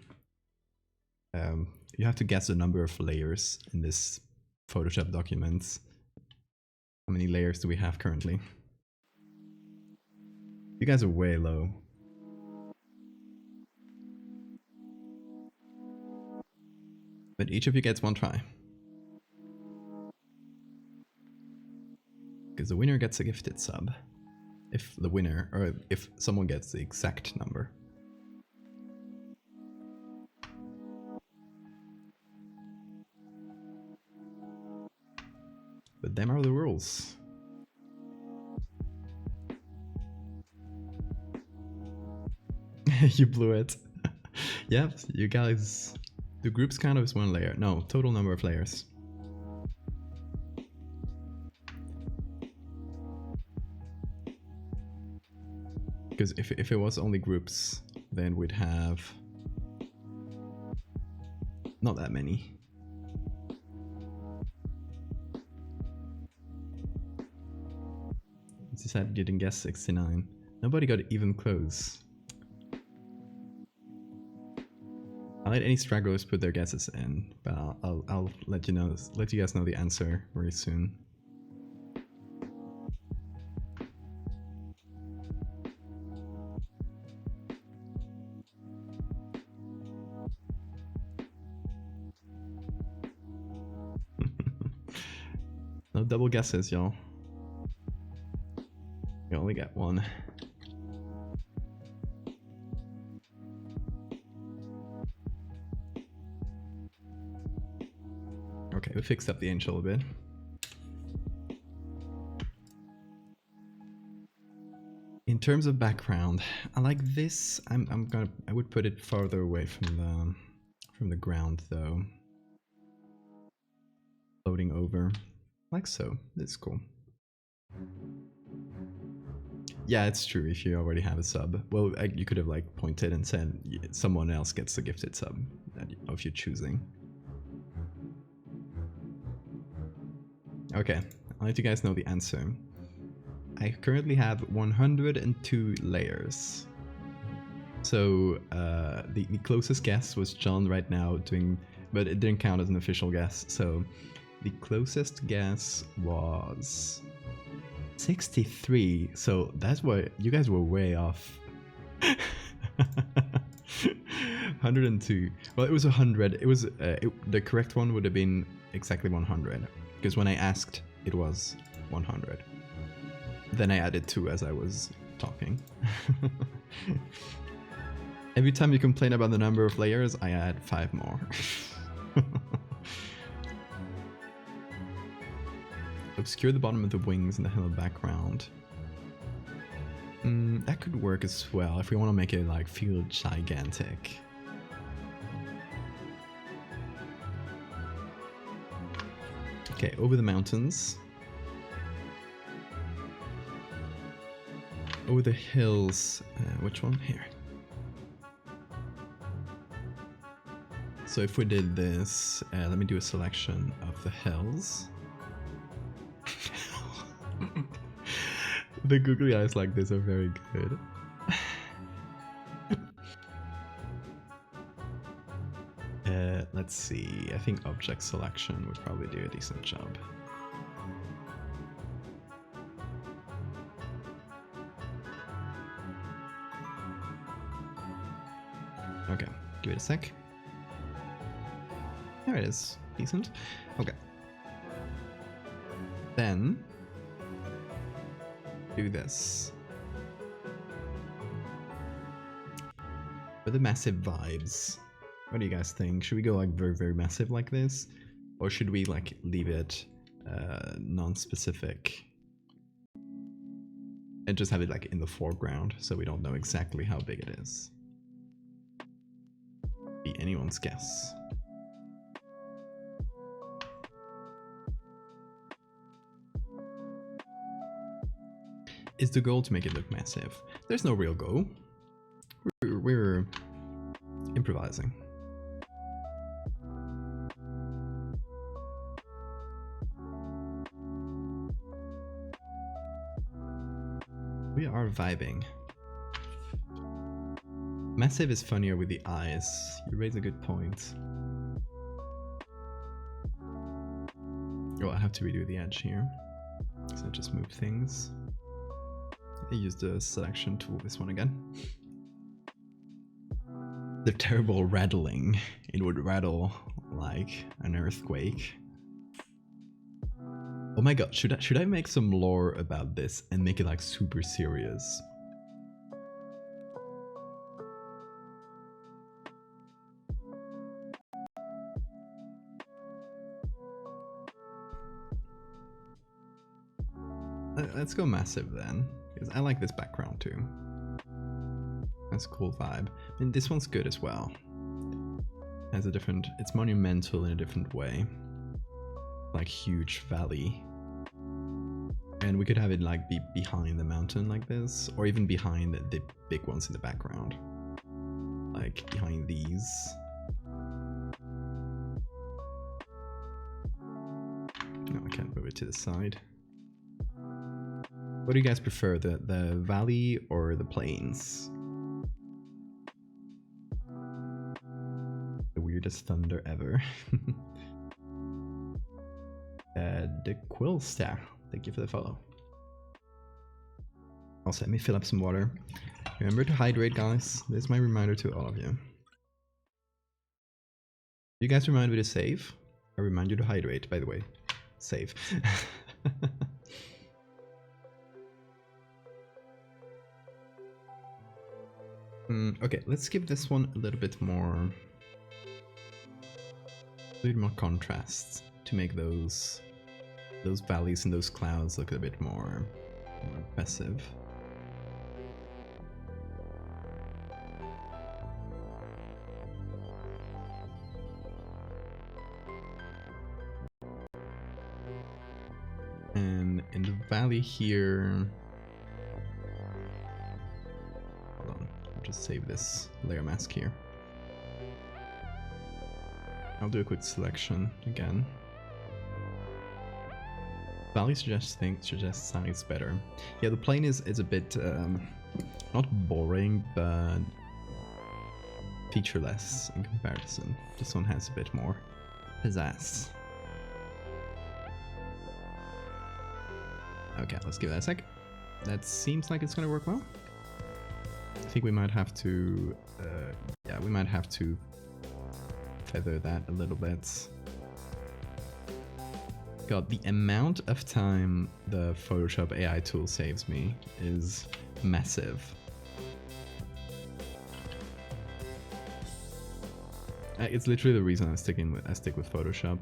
You have to guess the number of layers in this Photoshop document. How many layers do we have currently? You guys are way low. But each of you gets one try. Because the winner gets a gifted sub. If the winner, or if someone gets the exact number. But them are the rules. You blew it. Yep, you guys. The group's count is 1 layer. No, total number of layers. Because if it was only groups, then we'd have not that many. She said didn't guess 69. Nobody got even close. I'll let any stragglers put their guesses in, but I'll let you guys know the answer very soon. No double guesses, y'all. You only get one. Okay, we fixed up the angel a bit. In terms of background, I like this. I would put it farther away from the ground though. Floating over. Like so. This is cool. Yeah, it's true if you already have a sub. Well, you could have like pointed and said someone else gets a gifted sub of you choosing. Okay, I'll let you guys know the answer. I currently have 102 layers. So the closest guess was John right now doing, but it didn't count as an official guess. So the closest guess was 63. So that's what you guys were way off. 102. Well, it was 100. It was the correct one would have been exactly 100 because when I asked, it was 100. Then I added 2 as I was talking. Every time you complain about the number of layers, I add 5 more. Obscure the bottom of the wings and the hill background. That could work as well if we want to make it like feel gigantic. Okay, over the mountains. Over the hills. Which one? Here. So if we did this, let me do a selection of the hills. The googly eyes like this are very good. Let's see, I think object selection would probably do a decent job. Okay, give it a sec. There it is, decent. Okay. Then do this. For the massive vibes, what do you guys think? Should we go like very, very massive like this? Or should we like leave it non-specific? And just have it like in the foreground so we don't know exactly how big it is. Be anyone's guess. Is the goal to make it look massive? There's no real goal. We're improvising. We are vibing. Massive is funnier with the eyes. You raise a good point. Oh, I have to redo the edge here. So I just move things. I use the selection tool, this one again. The terrible rattling. It would rattle like an earthquake. Oh my god, should I make some lore about this and make it like super serious? Let's go massive then, because I like this background too. That's a cool vibe. And this one's good as well. Has a different, it's monumental in a different way. Like huge valley. And we could have it like be behind the mountain like this, or even behind the big ones in the background. Like behind these. No, I can't move it to the side. What do you guys prefer, the valley or the plains? The weirdest thunder ever. The Quill Star, thank you for the follow. Also, let me fill up some water. Remember to hydrate, guys. This is my reminder to all of you. You guys remind me to save? I remind you to hydrate, by the way. Save. Okay, let's give this one a little bit more contrast to make those valleys and those clouds look a bit more impressive. And in the valley here, hold on, I'll just save this layer mask here. I'll do a quick selection again. Valley suggests size better. Yeah, the plane is a bit not boring, but featureless in comparison. This one has a bit more pizzazz. Okay, let's give that a sec. That seems like it's gonna work well. I think we might have to, yeah, we might have to feather that a little bit. God, the amount of time the Photoshop AI tool saves me is massive. It's literally the reason I stick with Photoshop.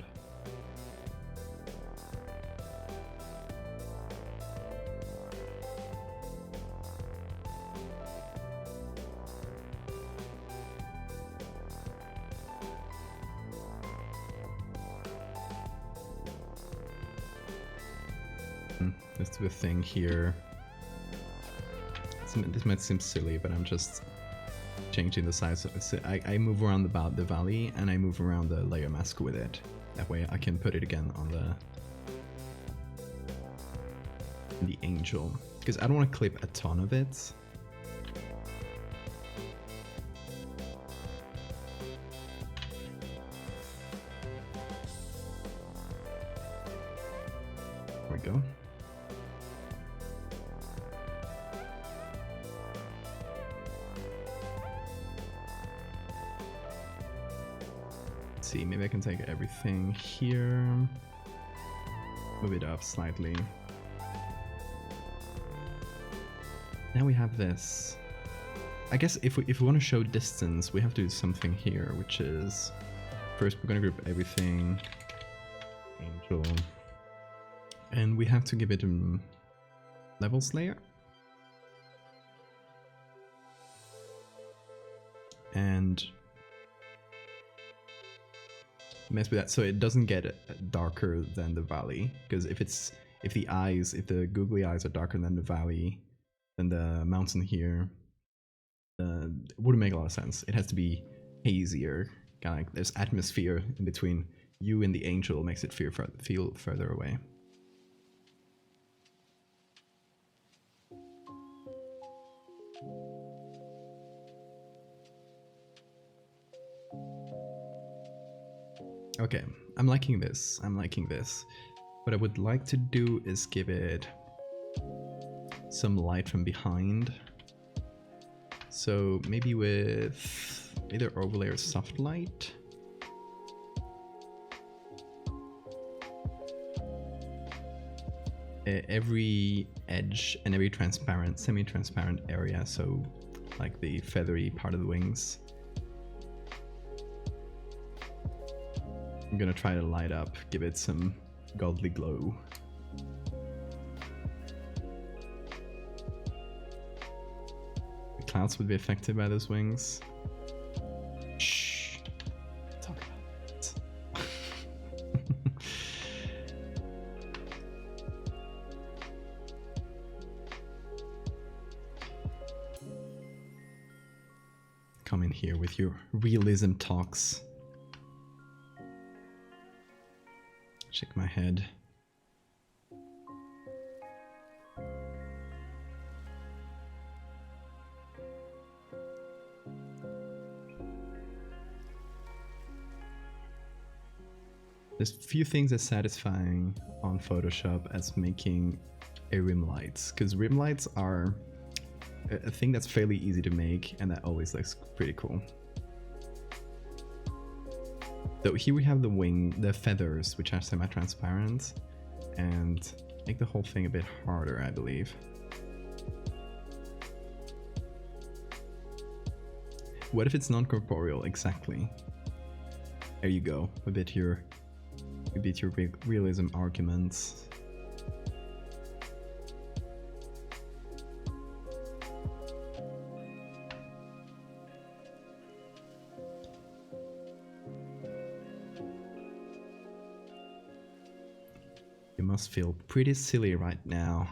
Let's do a thing here. This might seem silly, but I'm just changing the size of it. I move around the valley and I move around the layer mask with it. That way I can put it again on the angel. Because I don't want to clip a ton of it. There we go. See, maybe I can take everything here, move it up slightly. now we have this. I guess if we want to show distance, we have to do something here, which is first we're gonna group everything angel, and we have to give it a levels layer, and mess with that so it doesn't get darker than the valley, because if the googly eyes are darker than the valley, then the mountain here wouldn't make a lot of sense. It has to be hazier, kind of like there's atmosphere in between you and the angel, makes it feel further away. Okay, I'm liking this. What I would like to do is give it some light from behind. So maybe with either overlay or soft light. Every edge and every transparent, semi-transparent area, so like the feathery part of the wings. I'm gonna try to light up, give it some godly glow. The clouds would be affected by those wings. Shh. Talk about it. Come in here with your realism talks. Shake my head. There's few things as satisfying on Photoshop as making a rim lights, because rim lights are a thing that's fairly easy to make, and that always looks pretty cool. So here we have the feathers, which are semi-transparent, and make the whole thing a bit harder, I believe. What if it's non-corporeal? Exactly. There you go. A bit your realism arguments. You must feel pretty silly right now.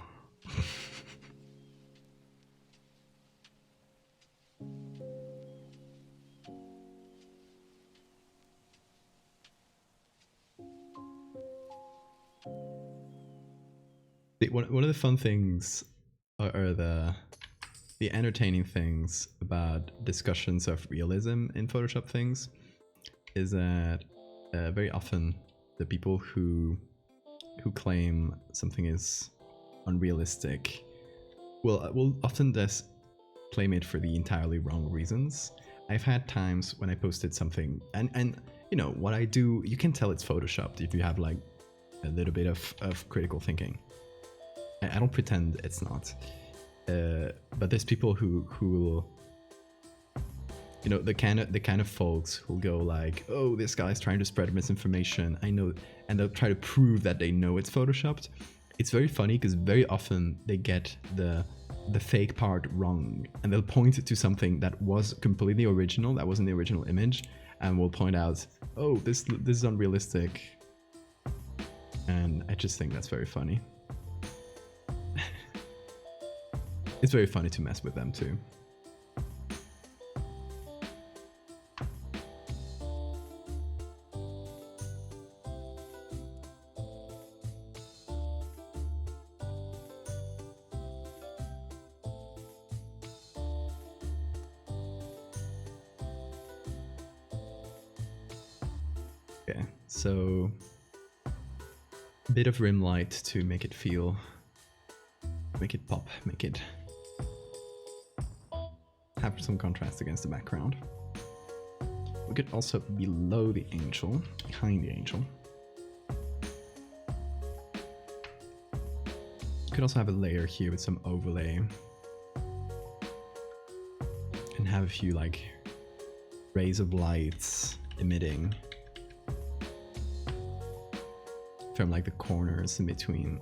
One of the fun things, or the entertaining things about discussions of realism in Photoshop things, is that very often the people who claim something is unrealistic will often just claim it for the entirely wrong reasons. I've had times when I posted something, and you know what I do, you can tell it's photoshopped if you have like a little bit of critical thinking. I don't pretend it's not, but there's people who will, you know, the kind of folks who'll go like, oh, this guy's trying to spread misinformation, I know, and they'll try to prove that they know it's photoshopped. It's very funny because very often they get the fake part wrong, and they'll point to something that was completely original, that wasn't the original image, and will point out, oh, this is unrealistic. And I just think that's very funny. It's very funny to mess with them too. Okay, so a bit of rim light to make it feel, make it pop, make it have some contrast against the background. We could also below the angel, behind the angel. Could also have a layer here with some overlay. can have a few like rays of lights emitting from like the corners in between.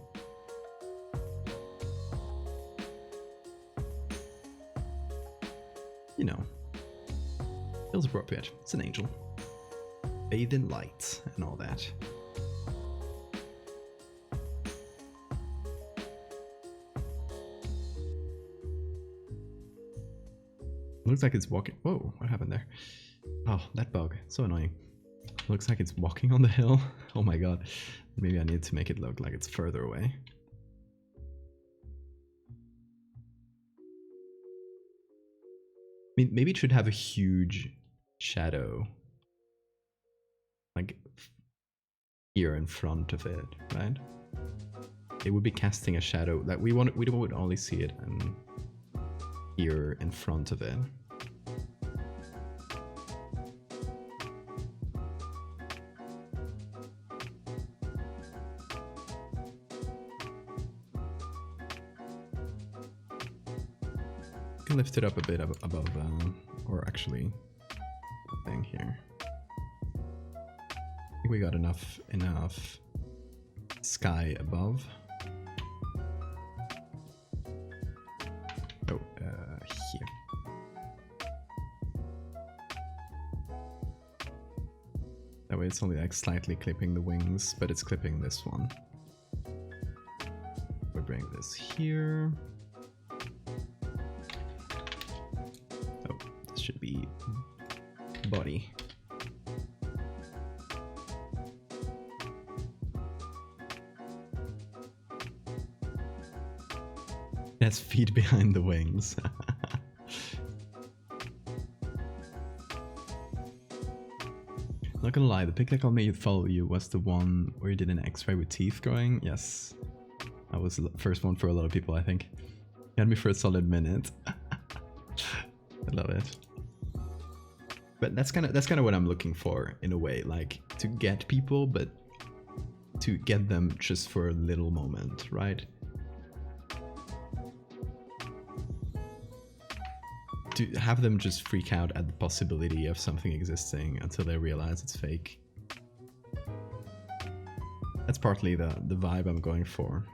You know, feels appropriate. It's an angel. Bathed in light and all that. Looks like it's walking. Whoa, what happened there? Oh, that bug. So annoying. Looks like it's walking on the hill. Oh my god. Maybe I need to make it look like it's further away. I mean, maybe it should have a huge shadow. Like here in front of it, right? It would be casting a shadow. Like we would only see it and here in front of it. Lift it up a bit above, or actually, thing here. I think we got enough sky above. Oh, here. That way it's only like slightly clipping the wings, but it's clipping this one. We bring this here. Should be body. It has feet behind the wings. Not gonna lie, the pic that made you follow you was the one where you did an X-ray with teeth going. Yes, that was the first one for a lot of people, I think. You had me for a solid minute. I love it. But that's kind of what I'm looking for in a way, like to get people, but to get them just for a little moment, right? To have them just freak out at the possibility of something existing until they realize it's fake. That's partly the vibe I'm going for.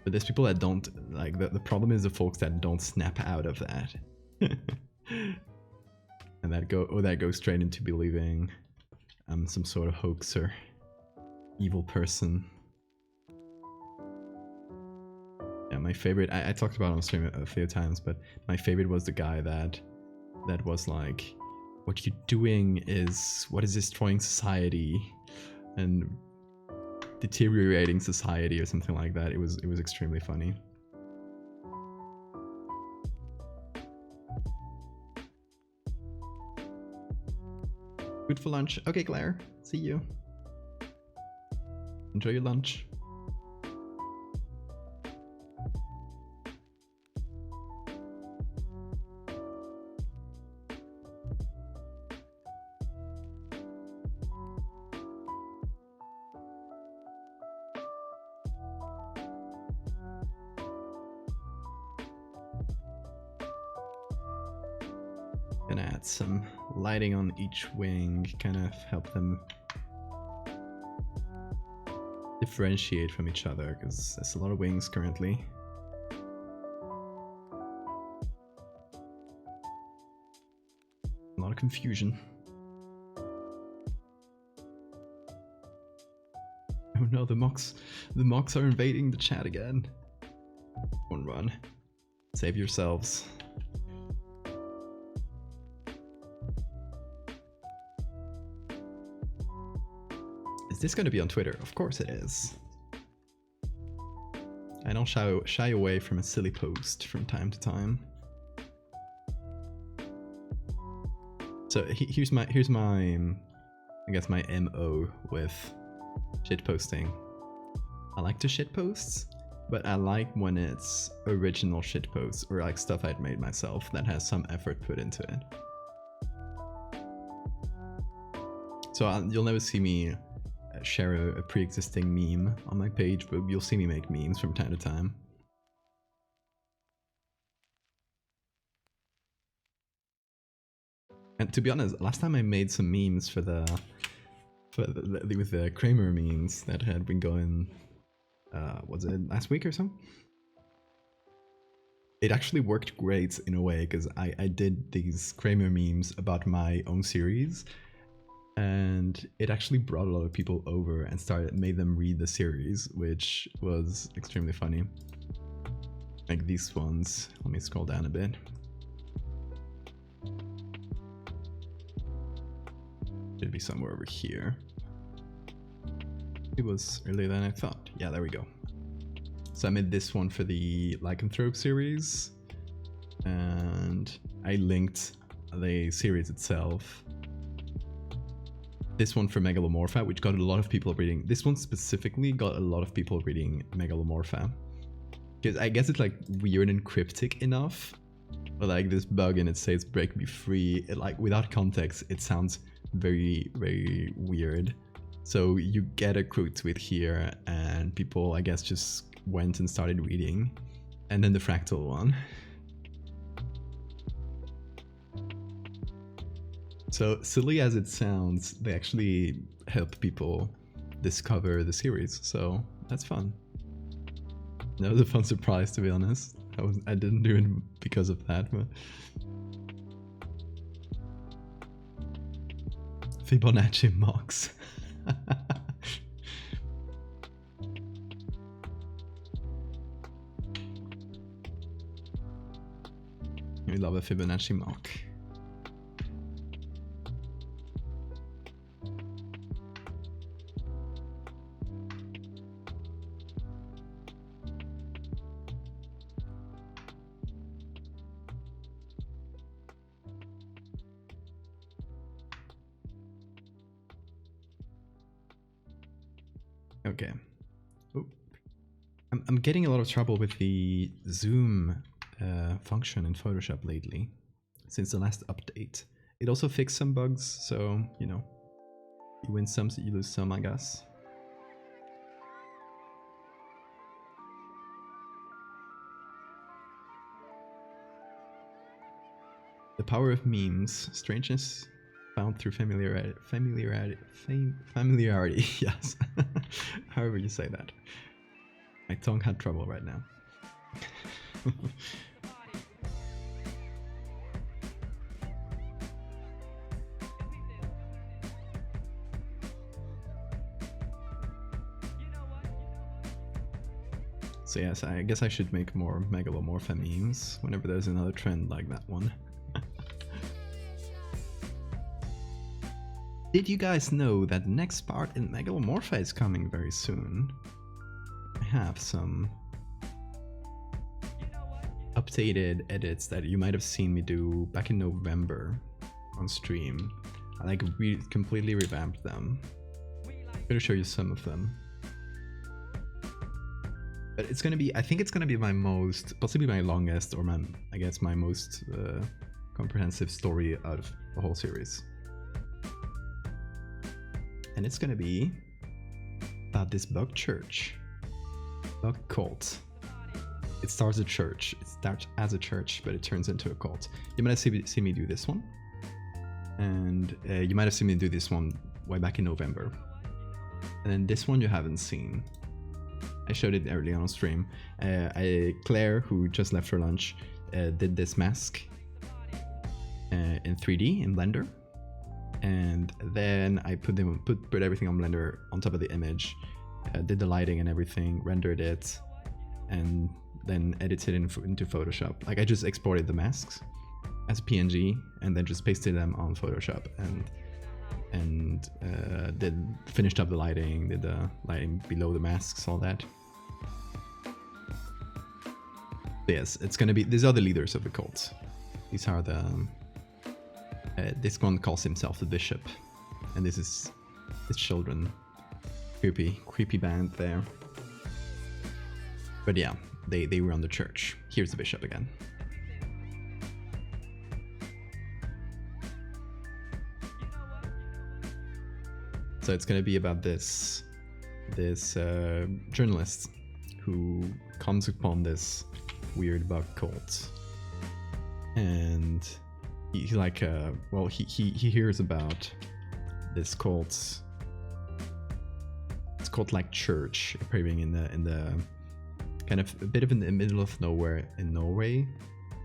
But there's people that don't, like, the problem is the folks that don't snap out of that. And that go straight into believing I'm some sort of hoaxer, evil person. Yeah, my favorite, I talked about it on stream a few times, but my favorite was the guy that was like, what you're doing is what is destroying society and deteriorating society or something like that. It was extremely funny. Good for lunch. Okay, Claire. See you. Enjoy your lunch. Gonna add some lighting on each wing, kind of help them differentiate from each other, because there's a lot of wings currently. A lot of confusion. Oh no, the mocks are invading the chat again. One run. Save yourselves. Is this going to be on Twitter? Of course it is. I don't shy away from a silly post from time to time. So here's my I guess my MO with shitposting. I like to shitpost, but I like when it's original shitposts or like stuff I'd made myself that has some effort put into it. So you'll never see me share a pre-existing meme on my page, but you'll see me make memes from time to time. And to be honest, last time I made some memes with the Kramer memes that had been going, was it last week or so? It actually worked great in a way, because I did these Kramer memes about my own series, and it actually brought a lot of people over and made them read the series, which was extremely funny. Like these ones. Let me scroll down a bit. Should be somewhere over here. It was earlier than I thought. Yeah, there we go. So I made this one for the Lycanthrope series, and I linked the series itself. This one for Megalomorpha, which got a lot of people reading. This one specifically got a lot of people reading Megalomorpha, because I guess it's like weird and cryptic enough, but like this bug and it says "break me free." It, like without context, it sounds very, very weird. So you get a quote tweet here, and people, I guess, just went and started reading. And then the fractal one. So silly as it sounds, they actually help people discover the series. So that's fun. That was a fun surprise, to be honest. I didn't do it because of that, but Fibonacci mocks. We love a Fibonacci mock. Okay. Oh. I'm getting a lot of trouble with the zoom function in Photoshop lately, since the last update. It also fixed some bugs, so, you know, you win some, so you lose some, I guess. The power of memes, strangeness found through familiarity, yes. However you say that. My tongue had trouble right now. So yes, I guess I should make more Megalomorpha memes whenever there's another trend like that one. Did you guys know that the next part in Megalomorpha is coming very soon? I have some updated edits that you might have seen me do back in November on stream. I like completely revamped them. I'm gonna show you some of them. But it's gonna be, I think it's gonna be my most, possibly my longest, or I guess my most comprehensive story out of the whole series. And it's gonna be about this bug church, bug cult. It starts a church. It starts as a church, but it turns into a cult. You might have seen me do this one, and you might have seen me do this one way back in November. And then this one you haven't seen. I showed it early on stream. Claire, who just left for lunch, did this mask in 3D in Blender. And then I put everything on Blender on top of the image, did the lighting and everything, rendered it, and then edited it into Photoshop. Like I just exported the masks as PNG and then just pasted them on Photoshop and finished up the lighting, did the lighting below the masks, all that. So yes, it's gonna be, these are the leaders of the cult. These are the this one calls himself the bishop, and this is his children. Creepy band there. But yeah, they run the church. Here's the bishop again. So it's gonna be about this journalist who comes upon this weird bug cult, and he's like, well, he hears about this cult. It's called like church appearing in the kind of a bit of in the middle of nowhere in Norway.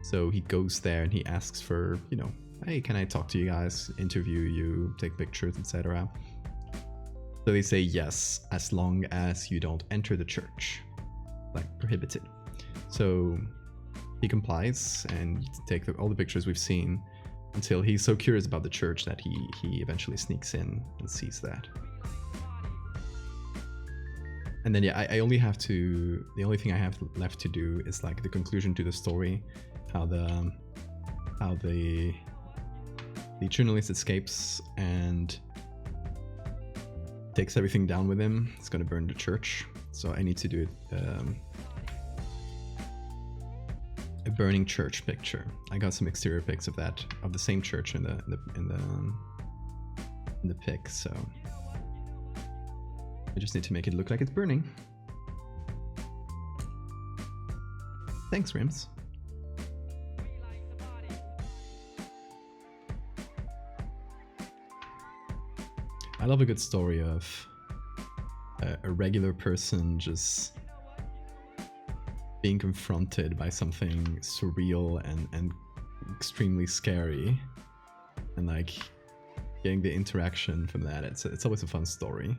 So he goes there and he asks for, you know, hey, can I talk to you guys, interview you, take pictures, etc. So they say yes, as long as you don't enter the church, like prohibited. So he complies and take all the pictures we've seen until he's so curious about the church that he eventually sneaks in and sees that. And then yeah, I only have to, the only thing I have left to do is like the conclusion to the story, how the journalist escapes and takes everything down with him. It's gonna burn the church, so I need to do it. A burning church picture. I got some exterior pics of that, of the same church in the pic, so I just need to make it look like it's burning. Thanks, Rims. I love a good story of a regular person just being confronted by something surreal and extremely scary, and like getting the interaction from that. It's always a fun story.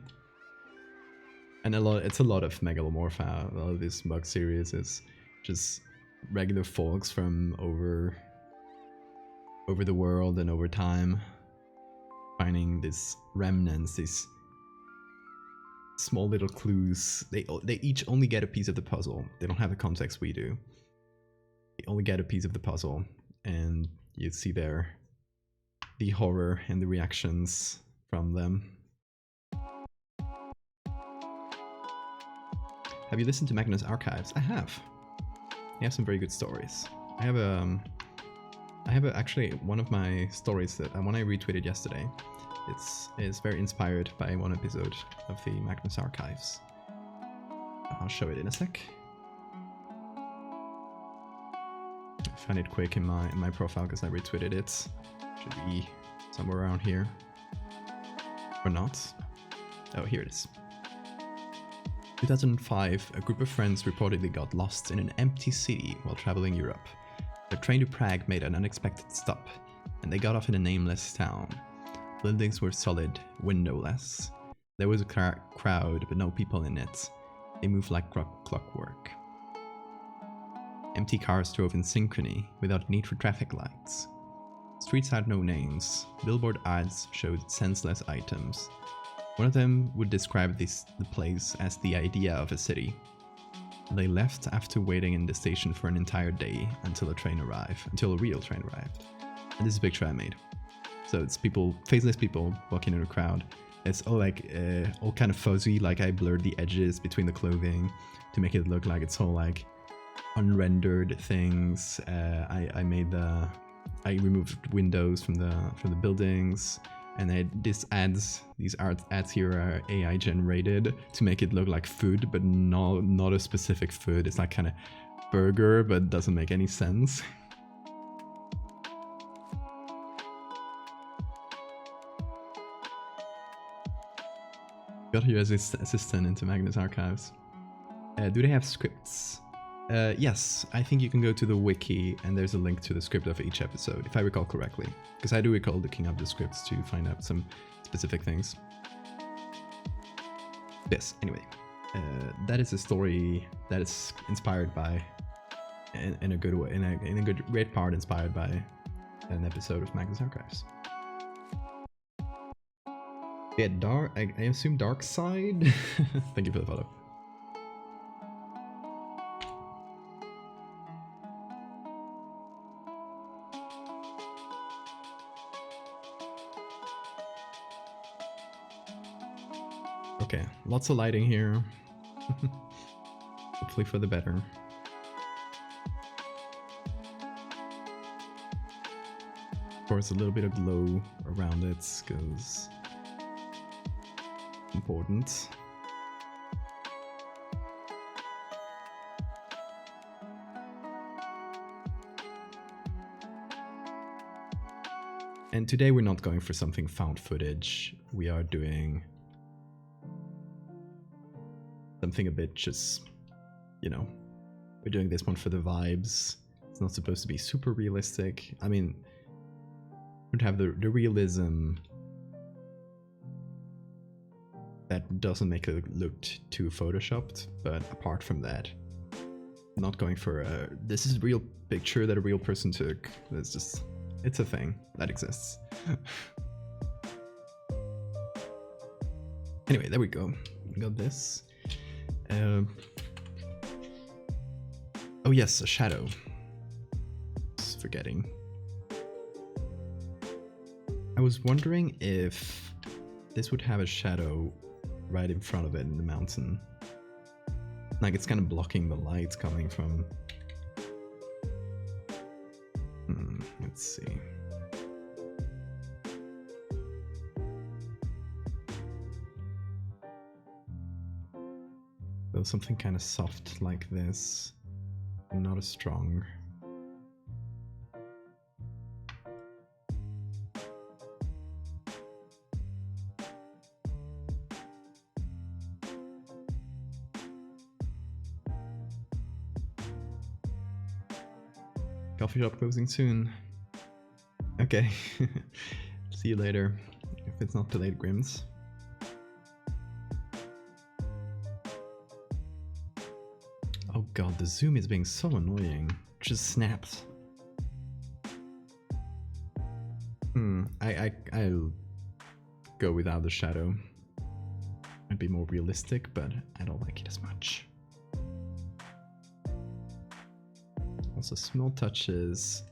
And it's a lot of Megalomorpha. A lot of this mug series is just regular folks from over the world and over time, finding these remnants, these small little clues. They each only get a piece of the puzzle. They don't have the context we do. They only get a piece of the puzzle, and you see there the horror and the reactions from them. Have you listened to Magnus Archives? I have. He has some very good stories. I have actually one of my stories that one I retweeted yesterday. It's very inspired by one episode of the Magnus Archives. I'll show it in a sec. I found it quick in my profile because I retweeted it. Should be somewhere around here. Or not. Oh, here it is. 2005, a group of friends reportedly got lost in an empty city while traveling Europe. Their train to Prague made an unexpected stop, and they got off in a nameless town. Buildings were solid, windowless. There was a crowd, but no people in it. They moved like clockwork. Empty cars drove in synchrony, without need for traffic lights. Streets had no names. Billboard ads showed senseless items. One of them would describe the place as the idea of a city. They left after waiting in the station for an entire day until a real train arrived. And this is a picture I made. So it's people, faceless people walking in a crowd. It's all like all kind of fuzzy, like I blurred the edges between the clothing to make it look like it's all like unrendered things. I removed windows from the buildings. And these ads here are AI generated to make it look like food, but not a specific food. It's like kind of burger, but doesn't make any sense. Got you as assistant into Magnus Archives. Do they have scripts? Yes, I think you can go to the wiki and there's a link to the script of each episode, if I recall correctly. Because I do recall looking up the scripts to find out some specific things. Yes, anyway. That is a story that is inspired by, in a good way, in a great part inspired by an episode of Magnus Archives. Yeah, I assume Dark Side? Thank you for the follow. Okay, lots of lighting here. Hopefully for the better. Of course, a little bit of glow around it goes important. And today we're not going for something found footage. We are doing something a bit just, you know, we're doing this one for the vibes. It's not supposed to be super realistic. I mean, would have the realism that doesn't make it look too photoshopped, but apart from that, not going for a this is a real picture that a real person took. It's just, it's a thing that exists. Anyway, there we go. We got this. Oh yes, a shadow. Just forgetting. I was wondering if this would have a shadow right in front of it in the mountain. Like it's kind of blocking the light coming from... let's see. So something kind of soft like this, not as strong. Coffee shop closing soon. Okay. See you later. If it's not too late, Grims. Oh god, the zoom is being so annoying. It just snaps. I'll go without the shadow. It'd be more realistic, but I don't like it as much. Also, small touches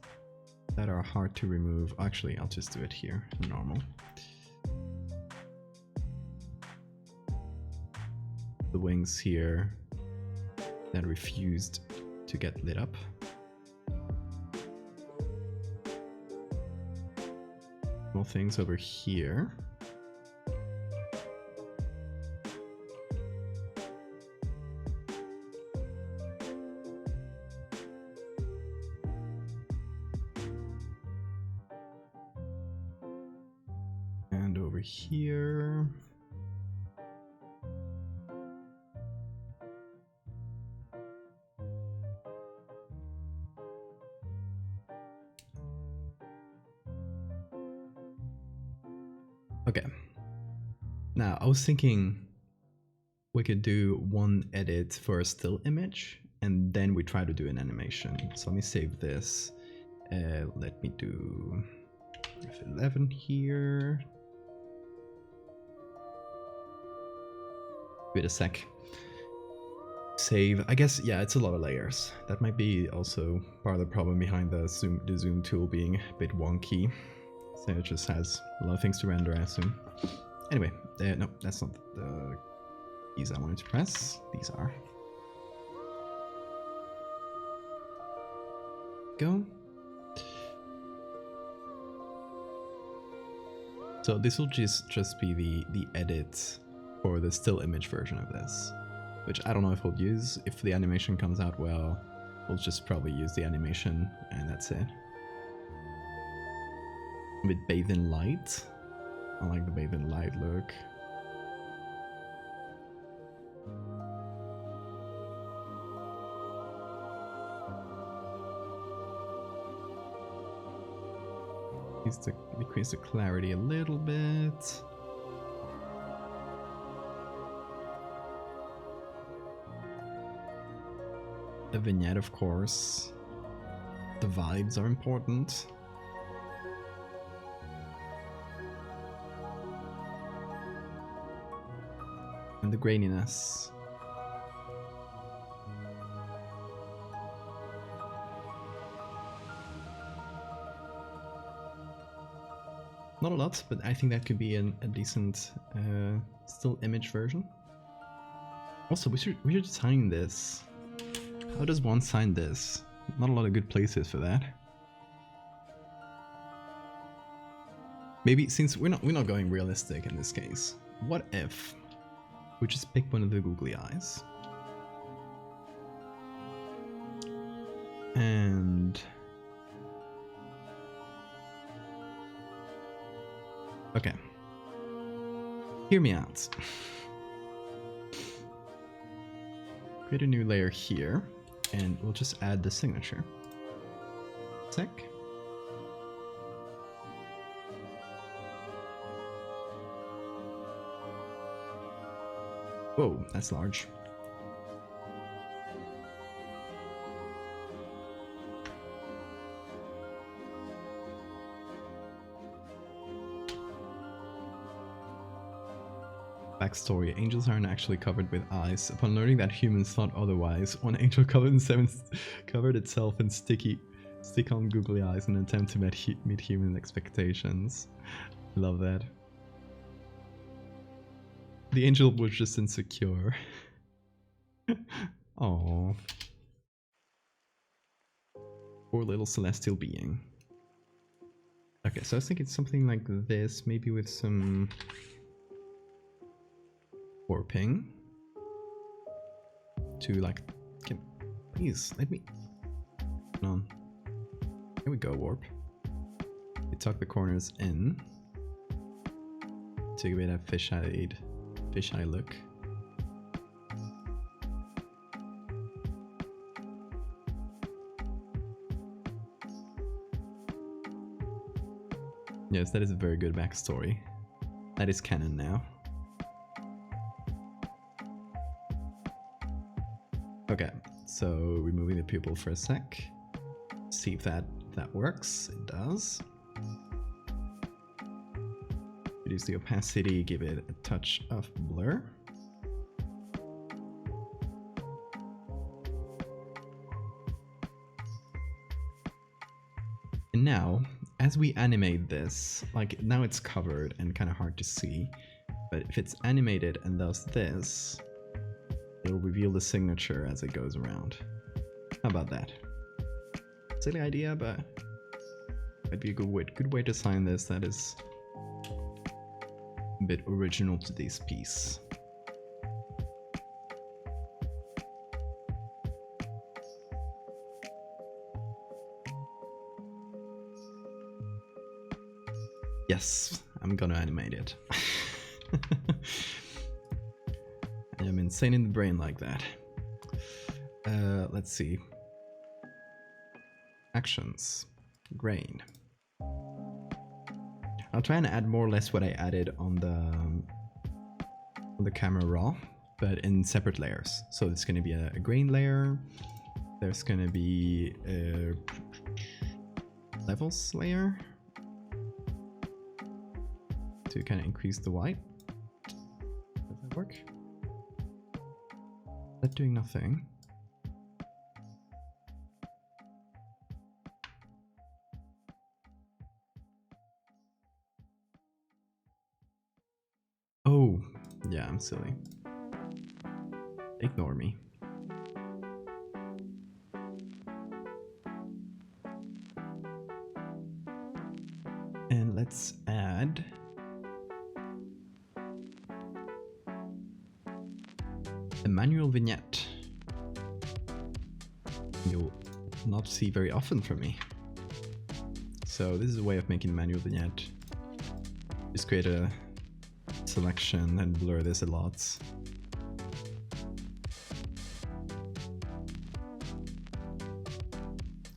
that are hard to remove. Actually, I'll just do it here, normal. The wings here that refused to get lit up. Small things over here. And over here. Okay. Now, I was thinking we could do one edit for a still image, and then we try to do an animation. So let me save this. Let me do F11 here. Wait a sec. Save. I guess, yeah, it's a lot of layers. That might be also part of the problem behind the zoom tool being a bit wonky. So it just has a lot of things to render, I assume. Anyway, no, that's not the keys I wanted to press. These are. Go. So this will just be the edit for the still image version of this, which I don't know if we'll use. If the animation comes out well, we'll just probably use the animation and that's it. With bathe in light. I like the bathe in light look. Decrease the clarity a little bit. The vignette, of course. The vibes are important. And the graininess. Not a lot, but I think that could be a decent still image version. Also, we should sign this. How does one sign this? Not a lot of good places for that. Maybe since we're not going realistic in this case, what if we just pick one of the googly eyes and Okay. Hear me out. Create a new layer here, and we'll just add the signature. Sec. Whoa, that's large. Backstory: angels aren't actually covered with eyes. Upon learning that humans thought otherwise, one angel covered itself in stick-on googly eyes in an attempt to meet human expectations. Love that. The angel was just insecure. Aww. Poor little celestial being. Okay, so I was thinking something like this, maybe with some warping. To like, please let me. Come on. Here we go, warp. We tuck the corners in to give it a fisheye look. Yes, that is a very good backstory. That is canon now. Okay, so removing the pupil for a sec. See if that works. It does. Reduce the opacity, give it a touch of blur. And now, as we animate this, like now it's covered and kind of hard to see, but if it's animated and does this, it'll reveal the signature as it goes around. How about that? Silly idea, but might be a good way to sign this that is a bit original to this piece. Yes, I'm gonna animate it. I'm insane in the brain like that. Let's see. Actions. Grain. I'll try and add more or less what I added on the camera raw, but in separate layers. So it's going to be a grain layer. There's going to be a levels layer to kind of increase the white. Does that work? Is that doing nothing? Oh, yeah, I'm silly. Ignore me. And let's add a manual vignette. You'll not see very often from me. So this is a way of making manual vignette. Just create a selection and blur this a lot.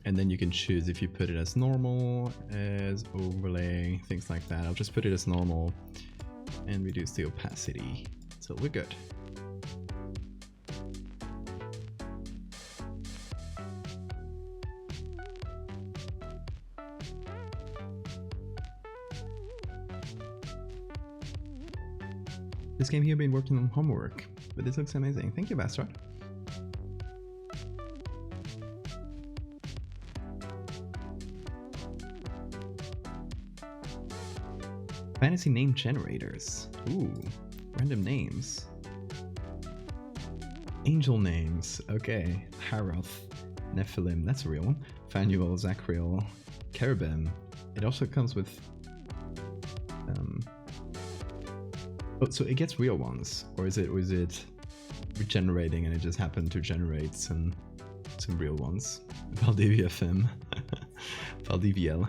And then you can choose if you put it as normal, as overlay, things like that. I'll just put it as normal and reduce the opacity. So we're good. This game here been working on homework, but this looks amazing. Thank you, Bastard. Fantasy name generators. Ooh, random names. Angel names. Okay. Haroth, Nephilim, that's a real one. Phanuel, Zachriel, Cherubim. It also comes with oh, so it gets real ones, or is it regenerating and it just happened to generate some real ones? Valdevia fem. Valdevia.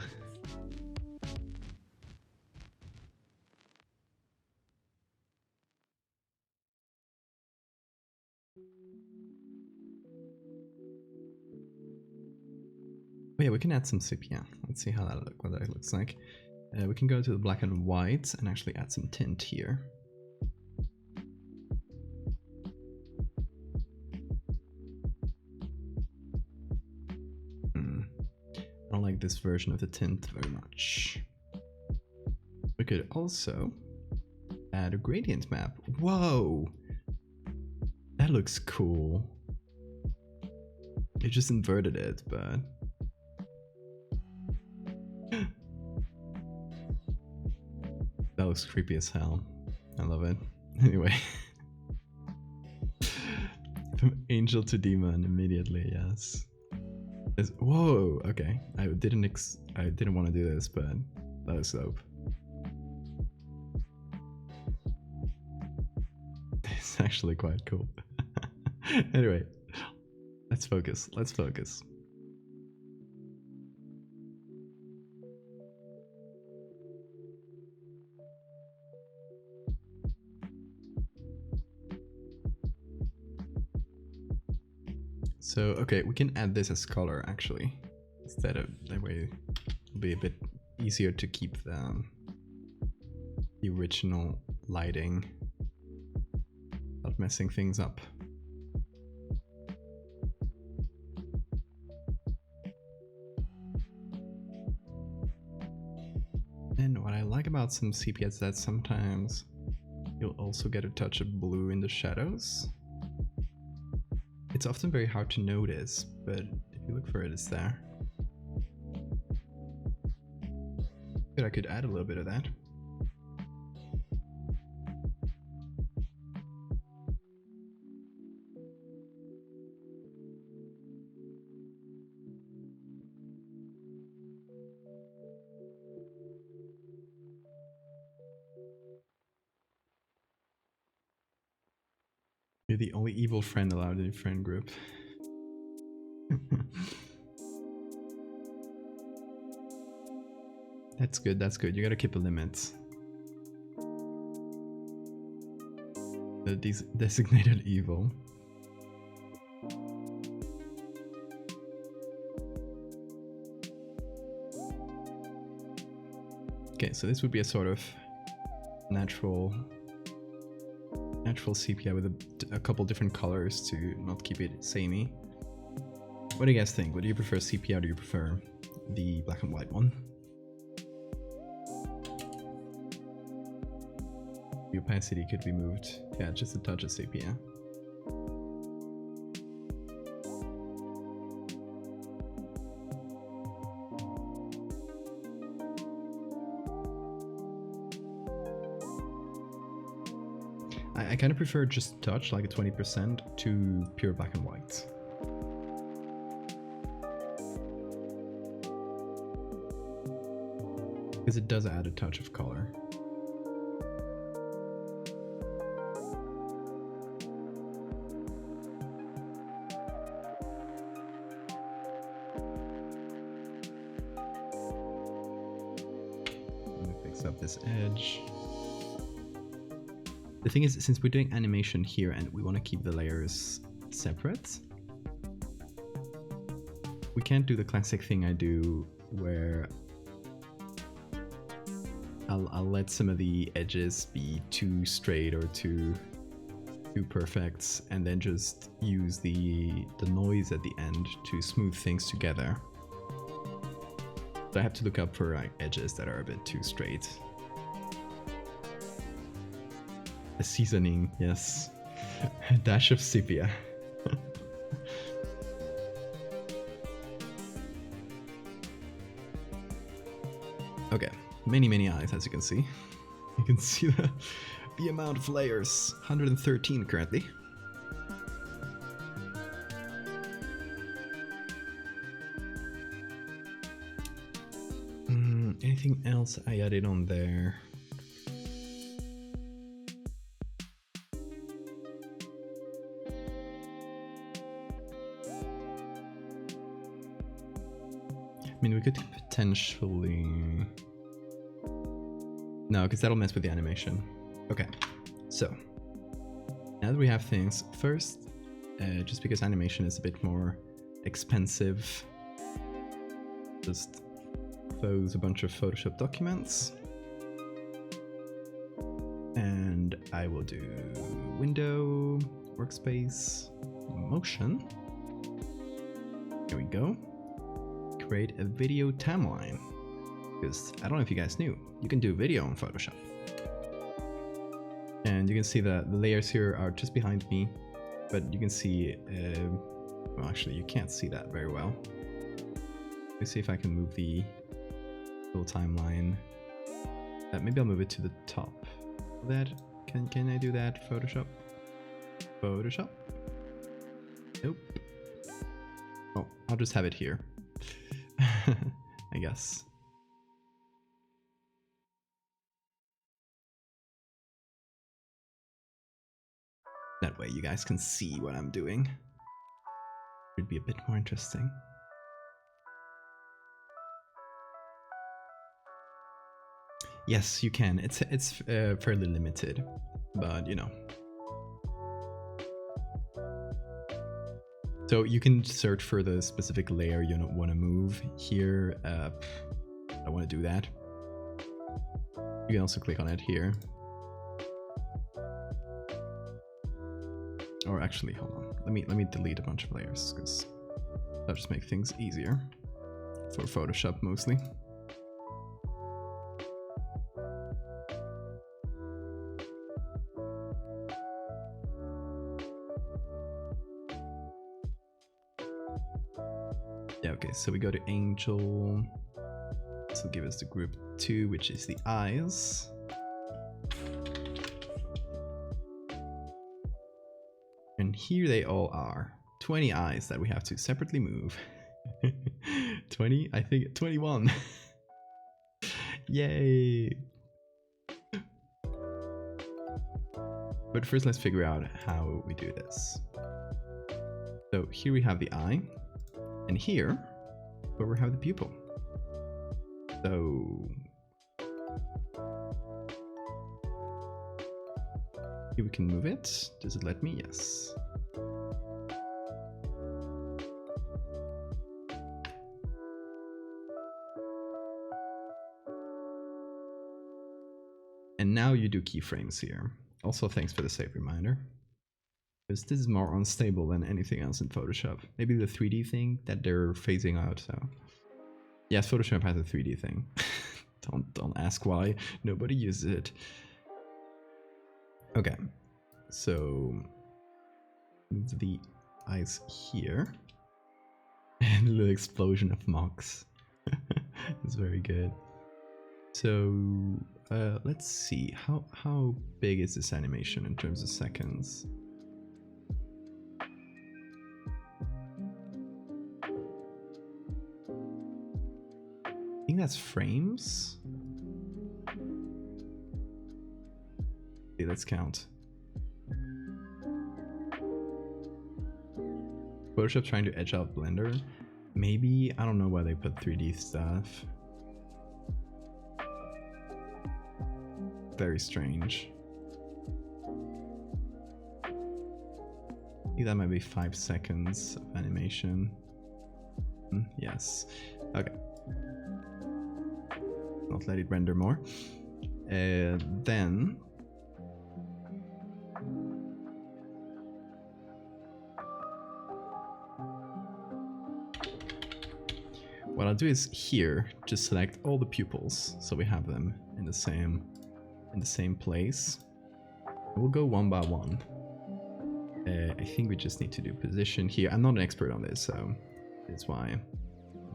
Oh yeah, we can add some sepia. Let's see how what that looks like. We can go to the black and white and actually add some tint here. I don't like this version of the tint very much. We could also add a gradient map. Whoa! That looks cool. You just inverted it, but... that looks creepy as hell. I love it. Anyway. From angel to demon immediately, yes. Whoa, okay. I didn't want to do this, but that was dope. It's actually quite cool. Anyway, let's focus. Let's focus. So, okay, we can add this as color actually. Instead of that way, it'll be a bit easier to keep the original lighting without messing things up. And what I like about some sepia is that sometimes you'll also get a touch of blue in the shadows. It's often very hard to notice, but if you look for it, it's there. But I could add a little bit of that. You're the only evil friend allowed in your friend group. That's good, that's good. You gotta keep a limit. The designated evil. Okay, so this would be a sort of natural sepia with a couple different colors to not keep it samey. What do you guys think? Would you prefer sepia or do you prefer the black and white one? The opacity could be moved. Yeah, just a touch of sepia. I kind of prefer just a touch, like a 20%, to pure black and white. Because it does add a touch of color. Let me fix up this edge. The thing is, since we're doing animation here and we want to keep the layers separate, we can't do the classic thing I do where I'll let some of the edges be too straight or too perfect and then just use the noise at the end to smooth things together. So I have to look up for like edges that are a bit too straight. A seasoning, yes. A dash of sepia. Okay, many eyes as you can see. You can see the amount of layers, 113 currently. Anything else I added on there? I mean, we could potentially... No, because that'll mess with the animation. Okay, so now that we have things, first, just because animation is a bit more expensive, just close a bunch of Photoshop documents. And I will do window, workspace, motion. Here we go. Create a video timeline. Because I don't know if you guys knew, you can do video in Photoshop. And you can see that the layers here are just behind me, but you can see, well actually you can't see that very well. Let me see if I can move the little timeline. Maybe I'll move it to the top. That can I do that? Photoshop? Photoshop? Nope. Oh, I'll just have it here. I guess. That way you guys can see what I'm doing. It'd be a bit more interesting. Yes, you can. It's fairly limited, but you know. So you can search for the specific layer you want to move. Here, I want to do that. You can also click on it here. Or actually, hold on. Let me delete a bunch of layers because that'll just make things easier for Photoshop mostly. Yeah, okay, so we go to Angel. This will give us the group 2, which is the eyes. And here they all are. 20 eyes that we have to separately move. 20? I think 21. Yay! But first let's figure out how we do this. So here we have the eye. And here, where we have the pupil. So here we can move it. Does it let me? Yes. And now you do keyframes here. Also, thanks for the save reminder. Because this is more unstable than anything else in Photoshop. Maybe the 3D thing that they're phasing out, so. Yes, Photoshop has a 3D thing. Don't ask why. Nobody uses it. Okay. So move the eyes here. And a little explosion of mocks. It's very good. So let's see. How big is this animation in terms of seconds? I think that's frames. Okay, let's count. Photoshop trying to edge out Blender. Maybe, I don't know why they put 3D stuff. Very strange. I think that might be 5 seconds of animation. Yes. Okay. Not let it render more. Then what I'll do is here just select all the pupils so we have them in the same place. We'll go one by one. I think we just need to do position here. I'm not an expert on this, so that's why I'm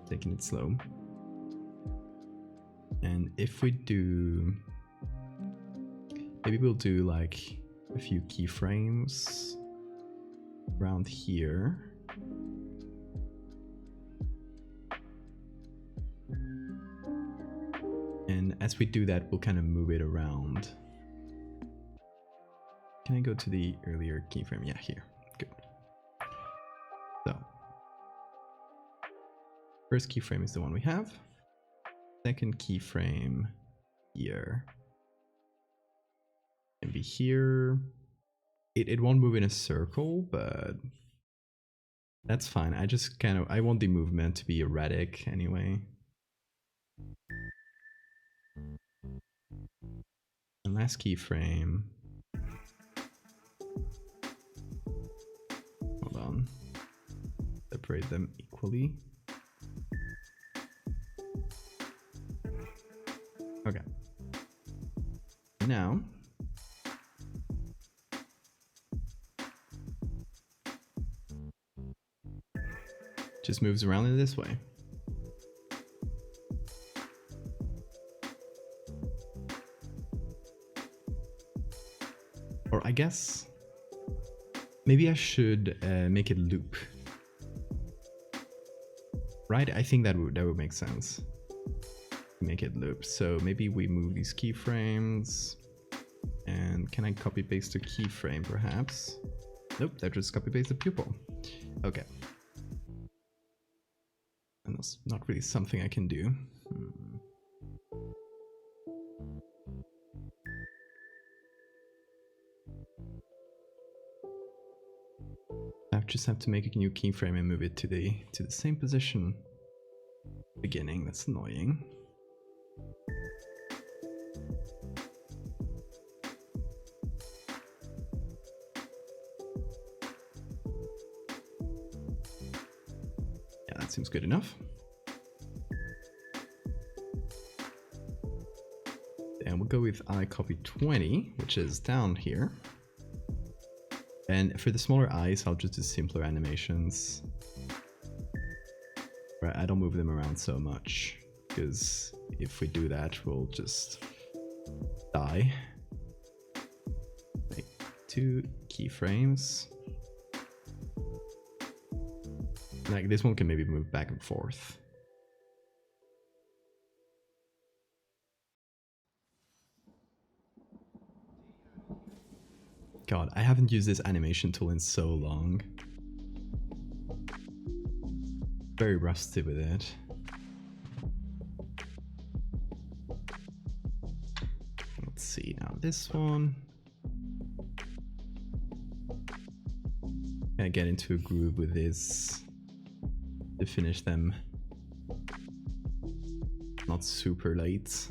taking it slow. And if we do, maybe we'll do like a few keyframes around here. And as we do that, we'll kind of move it around. Can I go to the earlier keyframe? Yeah, here. Good. So, first keyframe is the one we have. Second keyframe here. Can be here. It won't move in a circle, but that's fine. I just I want the movement to be erratic anyway. And last keyframe. Hold on. Separate them equally. Okay. Now, just moves around in this way. Or I guess maybe I should make it loop. Right? I think that would make sense. Make it loop. So maybe we move these keyframes. And can I copy paste the keyframe perhaps? Nope, that just copy paste the pupil. Okay. And that's not really something I can do. I just have to make a new keyframe and move it to the same position. Beginning, that's annoying. Yeah, that seems good enough. And we'll go with I copy 20, which is down here. And for the smaller eyes, I'll just do simpler animations. Right, I don't move them around so much, because if we do that, we'll just die. Make 2 keyframes. Like this one can maybe move back and forth. God, I haven't used this animation tool in so long. Very rusty with it. Let's see now this one. I get into a groove with this to finish them not super late.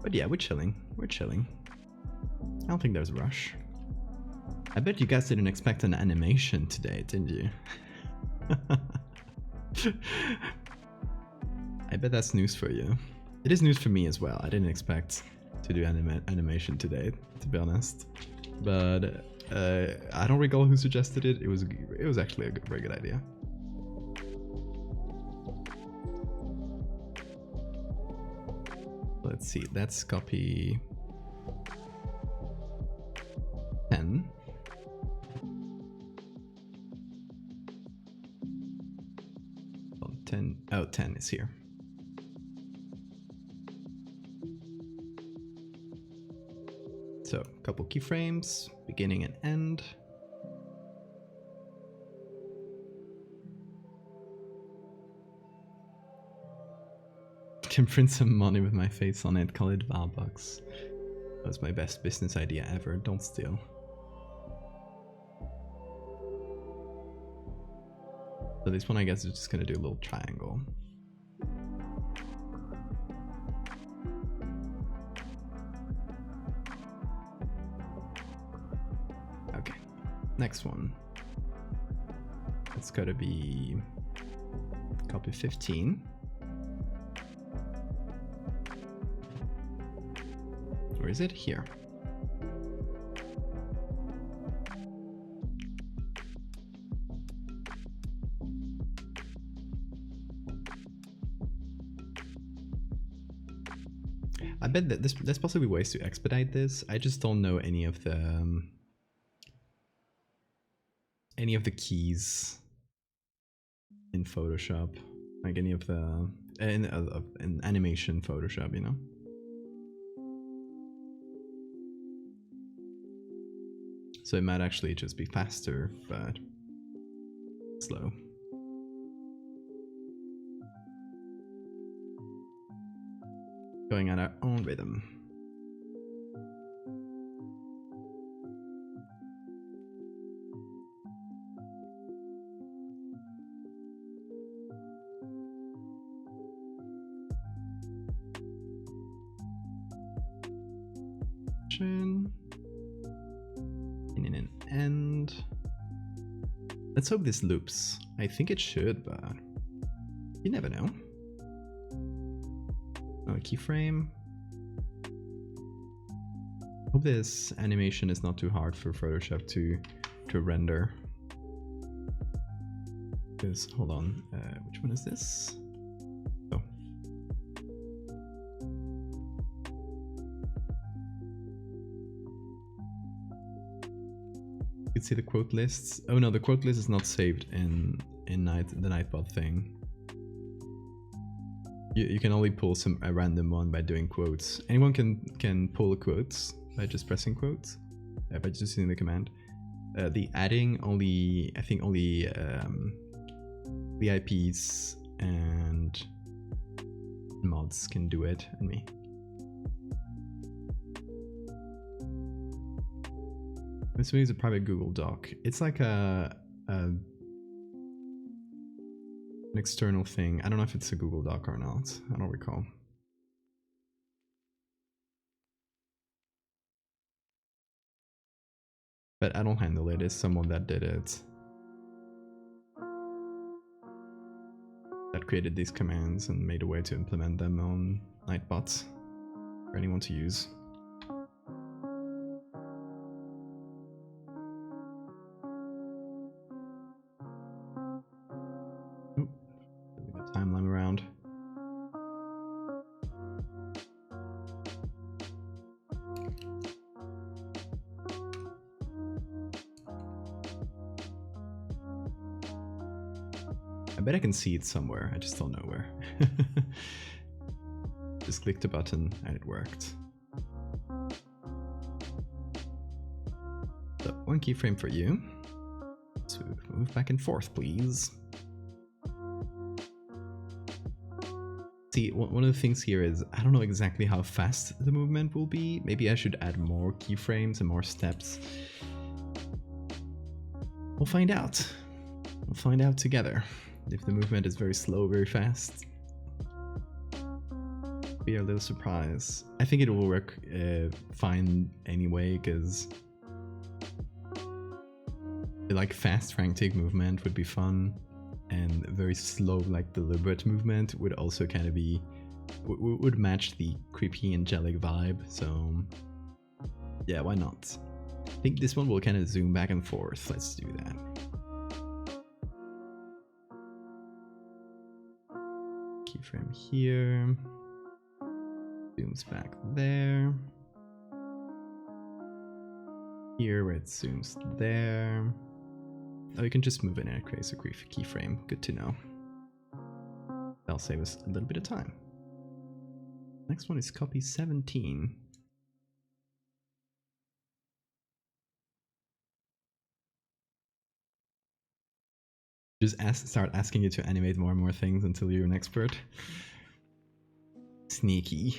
But yeah, we're chilling. We're chilling. I don't think there's a rush. I bet you guys didn't expect an animation today, didn't you? I bet that's news for you. It is news for me as well. I didn't expect to do animation today, to be honest. But I don't recall who suggested it. It was actually a very good idea. Let's see. Let's copy 10. Oh, 10. Oh, 10 is here. So, a couple keyframes, beginning and end. Can print some money with my face on it, call it Valbucks. That was my best business idea ever, don't steal. So this one I guess is just gonna do a little triangle. Okay, next one. It's gotta be copy 15. Where is it? Here. I bet that there's possibly ways to expedite this. I just don't know any of the keys in Photoshop, like any of the in animation Photoshop, you know. So it might actually just be faster, but slow. Going at our own rhythm. In an end. Let's hope this loops. I think it should, but you never know. Oh, keyframe. Hope this animation is not too hard for Photoshop to render. Because, hold on, which one is this? Oh. You can see the quote lists. Oh no, the quote list is not saved in the Nightbot thing. You can only pull a random one by doing quotes. Anyone can pull a quotes by just pressing quotes, by just using the command. The adding only, I think only VIPs and mods can do it, and me. This one is a private Google Doc. It's like an external thing. I don't know if it's a Google Doc or not. I don't recall. But I don't handle it. It's someone that did it. That created these commands and made a way to implement them on Nightbot for anyone to use. Timeline around. I bet I can see it somewhere, I just don't know where. Just clicked the button and it worked. So, one keyframe for you. So move back and forth, please. See, one of the things here is, I don't know exactly how fast the movement will be. Maybe I should add more keyframes and more steps. We'll find out. We'll find out together. If the movement is very slow, very fast. Be a little surprise. I think it will work fine anyway, because like fast frantic movement would be fun. And very slow, like deliberate movement would also kind of be, would match the creepy angelic vibe. So yeah, why not? I think this one will kind of zoom back and forth. Let's do that. Keyframe here. Zooms back there. Here where it zooms there. Oh, you can just move in and it creates a keyframe. Good to know. That'll save us a little bit of time. Next one is copy 17. Just start asking you to animate more and more things until you're an expert. Sneaky.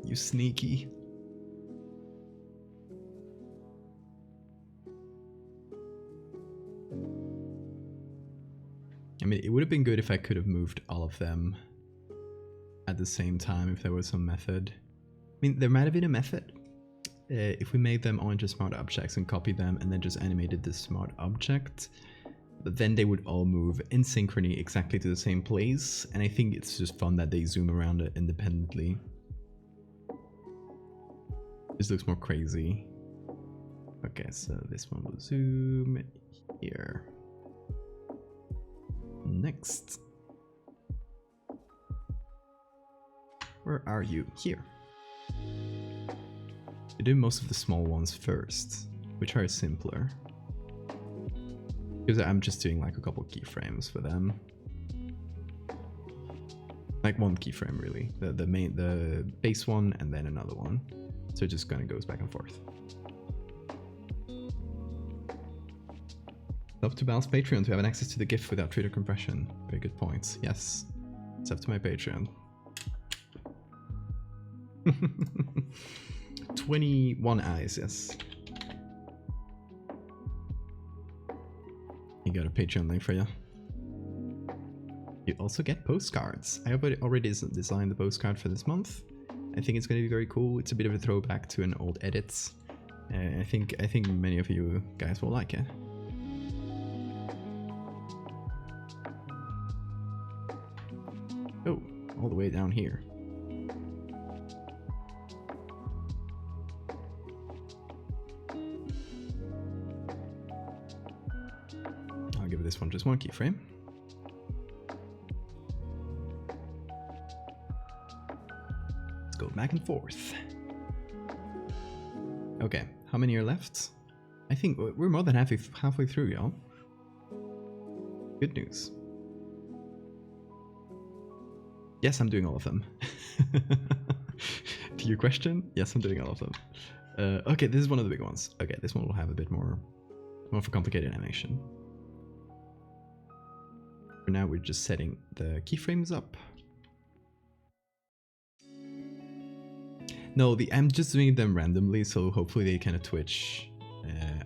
You sneaky. I mean, it would have been good if I could have moved all of them at the same time if there was some method. I mean, there might have been a method. If we made them all into smart objects and copied them and then just animated this smart object, but then they would all move in synchrony exactly to the same place. And I think it's just fun that they zoom around it independently. This looks more crazy. Okay, so this one will zoom here. Next. Where are you? Here. You do most of the small ones first, which are simpler. Because I'm just doing like a couple keyframes for them. Like one keyframe really. The base one and then another one. So it just kind of goes back and forth. Love to balance Patreon to have an access to the GIF without trigger compression. Very good points. Yes. It's up to my Patreon. 21 eyes, yes. You got a Patreon link for you. You also get postcards. I already designed the postcard for this month. I think it's going to be very cool. It's a bit of a throwback to an old edits. I think many of you guys will like it. Oh, all the way down here. I'll give this one just one keyframe. Let's go back and forth. Okay, how many are left? I think we're more than halfway through, y'all. Good news. Yes, I'm doing all of them. To your question, yes, I'm doing all of them. Okay, this is one of the big ones. Okay, this one will have a bit more of a complicated animation. For now, we're just setting the keyframes up. No, I'm just doing them randomly, so hopefully they kind of twitch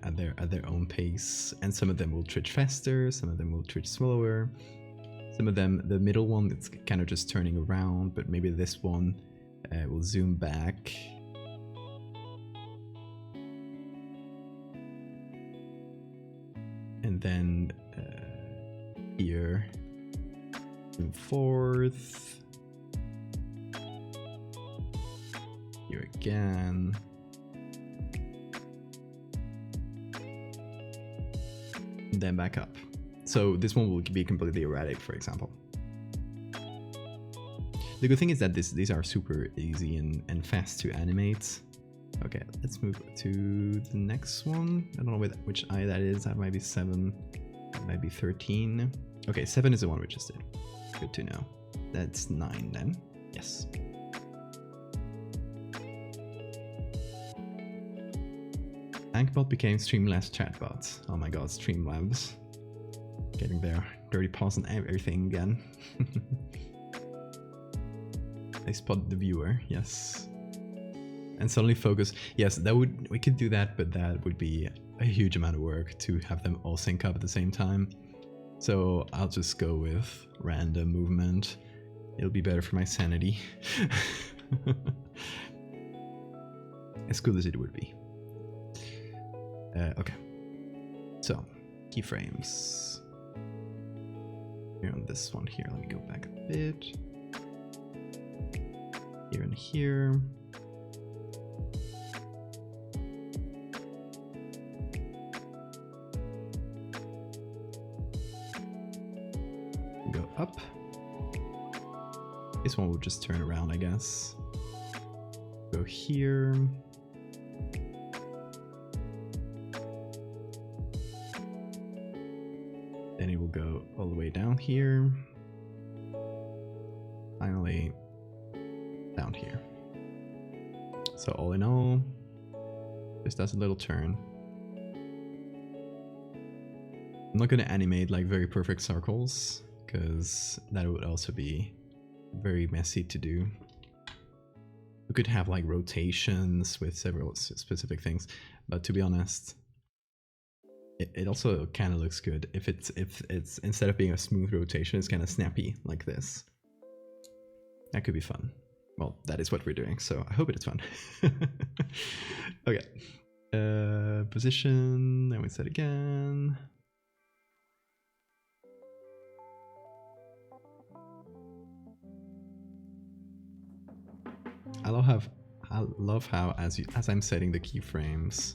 at their own pace, and some of them will twitch faster, some of them will twitch slower. Some of them, the middle one, it's kind of just turning around, but maybe this one will zoom back. And then here, zoom forth. Here again. And then back up. So this one will be completely erratic, for example. The good thing is that these are super easy and fast to animate. Okay, let's move to the next one. I don't know which eye that is. That might be 7. That might be 13. Okay, 7 is the one we just did. Good to know. That's 9 then. Yes. Ankbot became Streamlabs chatbot. Oh my god, Streamlabs. Getting their dirty paws on everything again. They spot the viewer, yes. And suddenly focus. Yes, we could do that, but that would be a huge amount of work to have them all sync up at the same time. So I'll just go with random movement. It'll be better for my sanity. As cool as it would be. Okay. So, keyframes. Here on this one here, let me go back a bit. Here and here. Go up. This one will just turn around, I guess. Go here. Then it will go all the way down here. Finally, down here. So all in all, this does a little turn. I'm not going to animate like very perfect circles, because that would also be very messy to do. We could have like rotations with several specific things, but to be honest, it also kind of looks good if it's instead of being a smooth rotation, it's kind of snappy like this. That could be fun. Well, that is what we're doing, so I hope it is fun. Okay. Position, then we set again. I love how as I'm setting the keyframes,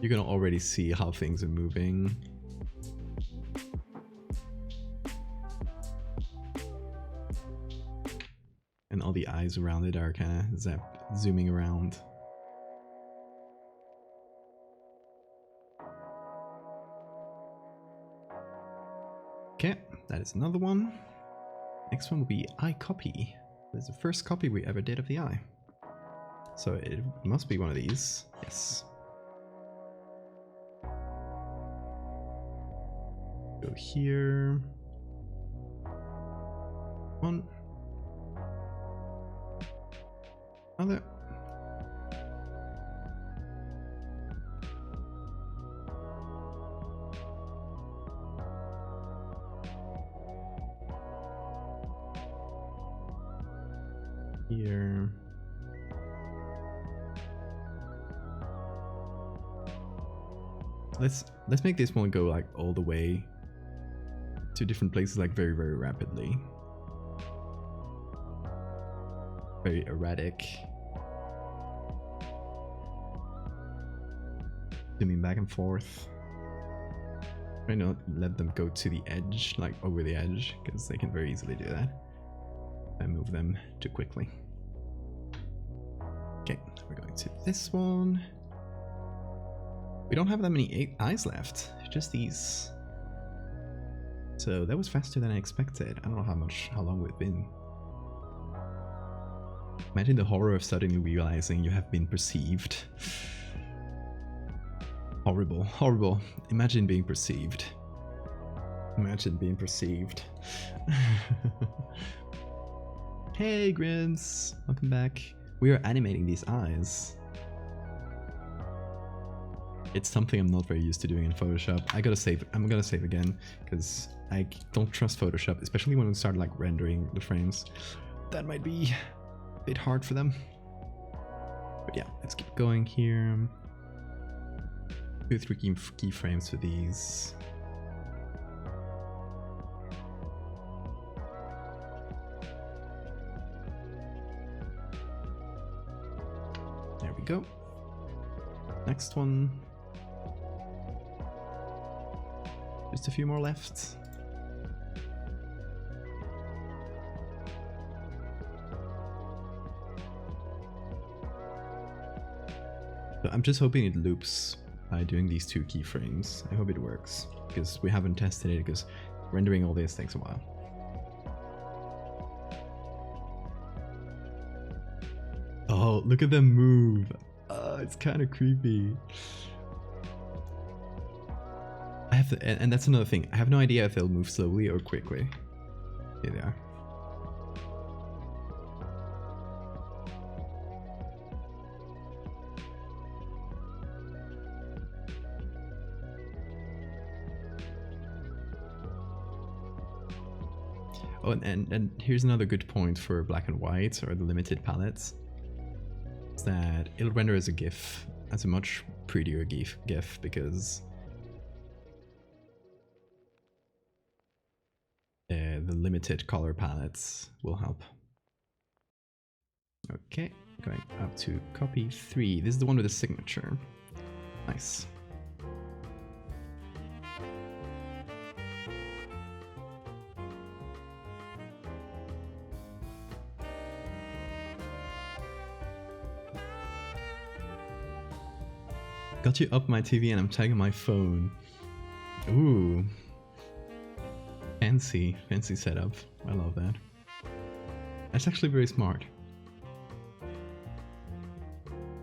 you can already see how things are moving. And all the eyes around it are kind of zooming around. Okay, that is another one. Next one will be eye copy. This is the first copy we ever did of the eye. So it must be one of these. Yes. Go here. One. Another. let's make this one go like all the way to different places like very, very rapidly. Very erratic. Zooming back and forth. Try not let them go to the edge, like over the edge, because they can very easily do that. I move them too quickly. Okay, we're going to this one. We don't have that many eyes left, just these. So that was faster than I expected. I don't know how long we've been. Imagine the horror of suddenly realizing you have been perceived. Horrible, horrible. Imagine being perceived. Imagine being perceived. Hey Grins, welcome back. We are animating these eyes. It's something I'm not very used to doing in Photoshop. I gotta save. I'm gonna save again because I don't trust Photoshop, especially when we start like rendering the frames. That might be a bit hard for them. But yeah, let's keep going here. 2-3 keyframes for these. There we go. Next one. Just a few more left. So I'm just hoping it loops by doing these 2 keyframes. I hope it works, because we haven't tested it, because rendering all this takes a while. Oh, look at them move. It's kind of creepy. I have to, and that's another thing. I have no idea if they'll move slowly or quickly. Here they are. Oh, and here's another good point for black and white or the limited palettes. Is that it'll render as a GIF, as a much prettier GIF, because the limited color palettes will help. Okay, going up to copy 3. This is the one with the signature. Nice. Got you up my TV and I'm tagging my phone. Ooh. Fancy setup. I love that. That's actually very smart.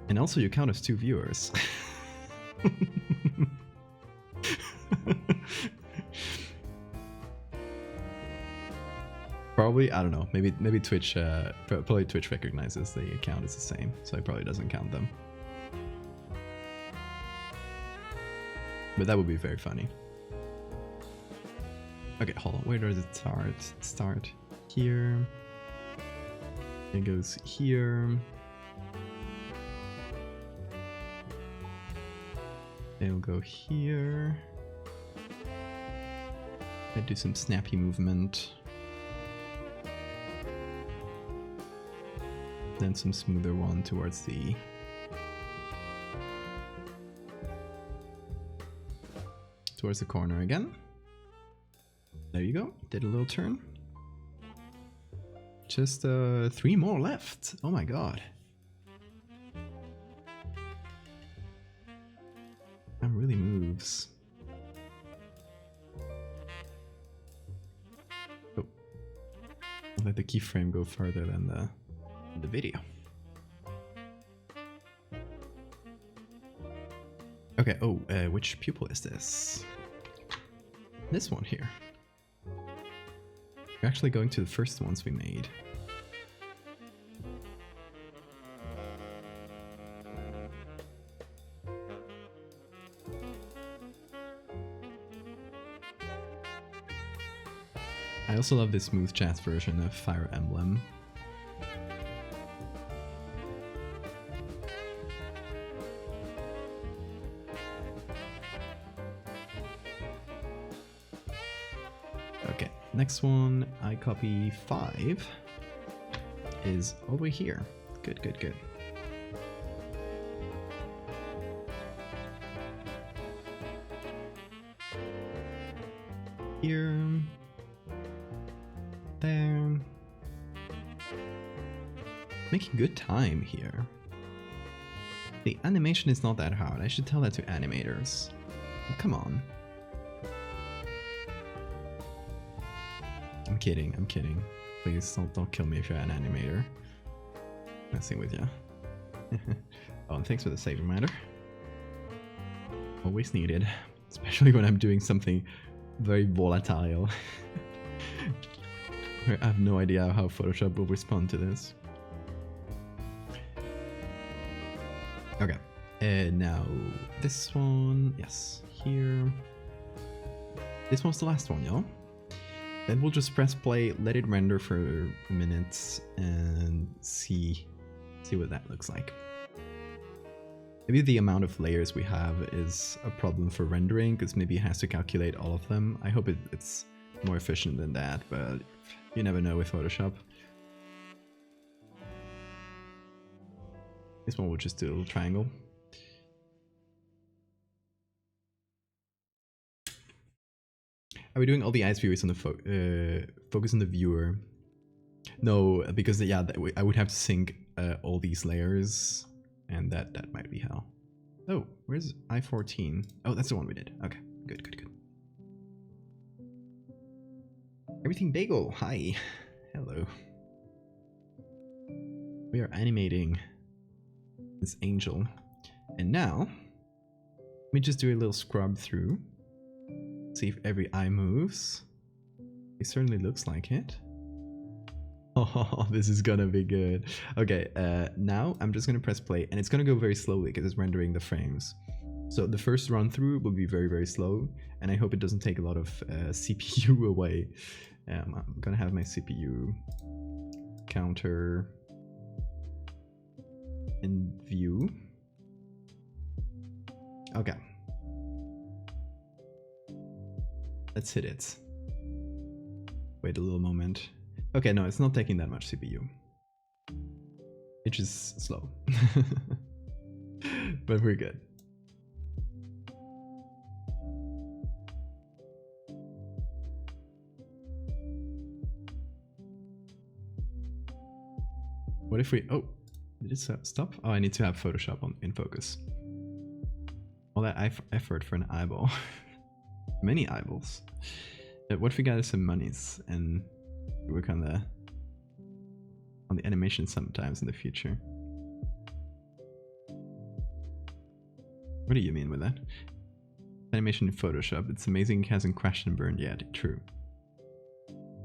And also you count as 2 viewers. Probably, I don't know, maybe Twitch, probably Twitch recognizes the account is the same, so it probably doesn't count them. But that would be very funny. Okay, hold on. Where does it start? Start here. It goes here. It'll go here. I do some snappy movement. Then some smoother one towards the corner again. There you go. Did a little turn. Just 3 more left. Oh my god. That really moves. Oh. I'll let the keyframe go further than the video. Okay, oh, which pupil is this? This one here. We're actually going to the first ones we made. I also love this smooth jazz version of Fire Emblem. Next one, I copy 5, is all the way here. Good, good, good. Here, there. Making good time here. The animation is not that hard. I should tell that to animators. Come on. I'm kidding, I'm kidding. Please don't kill me if you're an animator. Messing with you. Oh, and thanks for the save reminder. Always needed. Especially when I'm doing something very volatile. I have no idea how Photoshop will respond to this. Okay, now this one, yes, here. This one's the last one, y'all. Then we'll just press play, let it render for a minute, and see what that looks like. Maybe the amount of layers we have is a problem for rendering, because maybe it has to calculate all of them. I hope it's more efficient than that, but you never know with Photoshop. This one will just do a little triangle. Are we doing all the eyes viewers on the focus on the viewer? No, because yeah, I would have to sync all these layers, and that might be hell. Oh, where's I-14? Oh, that's the one we did. Okay, good, good, good. Everything Bagel, hi, hello. We are animating this angel, and now let me just do a little scrub through, see if every eye moves. It certainly looks like it. Oh, this is gonna be good. Okay, now I'm just gonna press play, and it's gonna go very slowly because it's rendering the frames. So the first run through will be very, very slow, and I hope it doesn't take a lot of CPU away. I'm gonna have my CPU counter in view. Okay. Let's hit it. Wait a little moment. Okay, no, it's not taking that much CPU. It's just slow. But we're good. What if we... Oh, did it stop? Oh, I need to have Photoshop in focus. All that effort for an eyeball. Many eyeballs. What if we got some monies and work on the animation sometimes in the future? What do you mean with that? Animation in Photoshop. It's amazing it hasn't crashed and burned yet. True.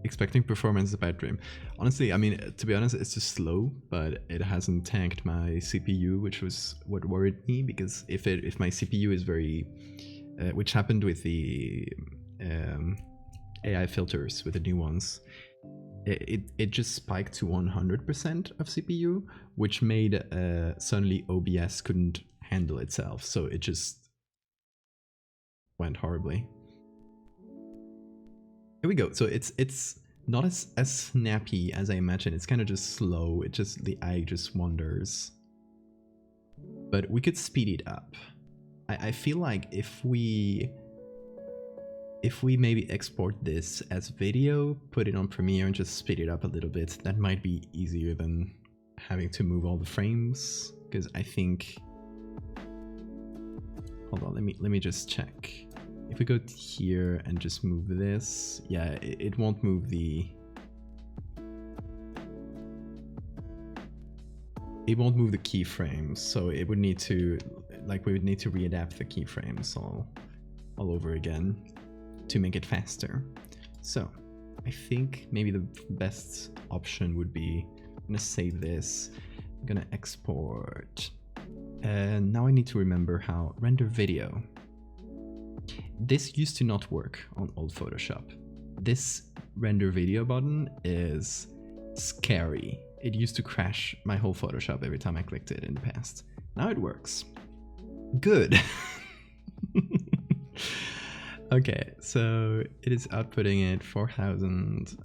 Expecting performance is a bad dream. Honestly, I mean, to be honest, it's just slow, but it hasn't tanked my CPU, which was what worried me, because if my CPU is very... which happened with the AI filters, with the new ones, it just spiked to 100% of CPU, which made suddenly OBS couldn't handle itself, so it just went horribly. Here we go. So it's not as snappy as I imagine. It's kind of just slow. It just, the eye just wanders. But we could speed it up. I feel like if we maybe export this as video, put it on Premiere and just speed it up a little bit, that might be easier than having to move all the frames. Because I think, hold on, let me just check. If we go here and just move this, yeah, it won't move the... It won't move the keyframes, so it would need to, like, we would need to readapt the keyframes all over again to make it faster. So I think maybe the best option would be, I'm gonna save this, I'm gonna export, and now I need to remember how render video. This used to not work on old Photoshop. This render video button is scary. It used to crash my whole Photoshop every time I clicked it in the past. Now it works. Good. Okay, so it is outputting it 4000.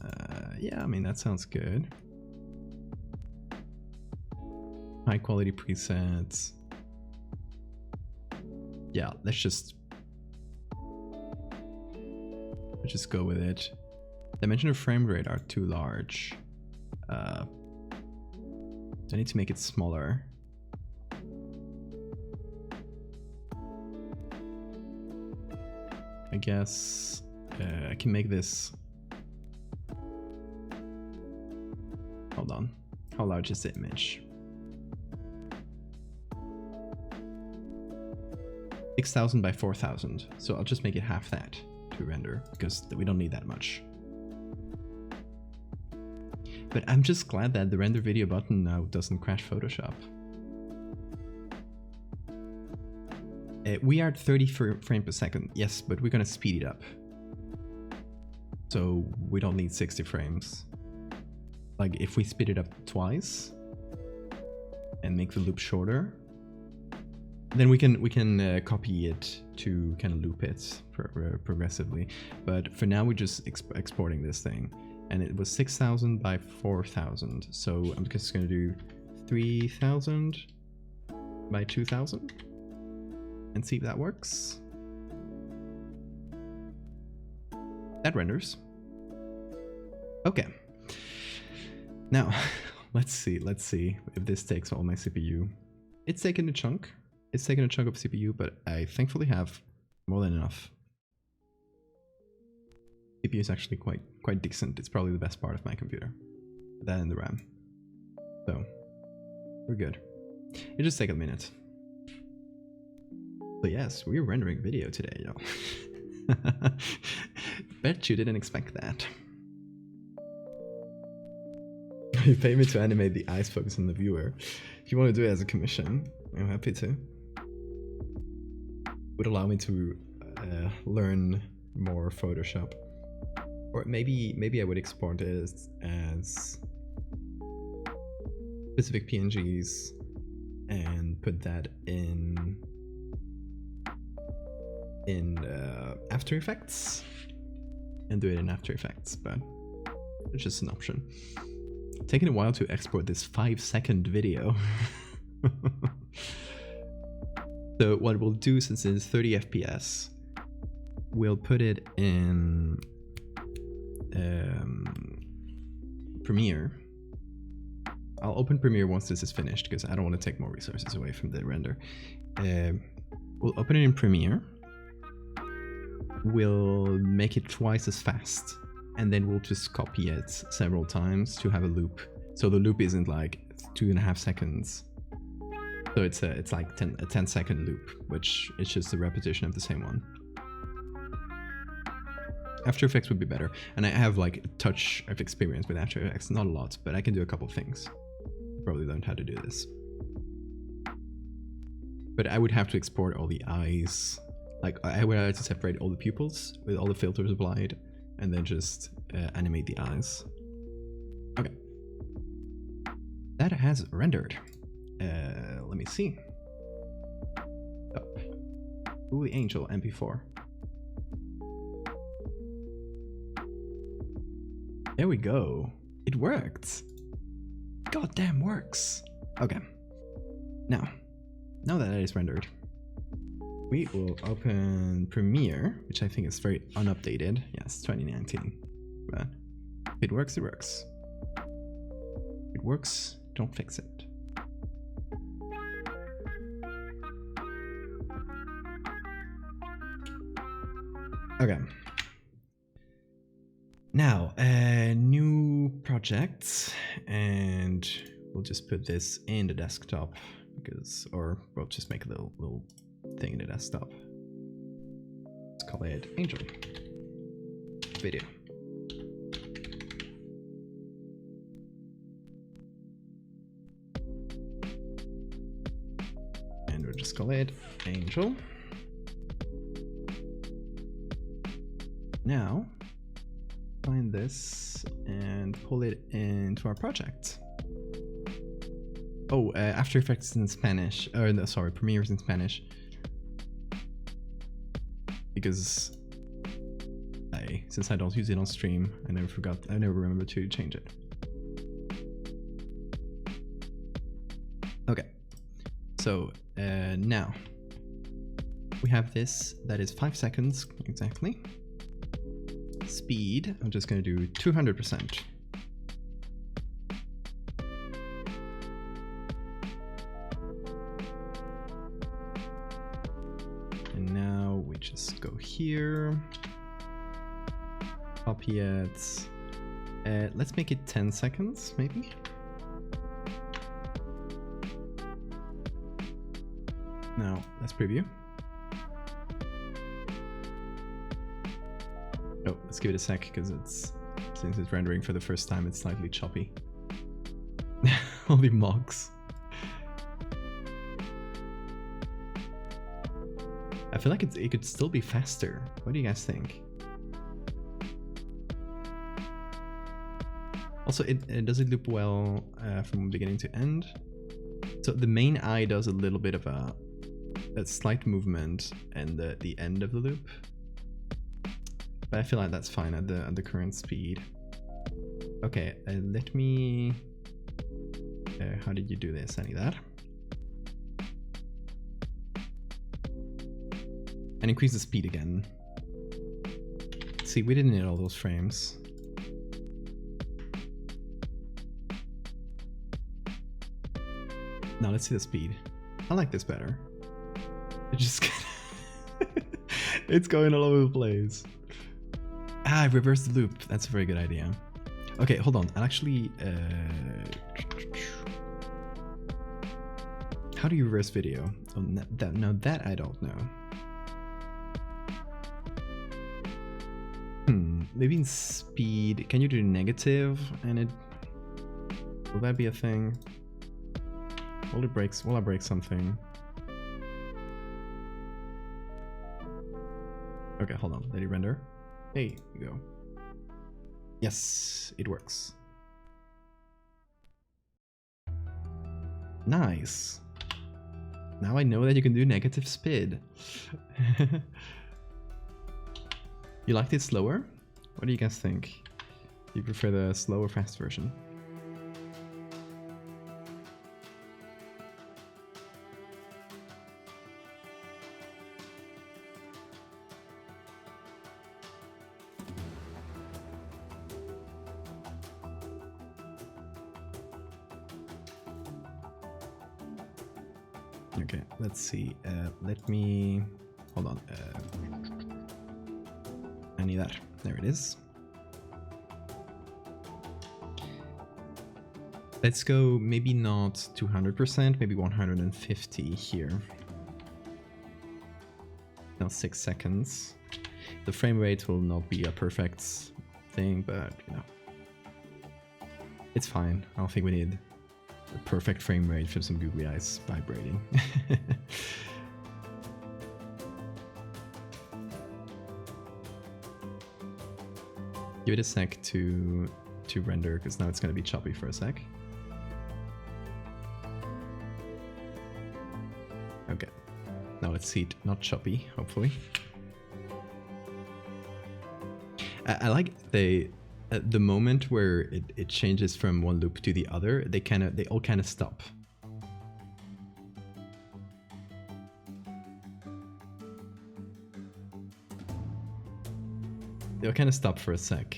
Yeah, I mean, that sounds good. High quality presets. Yeah, let's just go with it. Dimension of frame rate are too large. I need to make it smaller. I guess I can make this. Hold on. How large is the image? 6000 by 4000. So I'll just make it half that to render because we don't need that much. But I'm just glad that the render video button now doesn't crash Photoshop. We are at 30 frames per second, yes, but we're gonna speed it up. So we don't need 60 frames. Like if we speed it up twice and make the loop shorter, then we can copy it to kind of loop it progressively. But for now, we're just exporting this thing. And it was 6000 by 4000. So I'm just gonna do 3000 by 2000 and see if that works. That renders. Okay. Now, let's see if this takes all my CPU. It's taken a chunk. It's taken a chunk of CPU, but I thankfully have more than enough. CPU is actually quite decent. It's probably the best part of my computer. That and the RAM. So, we're good. It just take a minute. But yes, we're rendering video today, y'all. Bet you didn't expect that. You pay me to animate the eyes focus on the viewer. If you want to do it as a commission, I'm happy to. Would allow me to learn more Photoshop. Or maybe I would export it as specific PNGs and put that in After Effects and do it in After Effects, but it's just an option. Taking a while to export this 5-second video. So what we'll do, since it's 30 FPS, we'll put it in Premiere. I'll open Premiere once this is finished because I don't want to take more resources away from the render. We'll open it in Premiere. We'll make it twice as fast, and then we'll just copy it several times to have a loop. So the loop isn't like 2.5 seconds. So it's like a 10-second loop, which is just a repetition of the same one. After Effects would be better, and I have like a touch of experience with After Effects, not a lot, but I can do a couple things. Probably learned how to do this. But I would have to export all the eyes. Like I would have to separate all the pupils with all the filters applied, and then just animate the eyes. Okay. That has rendered. Let me see. Oh. Googly Angel MP4. There we go. It worked. Goddamn works. Okay. Now that it is rendered, we will open Premiere, which I think is very unupdated. Yes, 2019. But if it works, it works. If it works, don't fix it. Okay. Now, new project, and we'll just put this in the desktop because, or we'll just make a little thing in the desktop. Let's call it Angel Video. And we'll just call it Angel. Now, find this and pull it into our project. Oh, After Effects is in Spanish. No, sorry, Premiere is in Spanish. Because delay. Since I don't use it on stream, I never remember to change it. Okay, so now we have this that is 5 seconds exactly. Speed, I'm just gonna do 200%. And now we just go here. Copy it. Let's make it 10 seconds, maybe. Now, let's preview. Oh, let's give it a sec, because since it's rendering for the first time, it's slightly choppy. All the mocks. I feel like it could still be faster. What do you guys think? Also, does it loop well from beginning to end? So the main eye does a little bit of a slight movement and the end of the loop. But I feel like that's fine at the current speed. Okay, let me... how did you do this? I need that. And increase the speed again. See, we didn't need all those frames. Now let's see the speed. I like this better. It just... it's going all over the place. Ah, I reversed the loop. That's a very good idea. Okay, hold on. I'll actually... how do you reverse video? Oh, now that I don't know. Maybe in speed. Can you do negative and it... will that be a thing? Will I break something? Okay, hold on. Let it render. Hey, you go. Yes, it works. Nice. Now I know that you can do negative speed. You liked it slower? What do you guys think? Do you prefer the slow or fast version? Okay, let's see. Let me... hold on. I need that. There it is. Let's go maybe not 200%, maybe 150 here. Now 6 seconds. The frame rate will not be a perfect thing, but you know, it's fine. I don't think we need a perfect frame rate for some googly eyes vibrating. Give it a sec to render, because now it's going to be choppy for a sec. Okay, now let's see it not choppy, hopefully. I like the moment where it changes from one loop to the other, they all kind of stop. They'll kind of stop for a sec.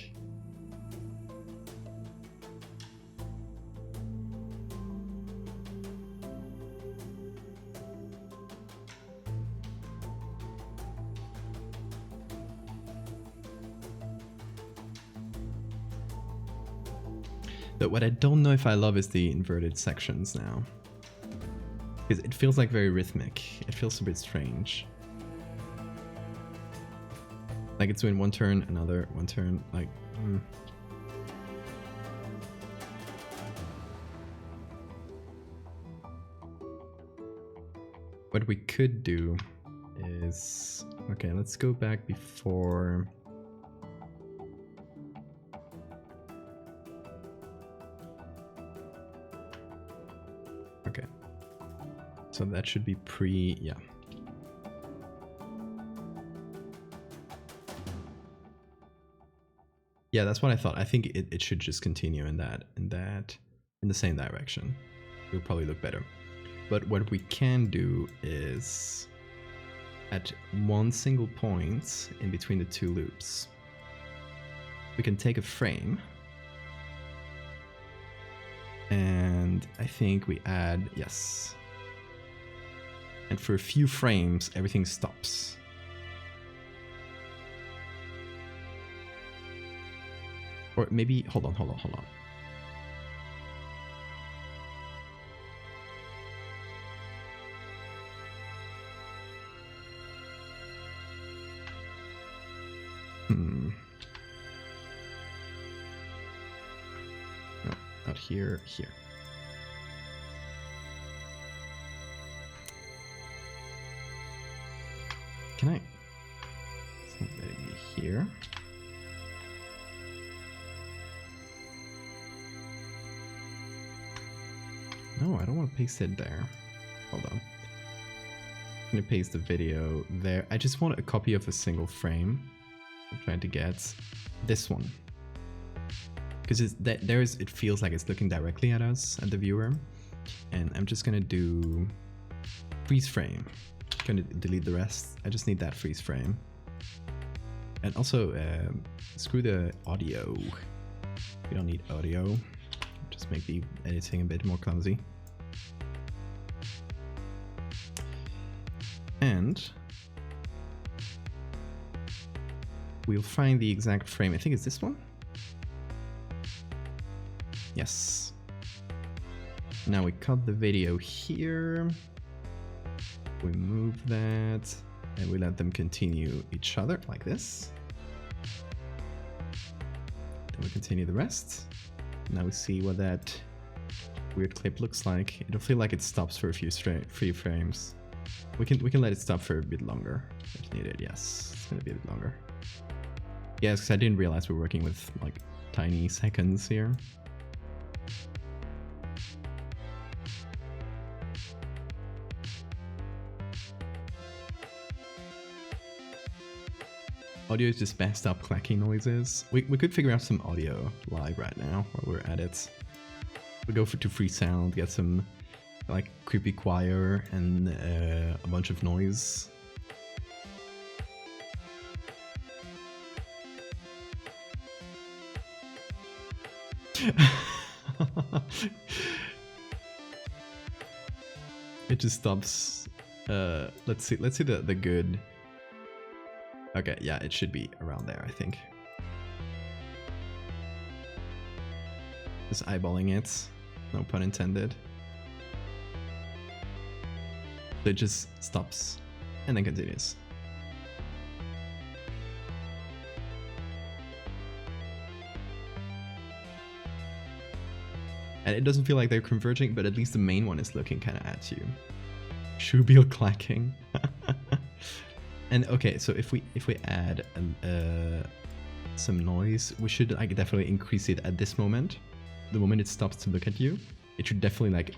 But what I don't know if I love is the inverted sections now. Because it feels like very rhythmic. It feels a bit strange. Like it's doing one turn, another, one turn, like... What we could do is... okay, let's go back before... okay. So that should be yeah. Yeah, that's what I thought. I think it should just continue in the same direction. It will probably look better. But what we can do is at one single point in between the two loops, we can take a frame, and I think we add, yes. And for a few frames, everything stops. Or maybe, hold on. No, not here, here. Can I? It's not letting me here. No, I don't want to paste it there. Hold on. I'm going to paste the video there. I just want a copy of a single frame. I'm trying to get this one. Because it feels like it's looking directly at us, at the viewer. And I'm just going to do freeze frame. I'm going to delete the rest. I just need that freeze frame. And also, screw the audio. We don't need audio. Just make the editing a bit more clumsy. And we'll find the exact frame. I think it's this one. Yes. Now we cut the video here. We move that and we let them continue each other like this. Then we continue the rest. Now we see what that weird clip looks like. It'll feel like it stops for a few frames. We can let it stop for a bit longer if needed. Yes, it's gonna be a bit longer. Yes, because I didn't realize we're working with like tiny seconds here. Audio is just messed up clacking noises. We could figure out some audio live right now while we're at it. We go to free sound, get some like creepy choir and a bunch of noise. It just stops. Let's see the good. Okay, yeah, it should be around there, I think. Just eyeballing it, no pun intended. So it just stops and then continues. And it doesn't feel like they're converging, but at least the main one is looking kind of at you. Shubil clacking. And okay, so if we add some noise, we should like definitely increase it at this moment. The moment it stops to look at you, it should definitely like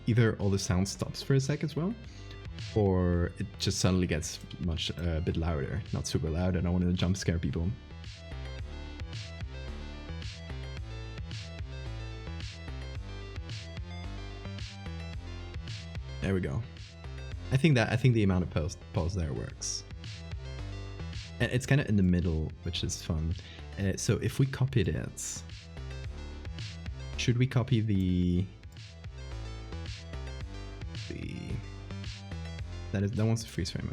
either all the sound stops for a sec as well, or it just suddenly gets a bit louder. Not super loud. I don't want to jump scare people. There we go. I think the amount of pause there works. And it's kind of in the middle, which is fun. So if we copied it, should we copy that one's a freeze frame,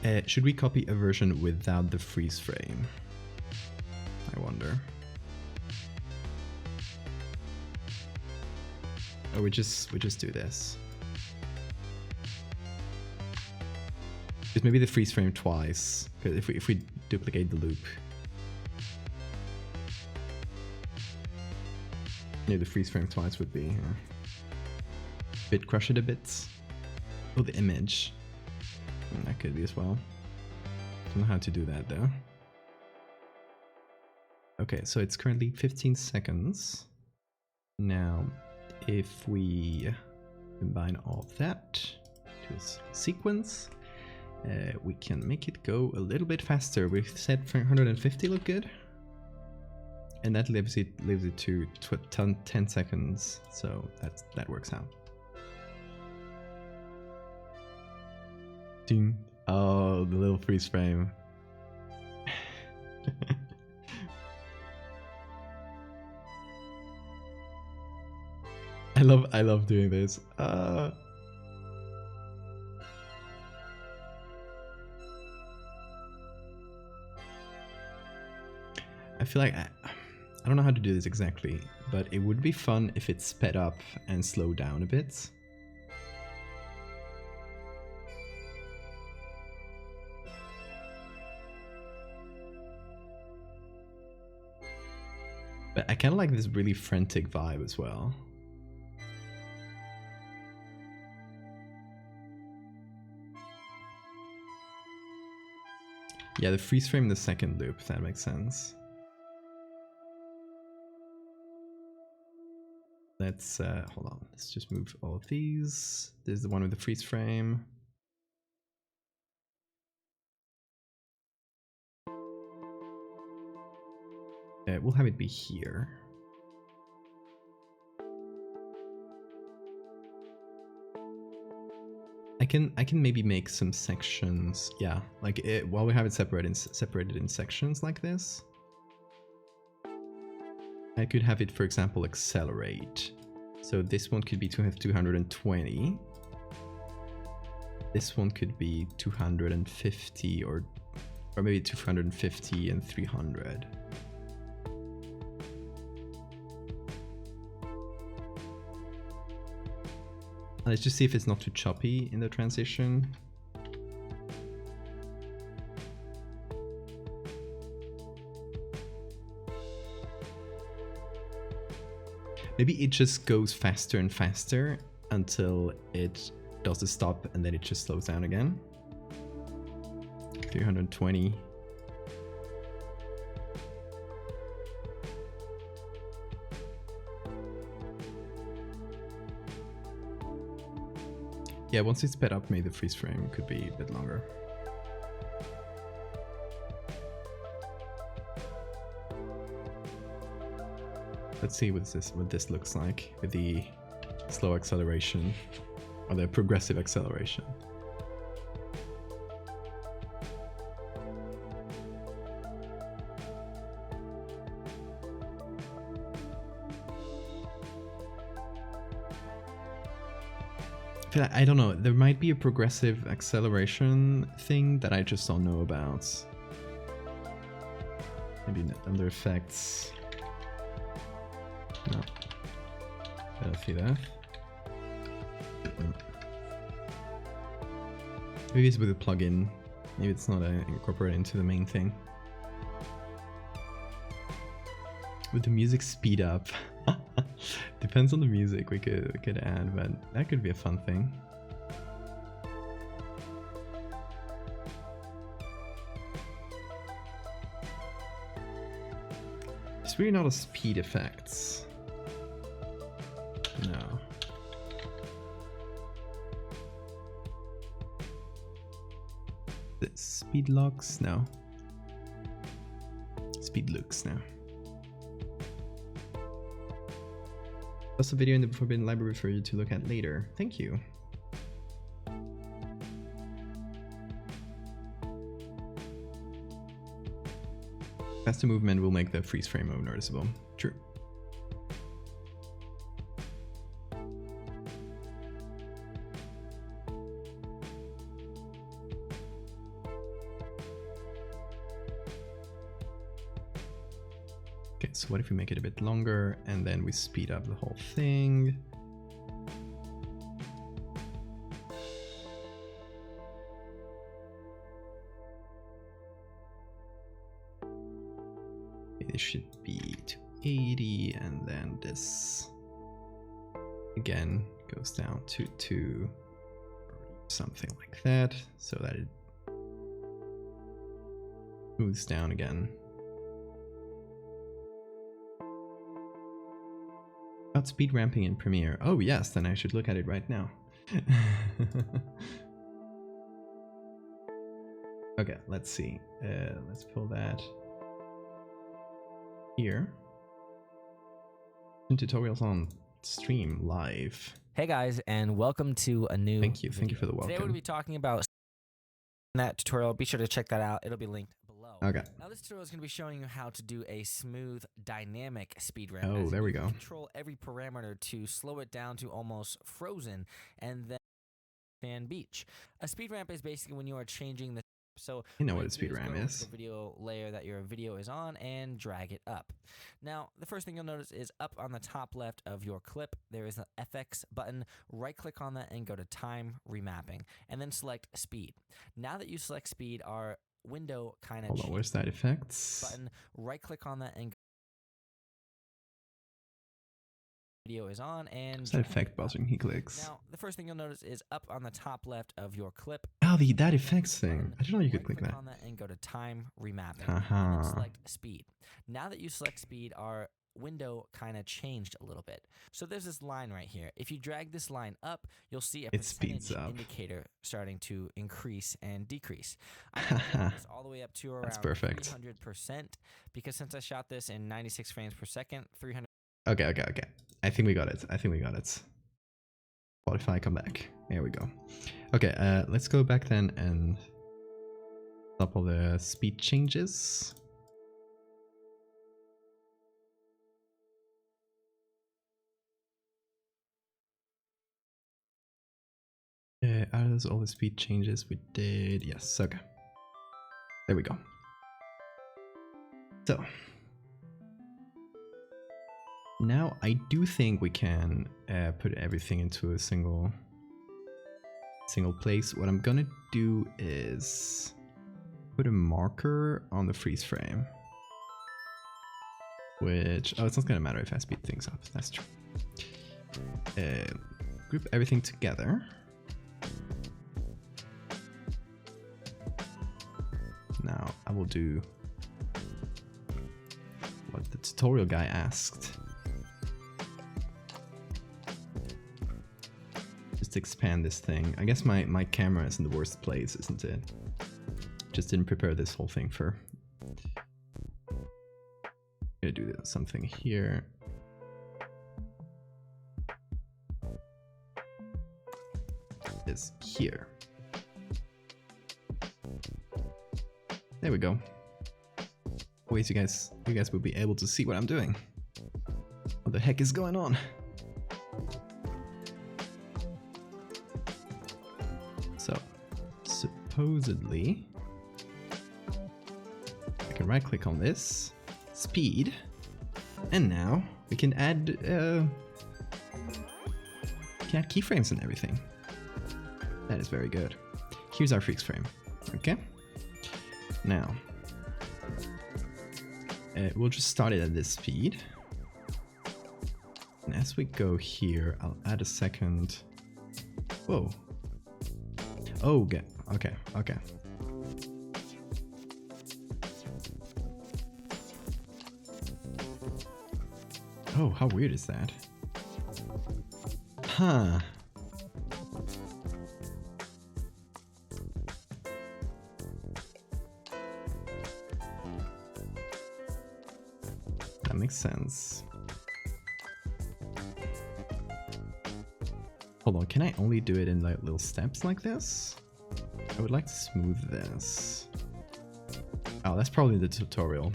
okay. Should we copy a version without the freeze frame? I wonder. Or we just do this. Because maybe the freeze frame twice. Because if we duplicate the loop, maybe the freeze frame twice would be bit crush it a bit. Oh, the image. That could be as well. Don't know how to do that though. Okay, so it's currently 15 seconds. Now, if we combine all of that to a sequence, We can make it go a little bit faster. We've said 150 look good. And that leaves it to 10 seconds, so that works out. Ding. Oh, the little freeze frame. I love doing this. I feel like I don't know how to do this exactly, but it would be fun if it sped up and slowed down a bit. But I kind of like this really frantic vibe as well. Yeah, the freeze frame in the second loop, that makes sense. Let's, hold on, let's just move all of these. There's the one with the freeze frame. We'll have it be here. I can maybe make some sections, yeah, like while we have it separated in sections like this. I could have it, for example, accelerate. So this one could be 220. This one could be 250 or maybe 250 and 300. Let's just see if it's not too choppy in the transition. Maybe it just goes faster and faster until it does a stop and then it just slows down again. 320. Yeah, once it's sped up, maybe the freeze frame could be a bit longer. Let's see what this looks like with the slow acceleration or the progressive acceleration. I don't know, there might be a progressive acceleration thing that I just don't know about. Maybe under effects. No. I don't see that. No. Maybe it's with a plugin. Maybe it's not incorporated into the main thing. With the music speed up. Depends on the music we could add, but that could be a fun thing. It's really not a speed effects. No. The speed locks? No. Speed looks now. That's a video in the Forbidden Library for you to look at later. Thank you. Faster movement will make the freeze frame more noticeable. True. Okay, so what if we make it a bit longer and then we speed up the whole thing? It should be to 80 and then this again goes down to 2 or something like that so that it moves down again. About speed ramping in Premiere. Oh yes, then I should look at it right now. Okay, let's see. Let's pull that here. Tutorials on stream live. Hey guys, and welcome to a new Thank you for the Today we're going to welcome. be talking about that tutorial. Be sure to check that out. It'll be linked below. Okay. Now this tutorial is going to be showing you how to do a smooth dynamic speed ramp. Oh, there we go. Control every parameter to slow it down to almost frozen and then fan beach. A speed ramp is basically when you are changing the so You know what a speed ramp is. The video layer that your video is on and drag it up. Now, the first thing you'll notice is up on the top left of your clip, there is an FX button. Right click on that and go to time remapping and then select speed. Now that you select speed, our window kind of Hold on, where's that effects? button. Right click on that and video is on and What's that effect button he clicks? Now, the first thing you'll notice is up on the top left of your clip. Oh, that effects thing. I didn't know you could click that. On that and go to time remapping. Haha. And then select speed. Now that you select speed, our window kind of changed a little bit. So there's this line right here. If you drag this line up, you'll see a percentage indicator starting to increase and decrease. I'm going to this all the way up to around 300% because since I shot this in 96 frames per second, 300. Okay. I think we got it. Spotify, come back. There we go. Okay, let's go back then and stop all the speed changes. Are those all the speed changes we did? Yes, okay. There we go. So now I do think we can put everything into a single place. What I'm gonna do is put a marker on the freeze frame, which, oh, it's not gonna matter if I speed things up, that's true. Group everything together. Now I will do what the tutorial guy asked. Just expand this thing. I guess my camera is in the worst place, isn't it? Just didn't prepare this whole thing for. Gonna do something here. Is here. There we go. Wait, you guys will be able to see what I'm doing. What the heck is going on? So, supposedly, I can right click on this, speed, and now we can add keyframes and everything. That is very good. Here's our freeze frame. Okay. Now, we'll just start it at this speed. And as we go here, I'll add a second. Whoa. Oh, okay. Oh, how weird is that? Huh. That makes sense. Hold on, can I only do it in like little steps like this? I would like to smooth this. Oh, that's probably the tutorial.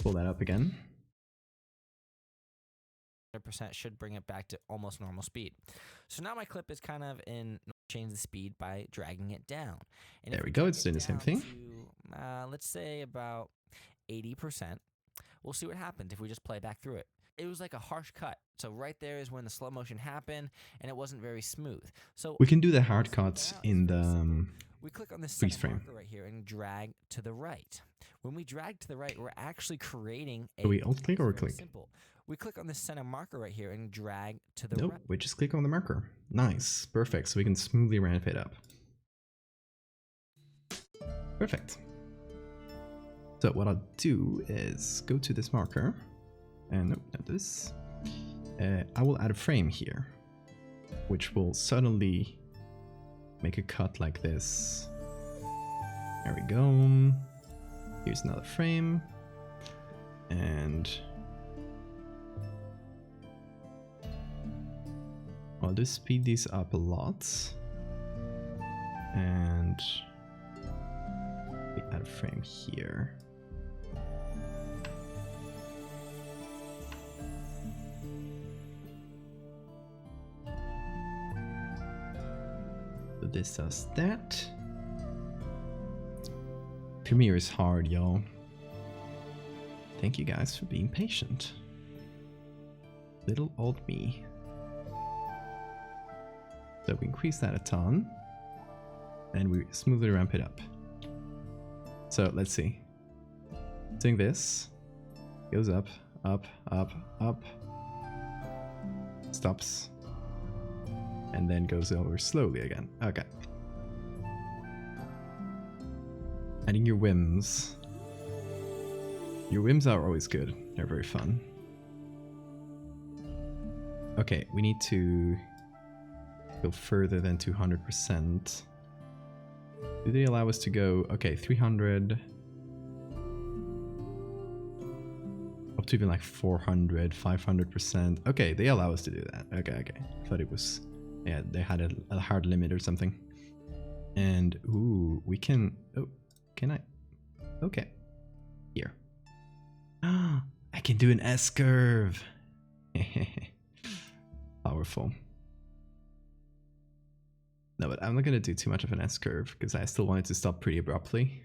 Pull that up again. 100% should bring it back to almost normal speed. So now my clip is kind of in change the speed by dragging it down. And there we go, it's doing the same thing. To, let's say about 80%. We'll see what happens if we just play back through it. It was like a harsh cut. So right there is when the slow motion happened and it wasn't very smooth. So we can do the hard cuts in the we click on this freeze frame right here and drag to the right. When we drag to the right, we're actually creating a. Do we alt click or click? Simple. We click on the center marker right here and drag to the right. right. We just click on the marker. Nice, perfect. So we can smoothly ramp it up. Perfect. So what I'll do is go to this marker, and nope, not this. I will add a frame here, which will suddenly make a cut like this. There we go. Here's another frame. And I'll just speed these up a lot. And we add a frame here. So this does that. Premiere is hard, y'all. Thank you guys for being patient. Little old me. So we increase that a ton. And we smoothly ramp it up. So let's see. Doing this. Goes up, up, up, up. Stops. And then goes over slowly again. Okay. Adding your whims. Your whims are always good. They're very fun. Okay, we need to go further than 200%. Do they allow us to go, okay, 300, up to even like 400, 500%. Okay, they allow us to do that. Okay, okay. I thought it was, yeah, they had a hard limit or something. And, ooh, we can, oh, can I? Okay, here. I can do an S-curve. Powerful. No, but I'm not going to do too much of an S-curve because I still want it to stop pretty abruptly.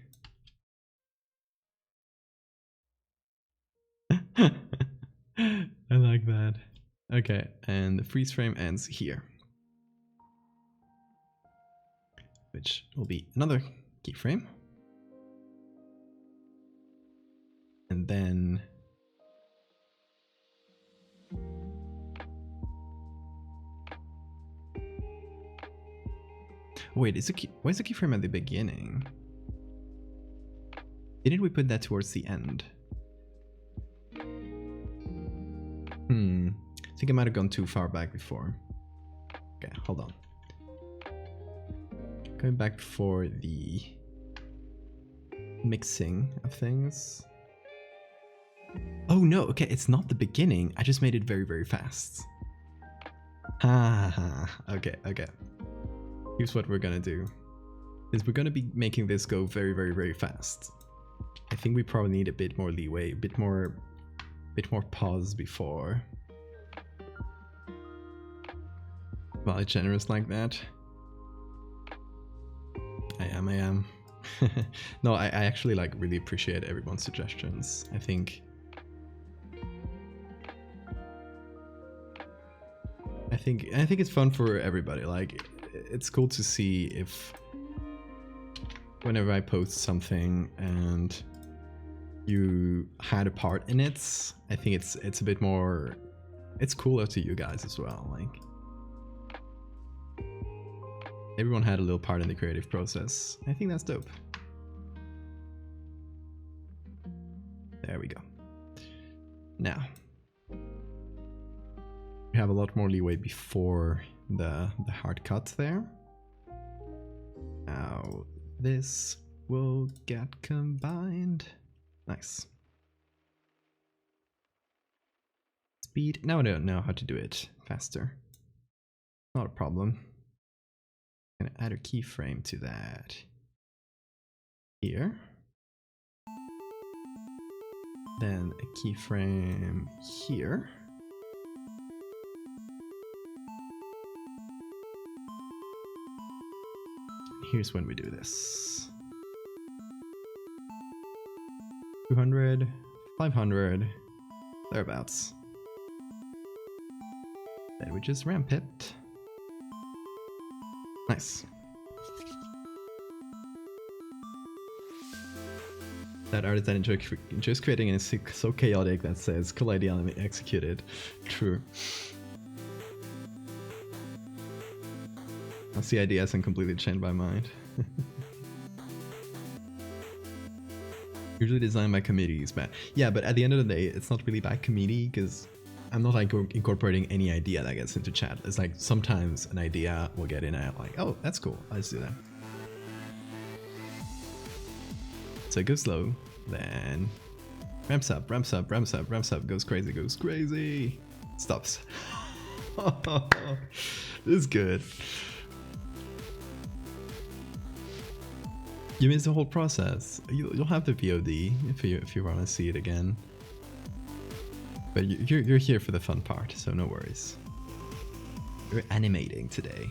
I like that. Okay, and the freeze frame ends here. Which will be another keyframe. And then wait, why is the keyframe at the beginning? Didn't we put that towards the end? I think I might have gone too far back before. Okay, hold on. Going back for the mixing of things. Oh no, okay, it's not the beginning. I just made it very, very fast. Okay, okay. Here's what we're gonna do. Is we're gonna be making this go very, very, very fast. I think we probably need a bit more leeway, a bit more pause before. Well, it's generous like that. I am. No, I actually like really appreciate everyone's suggestions. I think it's fun for everybody. Like, it's cool to see if whenever I post something and you had a part in it, I think it's a bit more, it's cooler to you guys as well. Like, everyone had a little part in the creative process. I think that's dope. There we go. Now, we have a lot more leeway before the hard cut there. Now, this will get combined. Nice. Speed. Now I don't know how to do it faster. Not a problem. I'm gonna add a keyframe to that. Here. Then a keyframe here. Here's when we do this. 200, 500, thereabouts. Then we just ramp it. Nice. That artist that enjoys creating and is so chaotic that says, cool idea, let me execute it. True. I see ideas and completely changed my mind. Usually designed by committees, but yeah, but at the end of the day, it's not really by committee because I'm not like incorporating any idea that gets into chat. It's like sometimes an idea will get in and I'm like, oh, that's cool. Let's do that. So it goes slow, then ramps up, ramps up, ramps up, ramps up, goes crazy, stops. This is good. You missed the whole process. You'll have the VOD if you want to see it again. But you're here for the fun part, so no worries. You're animating today.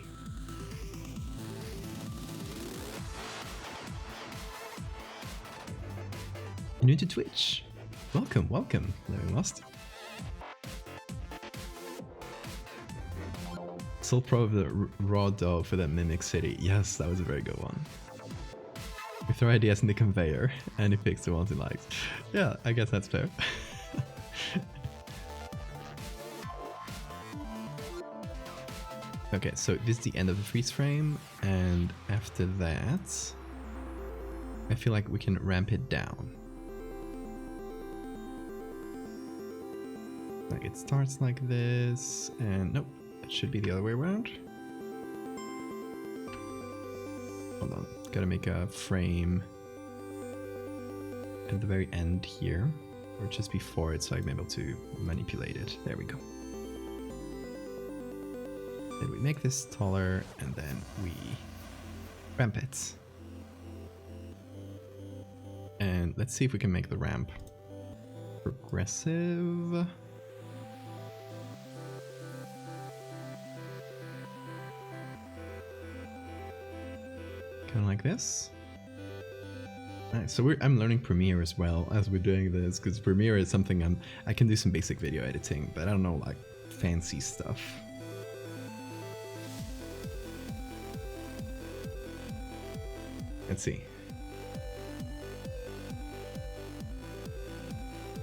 You're new to Twitch. Welcome, welcome. Living Lost. Soul Pro of the raw dog for that Mimic City. Yes, that was a very good one. We throw ideas in the conveyor and he picks the ones he likes. Yeah, I guess that's fair. Okay, so this is the end of the freeze frame, and after that, I feel like we can ramp it down. Like it starts like this, and nope, it should be the other way around. Hold on, gotta make a frame at the very end here, or just before it so I'm able to manipulate it. There we go. Then we make this taller, and then we ramp it. And let's see if we can make the ramp progressive. Kind of like this. Alright, so I'm learning Premiere as well as we're doing this, because Premiere is something I can do some basic video editing, but I don't know like fancy stuff. Let's see.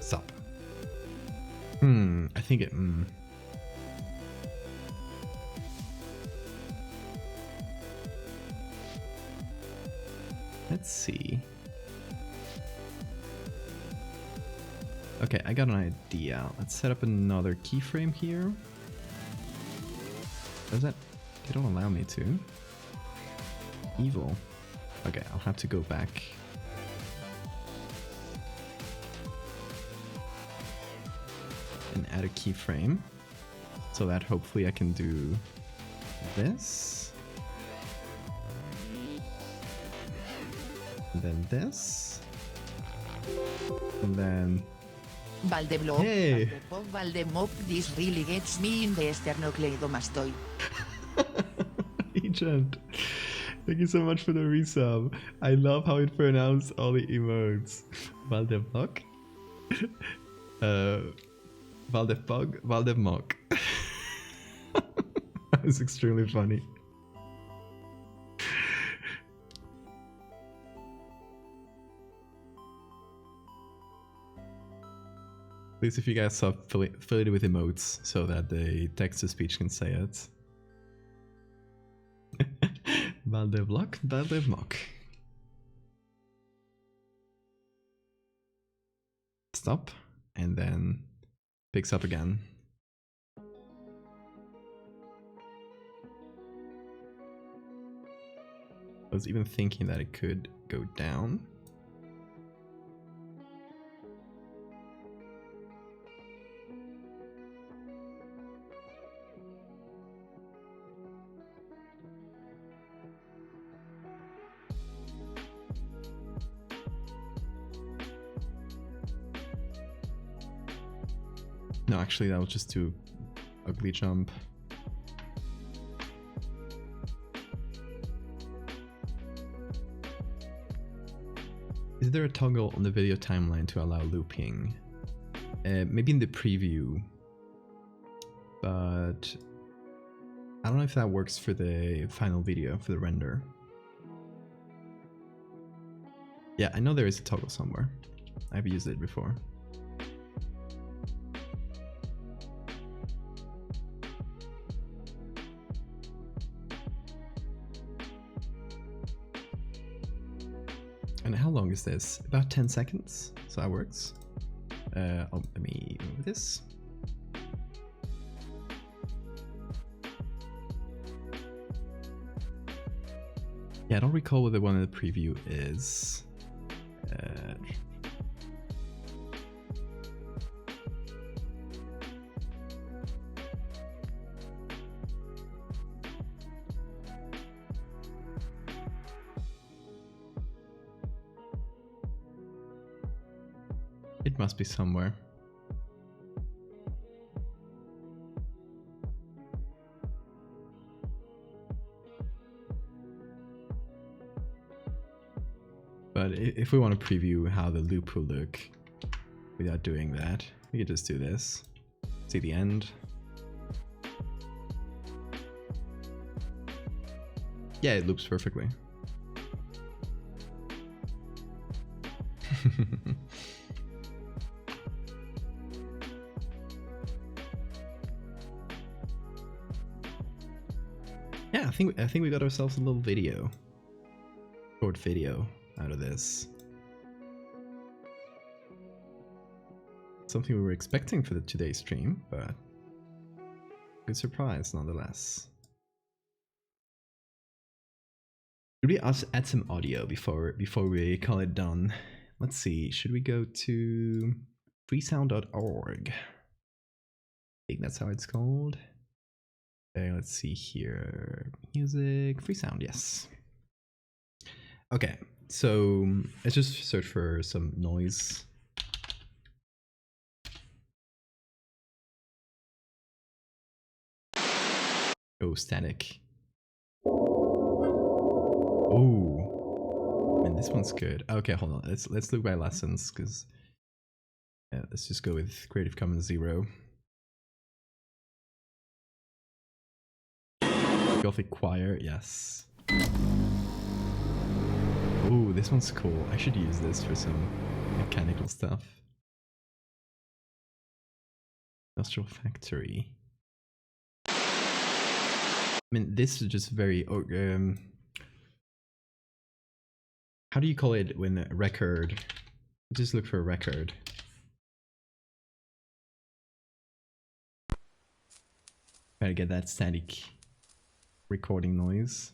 Stop. I think it. Let's see. Okay, I got an idea. Let's set up another keyframe here. Does that? They don't allow me to. Evil. Okay, I'll have to go back. And add a keyframe. So that hopefully I can do this. And then this. And then... Valdevia, hey! Valdemop, this really gets me in the sternocleidomastoid. Agent! Thank you so much for the resub. I love how it pronounced all the emotes. Valdevlock? Valdevbug? Valdevmock. That was extremely funny. Please, if you guys are affiliated with emotes so that the text-to-speech can say it. Valdevlock, Valdevmock. Stop, and then picks up again. I was even thinking that it could go down. No, actually, that was just too ugly jump. Is there a toggle on the video timeline to allow looping? Maybe in the preview, but I don't know if that works for the final video, for the render. Yeah, I know there is a toggle somewhere. I've used it before. And how long is this? About 10 seconds, so that works. Let me move this. Yeah, I don't recall what the one in the preview is. It must be somewhere. But if we want to preview how the loop will look without doing that, we could just do this. See the end. Yeah, it loops perfectly. Yeah, I think we got ourselves a little video. Short video out of this. Something we were expecting for today's stream, but good surprise nonetheless. Should we add some audio before we call it done? Let's see, should we go to freesound.org? I think that's how it's called. Okay, let's see here. Music, freesound, yes. Okay, so let's just search for some noise. Oh, static. Oh, man, this one's good. Okay, hold on. Let's look by lessons, because let's just go with Creative Commons 0. Gothic choir, yes. Oh, this one's cool. I should use this for some mechanical stuff. Industrial factory. I mean, this is just very. How do you call it when a record? Just look for a record. Try to get that static recording noise.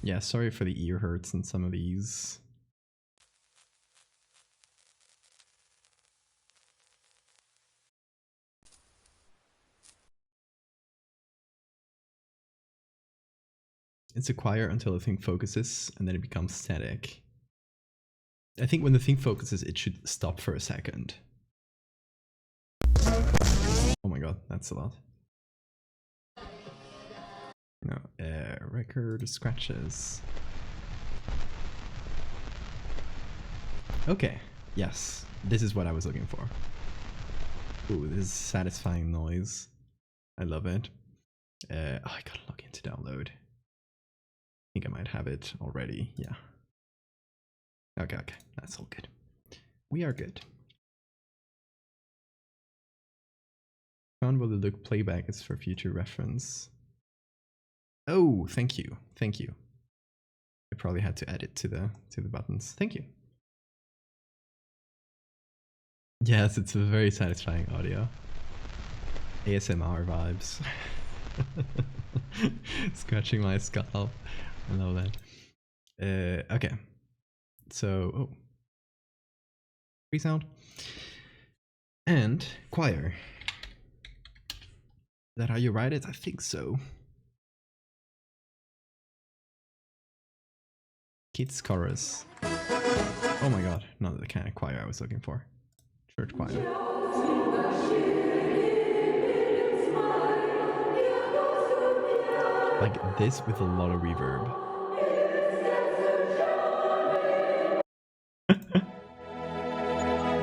Yeah, sorry for the ear hurts in some of these. It's a choir until the thing focuses and then it becomes static. I think when the thing focuses, it should stop for a second. Oh my god, that's a lot. No, record scratches. Okay, yes, this is what I was looking for. Ooh, this is satisfying noise. I love it. Oh, I gotta log in to download. I think I might have it already, yeah. Okay, that's all good. We are good. Found what the look playback is for future reference. Oh, thank you. Thank you. I probably had to add it to the buttons. Thank you. Yes, it's a very satisfying audio. ASMR vibes. Scratching my scalp. I love that. Okay. So, oh. Free sound. And choir. Is that how you write it? I think so. Kids chorus. Oh my god, not the kind of choir I was looking for. Church choir. Like this with a lot of reverb.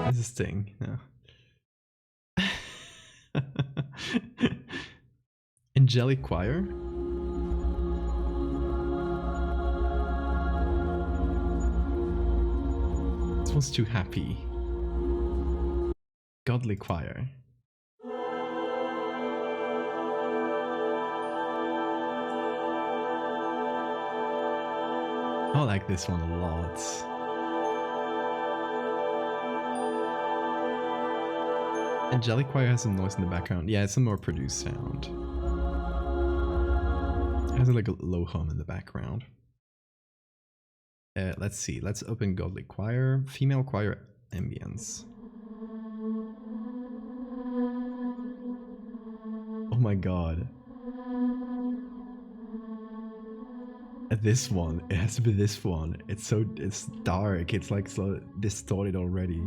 This is Sting, no. Angelic choir? This one's too happy. Godly choir. I like this one a lot. Angelic Choir has some noise in the background. Yeah, it's a more produced sound. It has like a low hum in the background. Let's see. Let's open Godly Choir. Female choir ambience. Oh my god. This one. It has to be this one. It's dark. It's like so distorted already.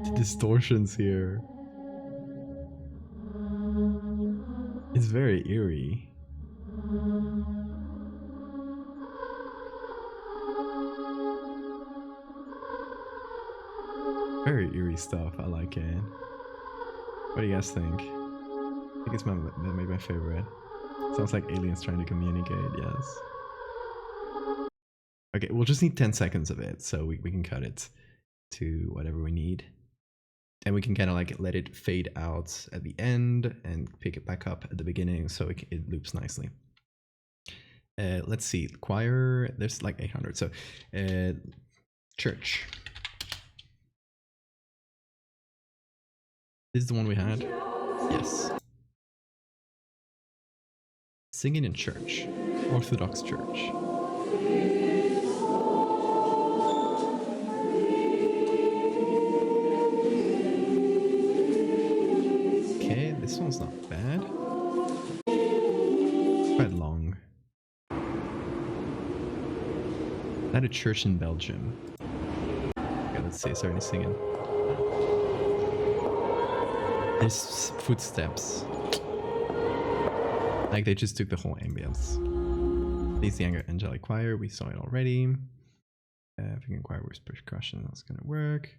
The distortions here. It's very eerie. Very eerie stuff. I like it. What do you guys think? I think it's maybe my favorite. Sounds like aliens trying to communicate, yes. Okay, we'll just need 10 seconds of it, so we can cut it to whatever we need. And we can kind of like let it fade out at the end and pick it back up at the beginning so it loops nicely. Let's see, choir, there's like 800, so church. This is the one we had? Yes. Singing in church. Orthodox church. Okay, this one's not bad. Quite long. At a church in Belgium. Okay, let's see, is there any singing? There's footsteps. Like they just took the whole ambience. This is the Angelic Choir, we saw it already. African Choir with percussion, that's gonna work.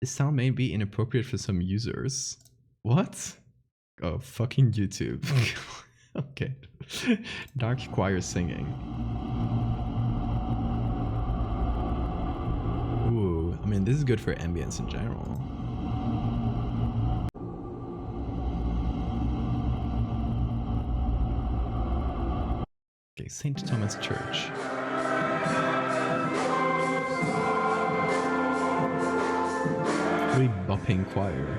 This sound may be inappropriate for some users. What? Oh, fucking YouTube. Okay. Dark choir singing. Ooh, I mean, this is good for ambience in general. Okay, St. Thomas Church. Really bopping choir.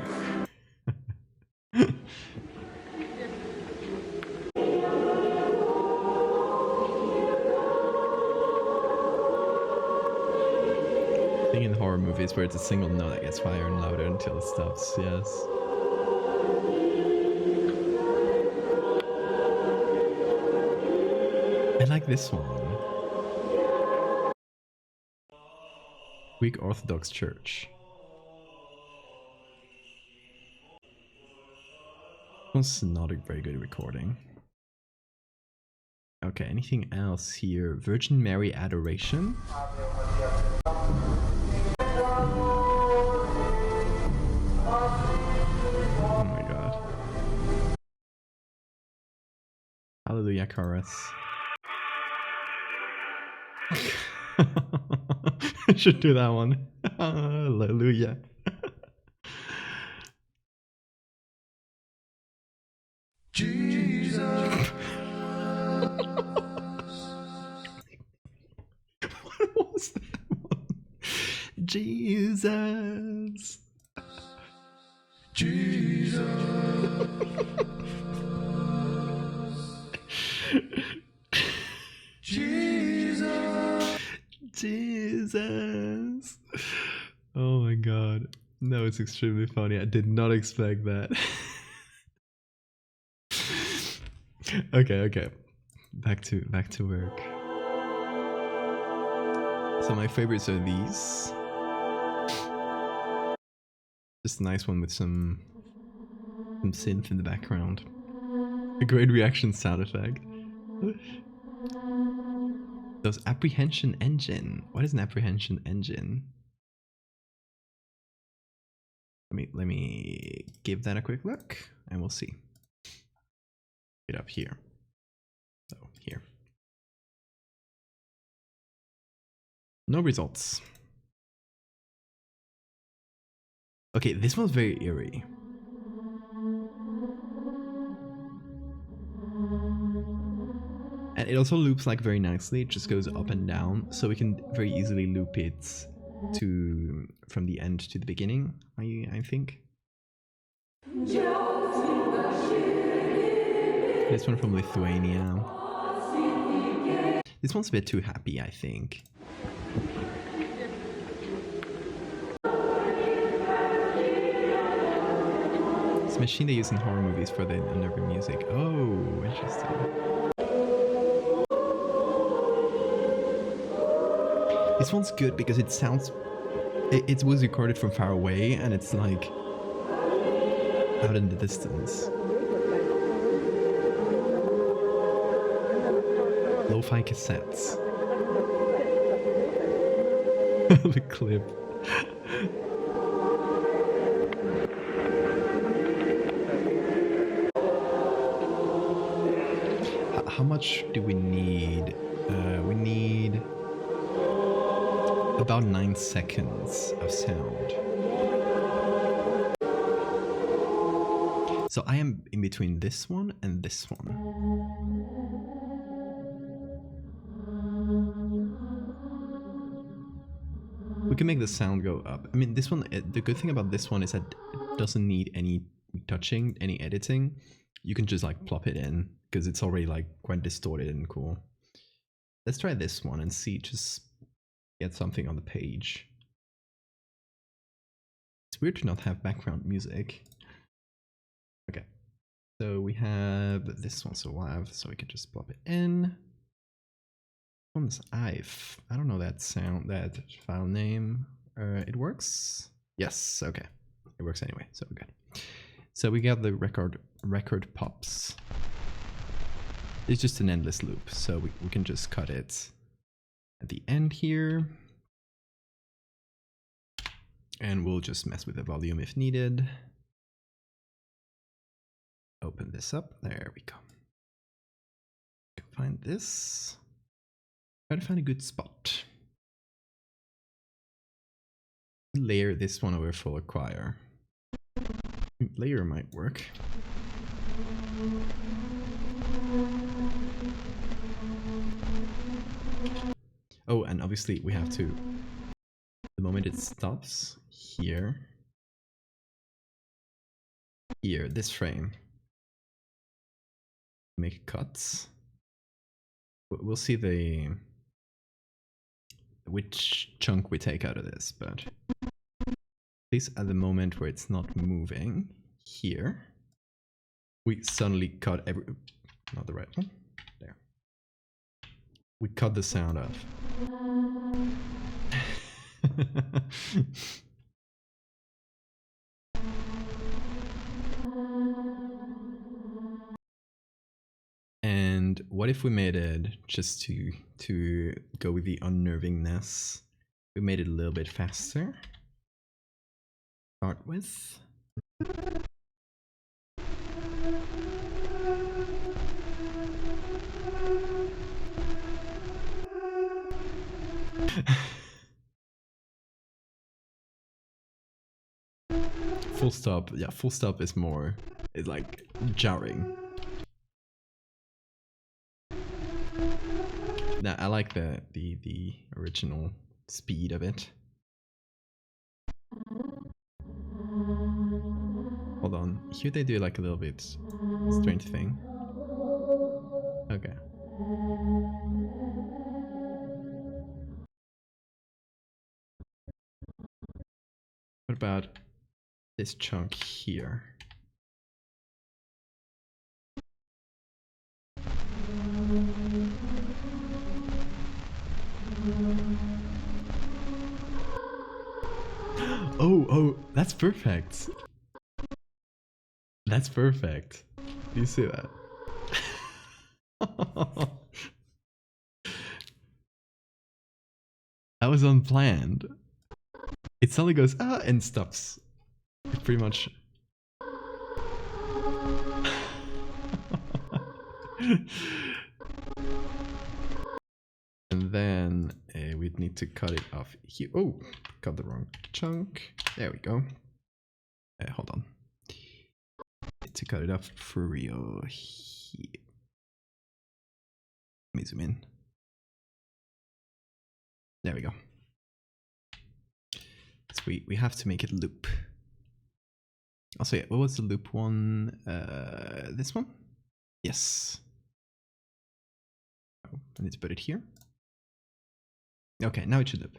Thing in horror movies where it's a single note that gets higher and louder until it stops, yes. I like this one. Greek Orthodox Church. This was not a very good recording. Okay, anything else here? Virgin Mary Adoration. Oh my god. Hallelujah chorus. I should do that one. Hallelujah. Jesus. What was that one? Jesus. Jesus. Jesus. Jesus. Oh my god. No, it's extremely funny. I did not expect that. Okay. Back to work. So my favorites are these. Just a nice one with some synth in the background. A great reaction sound effect. Those apprehension engine. What is an apprehension engine? Let me give that a quick look and we'll see. Get up here. So here. No results. Okay, this one's very eerie. And it also loops like very nicely. It just goes up and down, so we can very easily loop it to from the end to the beginning. I think. This one from Lithuania. This one's a bit too happy, I think. It's a machine they use in horror movies for the unnerving music. Oh, interesting. This one's good because it sounds... It was recorded from far away and it's like out in the distance. Lo-fi cassettes. The clip. How much do we need? We need about 9 seconds of sound. So I am in between this one and this one. We can make the sound go up. I mean, this one, the good thing about this one is that it doesn't need any touching, any editing. You can just like plop it in because it's already like quite distorted and cool. Let's try this one and see, just get something on the page. It's weird to not have background music. Okay, so we have this one, so we can just plop it in. One's I don't know that sound, that file name. It works? Yes, okay. It works anyway, so we're good. So we got the record pops. It's just an endless loop, so we can just cut it at the end here. And we'll just mess with the volume if needed. Open this up, there we go. Find this. Try to find a good spot. Layer this one over full choir. Layer might work. Oh, and obviously we have to, the moment it stops here, this frame, make cuts. We'll see which chunk we take out of this, but at least at the moment where it's not moving here, we suddenly cut not the right one, there. We cut the sound off. And what if we made it, just to go with the unnervingness, we made it a little bit faster? Start with. Full stop, yeah, full stop is more, it's like jarring. Now I like the original speed of it. Hold on, here they do like a little bit strange thing. Okay. What about this chunk here? Oh, that's perfect. That's perfect. Do you see that? That was unplanned. It suddenly goes, ah, and stops. It pretty much. And then we'd need to cut it off here. Oh, cut the wrong chunk. There we go. Hold on. Need to cut it off for real here. me zoom in. There we go. So we have to make it loop. Also, yeah, what was the loop one? This one? Yes. Oh, I need to put it here. Okay, now it should loop.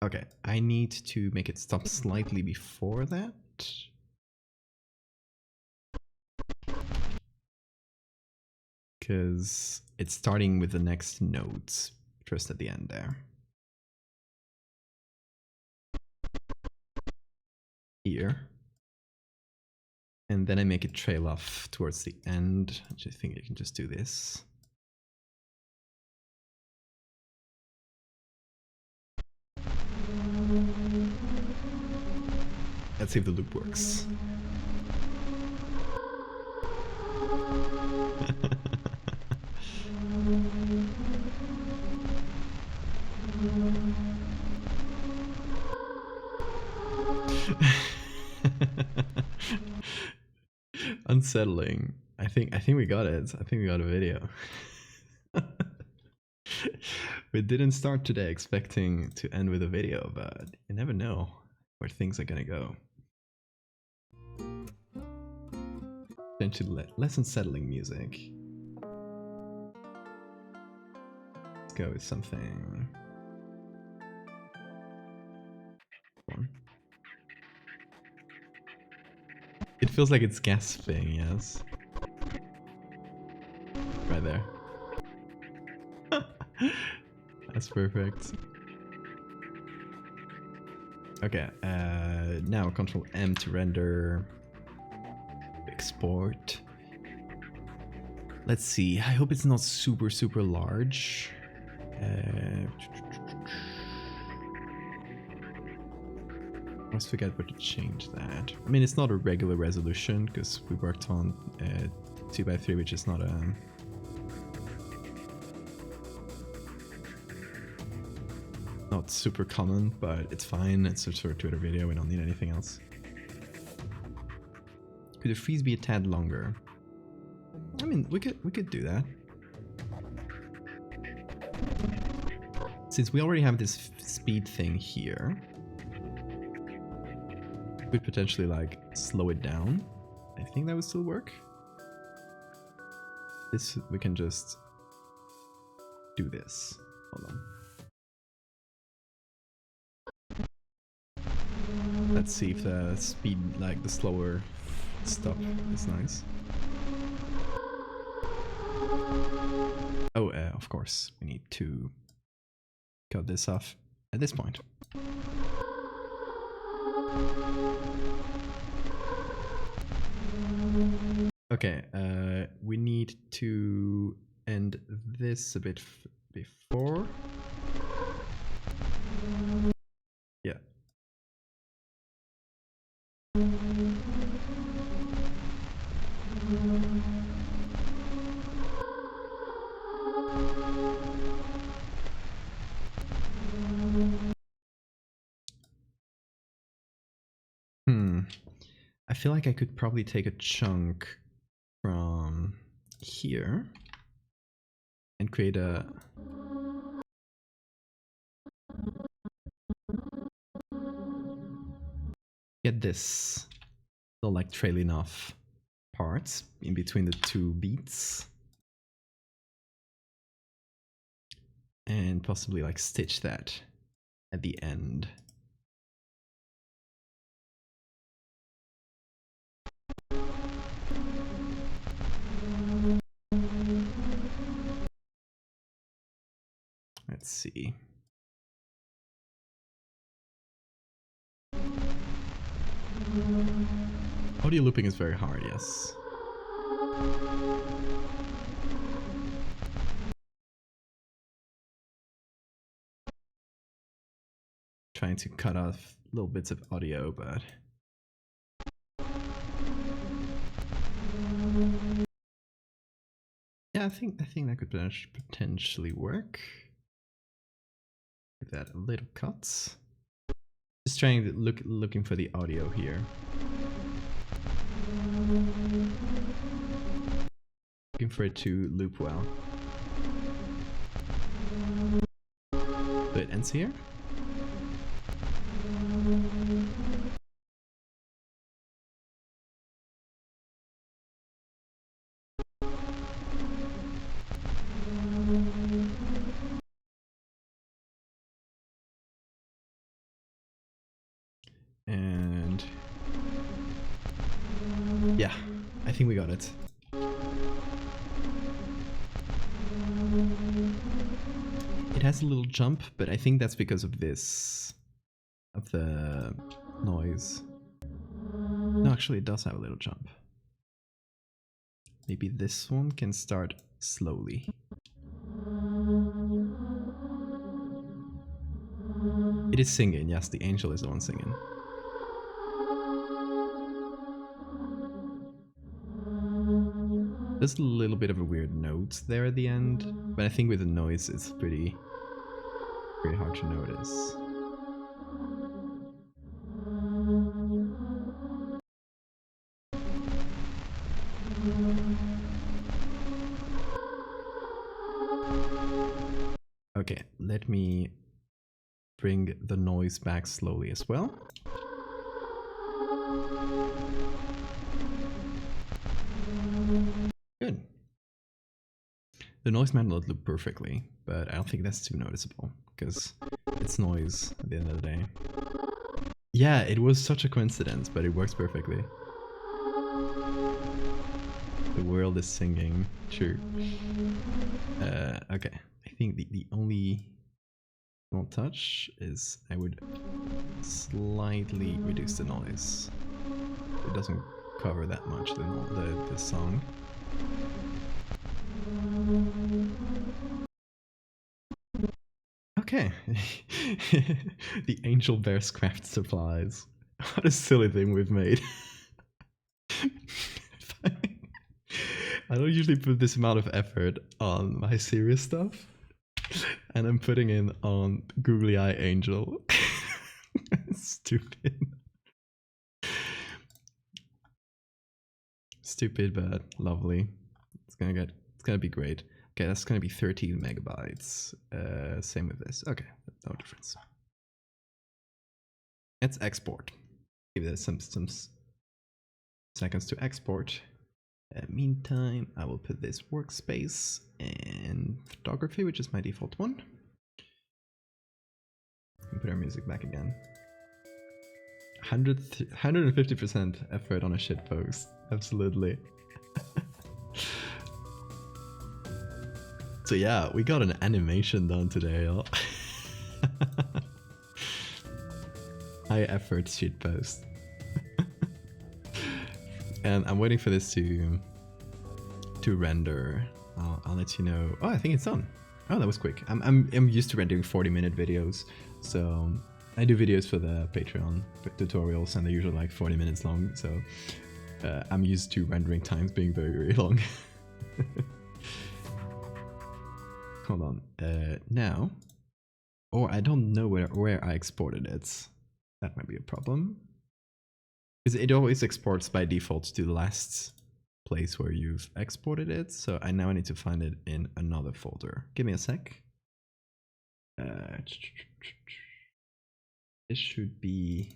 Okay, I need to make it stop slightly before that. Because it's starting with the next nodes just at the end there. Here. And then I make it trail off towards the end. I just think I can just do this. Let's see if the loop works. Unsettling. I think we got it. I think we got a video. We didn't start today expecting to end with a video, but you never know where things are gonna go. Potentially less unsettling music. Let's go with something. It feels like it's gasping, yes. Right there. That's perfect. Okay, now Control M to render. Export. Let's see. I hope it's not super large. I always forget where to change that. I mean, it's not a regular resolution because we worked on 2x3, which is not a not super common, but it's fine. It's a sort of Twitter video. We don't need anything else. Could the freeze be a tad longer? I mean, we could do that. Since we already have this speed thing here, we could potentially like slow it down. I think that would still work. This we can just do this. Hold on. Let's see if the speed, like the slower stuff, is nice. Oh, of course, we need to cut this off at this point. Okay, we need to end this a bit before. Yeah. I feel like I could probably take a chunk from here and create a get this little like trailing off parts in between the two beats and possibly like stitch that at the end. Let's see. Audio looping is very hard, yes. Trying to cut off little bits of audio, but yeah, I think that could potentially work. Give that a little cuts. Just trying to looking for the audio here. looking for it to loop well. So it ends here. And yeah, I think we got it. It has a little jump, but I think that's because of this, of the noise. No, actually it does have a little jump. Maybe this one can start slowly. It is singing, yes, the angel is the one singing. There's a little bit of a weird note there at the end, but I think with the noise it's pretty hard to notice. Okay, let me bring the noise back slowly as well. Good. The noise might not loop perfectly, but I don't think that's too noticeable, because it's noise at the end of the day. Yeah, it was such a coincidence, but it works perfectly. The world is singing. True. Okay, I think the only small touch is I would slightly reduce the noise. It doesn't cover that much the song. Okay. The angel bears craft supplies. What a silly thing we've made. I don't usually put this amount of effort on my serious stuff, and I'm putting in on googly eye angel. Stupid. Stupid but lovely. It's gonna be great. Okay, that's gonna be 13 megabytes. Same with this. Okay, no difference. Let's export. Give it some seconds to export. Meantime, I will put this workspace and photography, which is my default one. And put our music back again. 150% effort on a shit post. Absolutely. So yeah, we got an animation done today. High effort shit post. And I'm waiting for this to render. I'll let you know. Oh, I think it's done. Oh, that was quick. I'm used to rendering 40-minute videos, so I do videos for the Patreon tutorials, and they're usually like 40 minutes long. So I'm used to rendering times being very, very long. Hold on. Now, or I don't know where I exported it. That might be a problem. Because it always exports by default to the last place where you've exported it. So I now need to find it in another folder. Give me a sec. This should be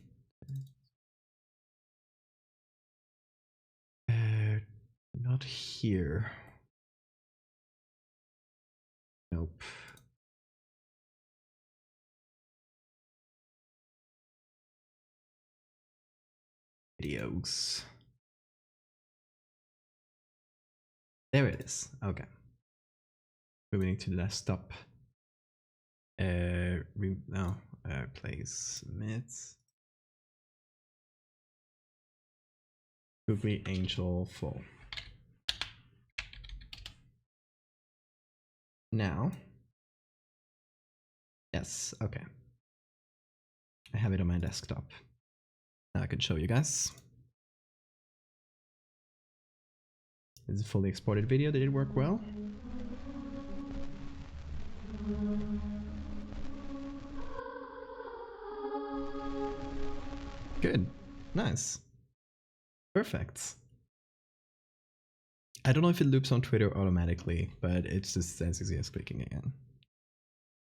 not here. Nope. Videos. There it is. Okay. Moving to the desktop. Placement. Googly Angel full. Now. Yes, okay. I have it on my desktop. Now I can show you guys. This is a fully exported video. Did it work well? Good. Nice. Perfect. I don't know if it loops on Twitter automatically, but it's just as easy as clicking again.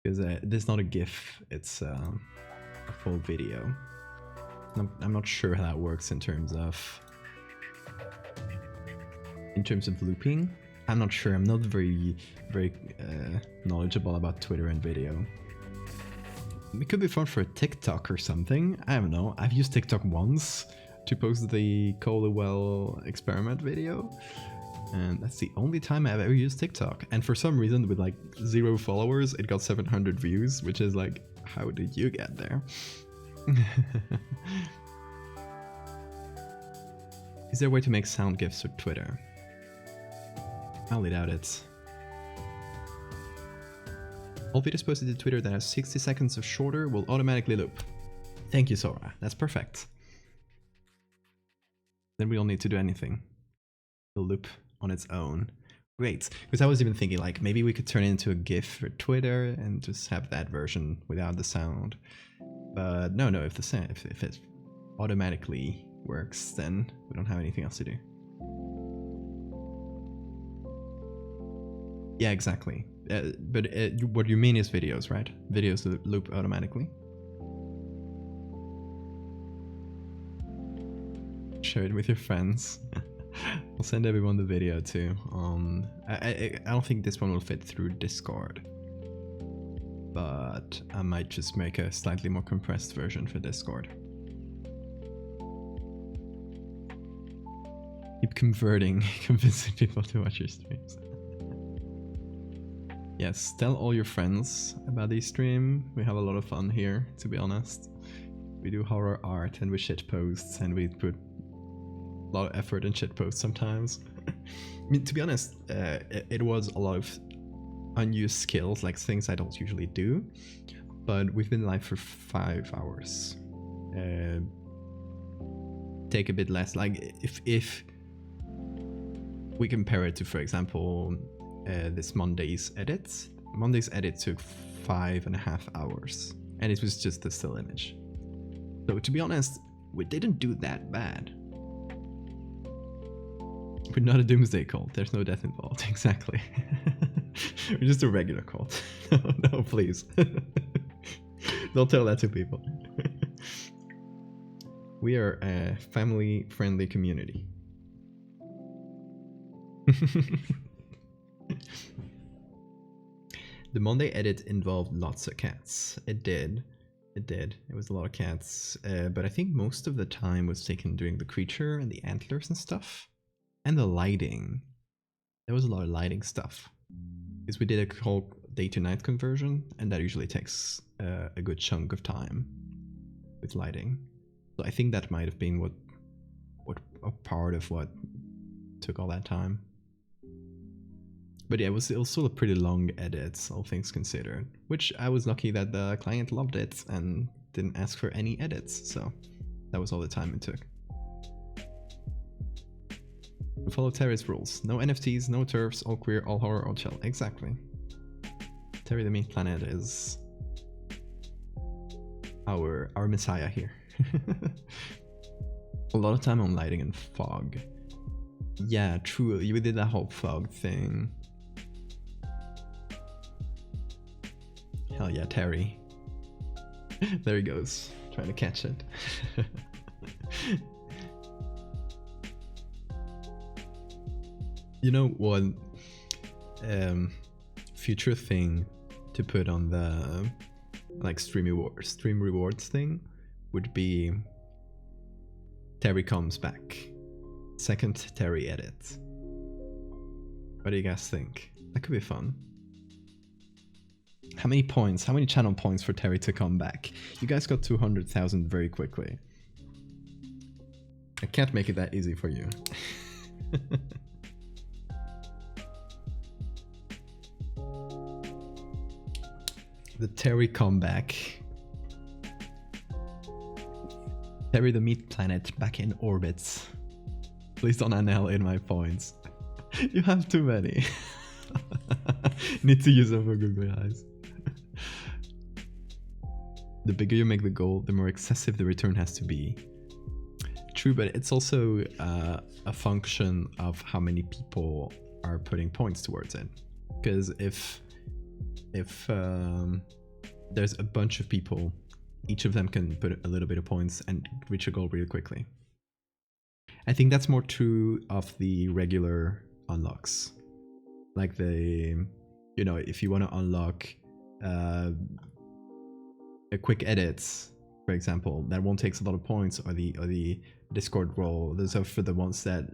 Because this is not a GIF, it's a full video. I'm not sure how that works in terms of looping. I'm not sure. I'm not very knowledgeable about Twitter and video. It could be fun for a TikTok or something. I don't know. I've used TikTok once to post the GOOGLIEL experiment video, and that's the only time I've ever used TikTok. And for some reason, with like 0 followers, it got 700 views, which is like, how did you get there? Is there a way to make sound GIFs for Twitter? Highly doubt it. All videos posted to Twitter that have 60 seconds or shorter will automatically loop. Thank you, Sora. That's perfect. Then we don't need to do anything. It'll loop on its own. Great. Because I was even thinking like maybe we could turn it into a GIF for Twitter and just have that version without the sound. But no, if it automatically works, then we don't have anything else to do. Yeah, exactly. But what you mean is videos, right? Videos loop automatically. Share it with your friends. I'll send everyone the video too. I don't think this one will fit through Discord, but I might just make a slightly more compressed version for Discord. Keep converting, convincing people to watch your streams. Yes, tell all your friends about the stream. We have a lot of fun here, to be honest. We do horror art and we shitpost, and we put a lot of effort in shitposts sometimes. I mean, to be honest, it was a lot of unused skills, like things I don't usually do. But we've been live for 5 hours. Take a bit less, like if we compare it to, for example, this Monday's edit. Monday's edit took 5.5 hours, and it was just a still image. So to be honest, we didn't do that bad. We're not a doomsday cult. There's no death involved. Exactly. We're just a regular cult. No, please. Don't tell that to people. We are a family-friendly community. The Monday edit involved lots of cats. It did. It was a lot of cats. But I think most of the time was taken doing the creature and the antlers and stuff. And the lighting. There was a lot of lighting stuff. Because we did a whole day to night conversion, and that usually takes a good chunk of time with lighting. So I think that might have been what a part of what took all that time. But yeah, it was still a pretty long edit, all things considered. Which I was lucky that the client loved it and didn't ask for any edits, so that was all the time it took. We follow Terry's rules. No NFTs, no turfs, all queer, all horror, all chill. Exactly. Terry the Meat Planet is our messiah here. A lot of time on lighting and fog. Yeah, true. You did that whole fog thing. Hell yeah, Terry. There he goes, trying to catch it. You know what? Future thing to put on the like stream rewards thing would be Terry comes back. Second Terry edit. What do you guys think? That could be fun. How many points? How many channel points for Terry to come back? You guys got 200,000 very quickly. I can't make it that easy for you. The Terry comeback. Terry the Meat Planet back in orbit. Please don't annihilate my points. You have too many. Need to use them for googly eyes. The bigger you make the goal, the more excessive the return has to be. true, but it's also a function of how many people are putting points towards it. Because if there's a bunch of people, each of them can put a little bit of points and reach a goal really quickly. I think that's more true of the regular unlocks. Like the, you know, if you want to unlock a quick edits, for example, that one takes a lot of points, or the Discord role. Those are for the ones that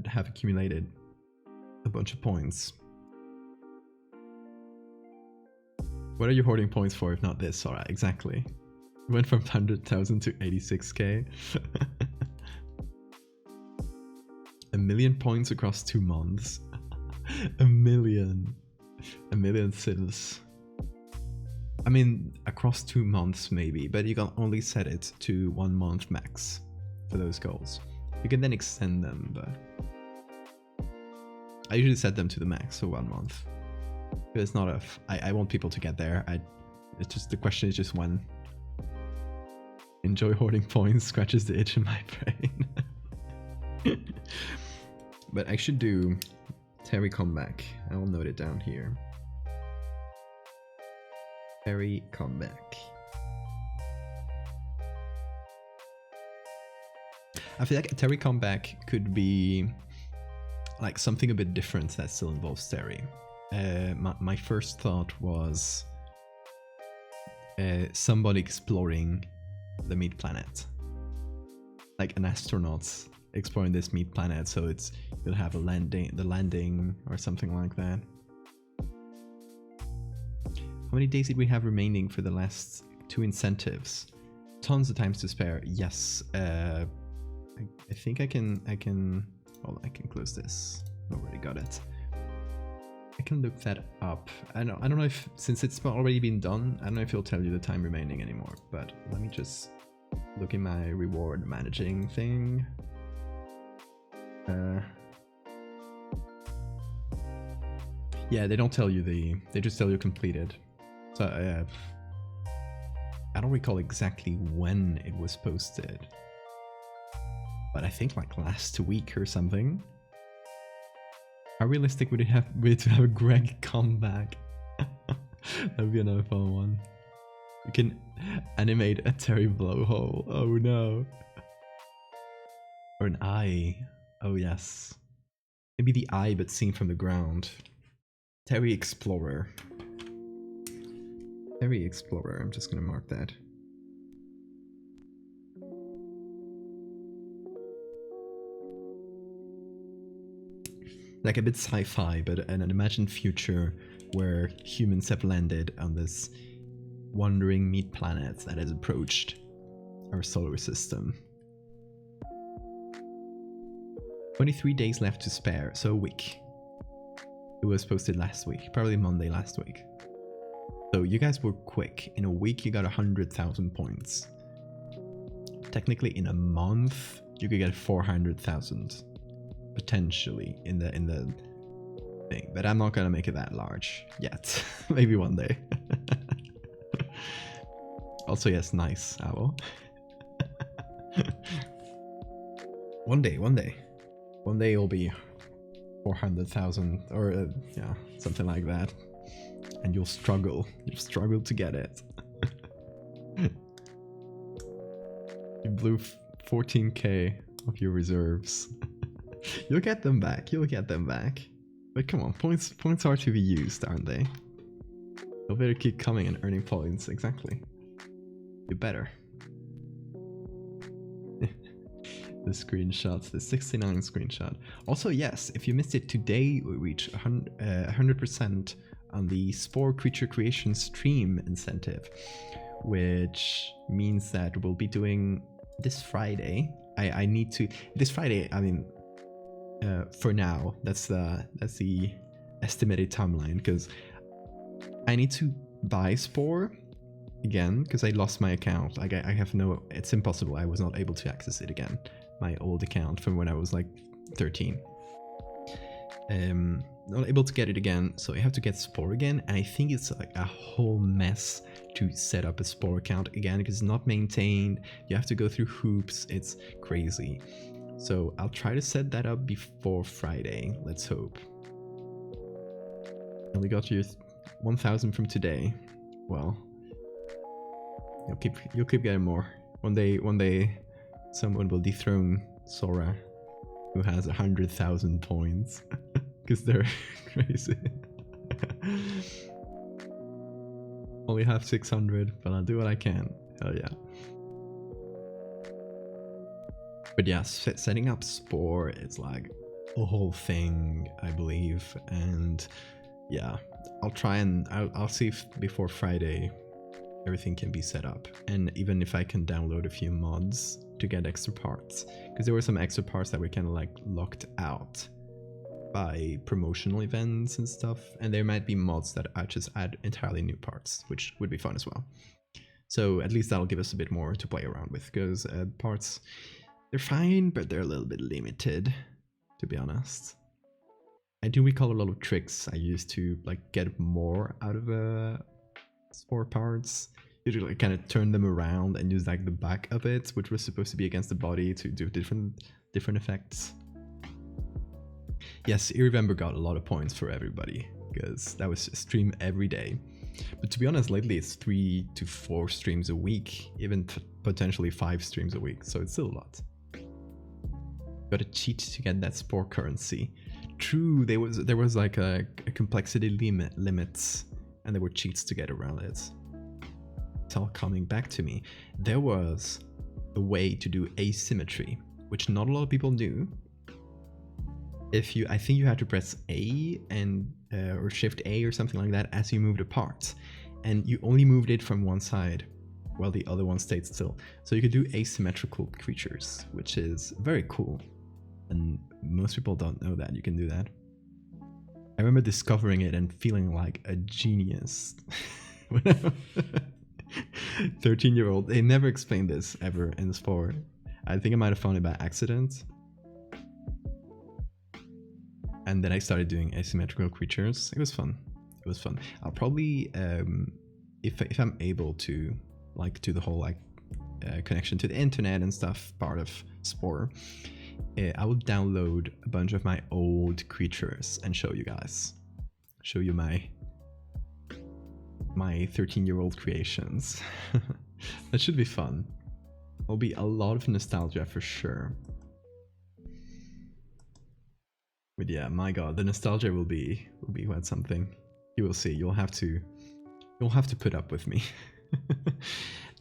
have accumulated a bunch of points. What are you hoarding points for if not this? Alright, exactly. We went from 100,000 to 86k. 1 million points across 2 months. A million citizens. I mean, across 2 months maybe, but you can only set it to 1 month max for those goals. You can then extend them, but I usually set them to the max for 1 month. It's not a. I want people to get there. It's just, the question is just when. Enjoy hoarding points scratches the itch in my brain. But I should do Terry comeback. I will note it down here. Terry comeback. I feel like a Terry comeback could be like something a bit different that still involves Terry. My first thought was somebody exploring the meat planet, like an astronaut exploring this meat planet, so you'll have the landing or something like that. How many days did we have remaining for the last 2 incentives? Tons of times to spare. Yes. I think I can. Well, I can close this. Already got it. I can look that up. I don't know if, since it's already been done, I don't know if it'll tell you the time remaining anymore, but let me just look in my reward managing thing. Yeah, they don't tell you they just tell you completed. So I don't recall exactly when it was posted, but I think like last week or something. How realistic would it have been to have a Greg comeback? That would be another fun one. You can animate a Terry blowhole. Oh no. Or an eye. Oh yes. Maybe the eye but seen from the ground. Terry Explorer. Terry Explorer. I'm just gonna mark that. Like a bit sci-fi, but an imagined future where humans have landed on this wandering meat planet that has approached our solar system. 23 days left to spare, so a week. It was posted last week, probably Monday last week. So you guys were quick. In a week you got 100,000 points. Technically in a month you could get 400,000. Potentially in the thing, but I'm not gonna make it that large yet. Maybe one day. Also, yes, nice owl. One day it'll be 400,000 or yeah, something like that, and you'll struggle to get it. You blew 14k of your reserves. You'll get them back. But come on, points are to be used, aren't they? You'll better keep coming and earning points. Exactly. You better. The screenshots, the 69 screenshot. Also, yes, if you missed it today, we reach 100% on the Spore Creature Creation stream incentive, which means that we'll be doing this Friday. I need to this Friday. I mean. For now, that's the estimated timeline, because I need to buy Spore again because I lost my account. Like I have no, it's impossible. I was not able to access it again. My old account from when I was like 13. Not able to get it again, so you have to get Spore again, and I think it's like a whole mess to set up a Spore account again because it's not maintained. You have to go through hoops. It's crazy. So I'll try to set that up before Friday. Let's hope. Only got your 1,000 from today. Well, you'll keep getting more. One day, someone will dethrone Sora, who has 100,000 points, because they're crazy. Only have 600, but I'll do what I can. Hell yeah. But yeah, setting up Spore is like a whole thing, I believe, and yeah, I'll try and I'll see if before Friday everything can be set up, and even if I can download a few mods to get extra parts, because there were some extra parts that were kind of like locked out by promotional events and stuff, and there might be mods that I just add entirely new parts, which would be fun as well. So at least that'll give us a bit more to play around with, because parts, they're fine, but they're a little bit limited, to be honest. I do recall a lot of tricks I used to like get more out of Spore parts. You like kind of turn them around and use like the back of it, which was supposed to be against the body, to do different effects. Yes, Irrevember got a lot of points for everybody because that was a stream every day. But to be honest, lately it's 3 to 4 streams a week, even potentially 5 streams a week, so it's still a lot. Got to cheat to get that Spore currency. True, there was like a complexity limit, and there were cheats to get around it. It's all coming back to me. There was a way to do asymmetry, which not a lot of people knew. I think you had to press A and or Shift A or something like that as you moved apart, and you only moved it from one side while the other one stayed still. So you could do asymmetrical creatures, which is very cool, and most people don't know that you can do that. I remember discovering it and feeling like a genius. 13-year-old. They never explained this ever in Spore. I think I might have found it by accident. And then I started doing asymmetrical creatures. It was fun. It was fun. I'll probably, if I'm able to, like, do the whole like connection to the internet and stuff part of Spore, I will download a bunch of my old creatures and show you guys. Show you my 13-year-old creations. That should be fun. There'll be a lot of nostalgia for sure. But yeah, my god, the nostalgia will be quite something. You will see. You'll have to put up with me.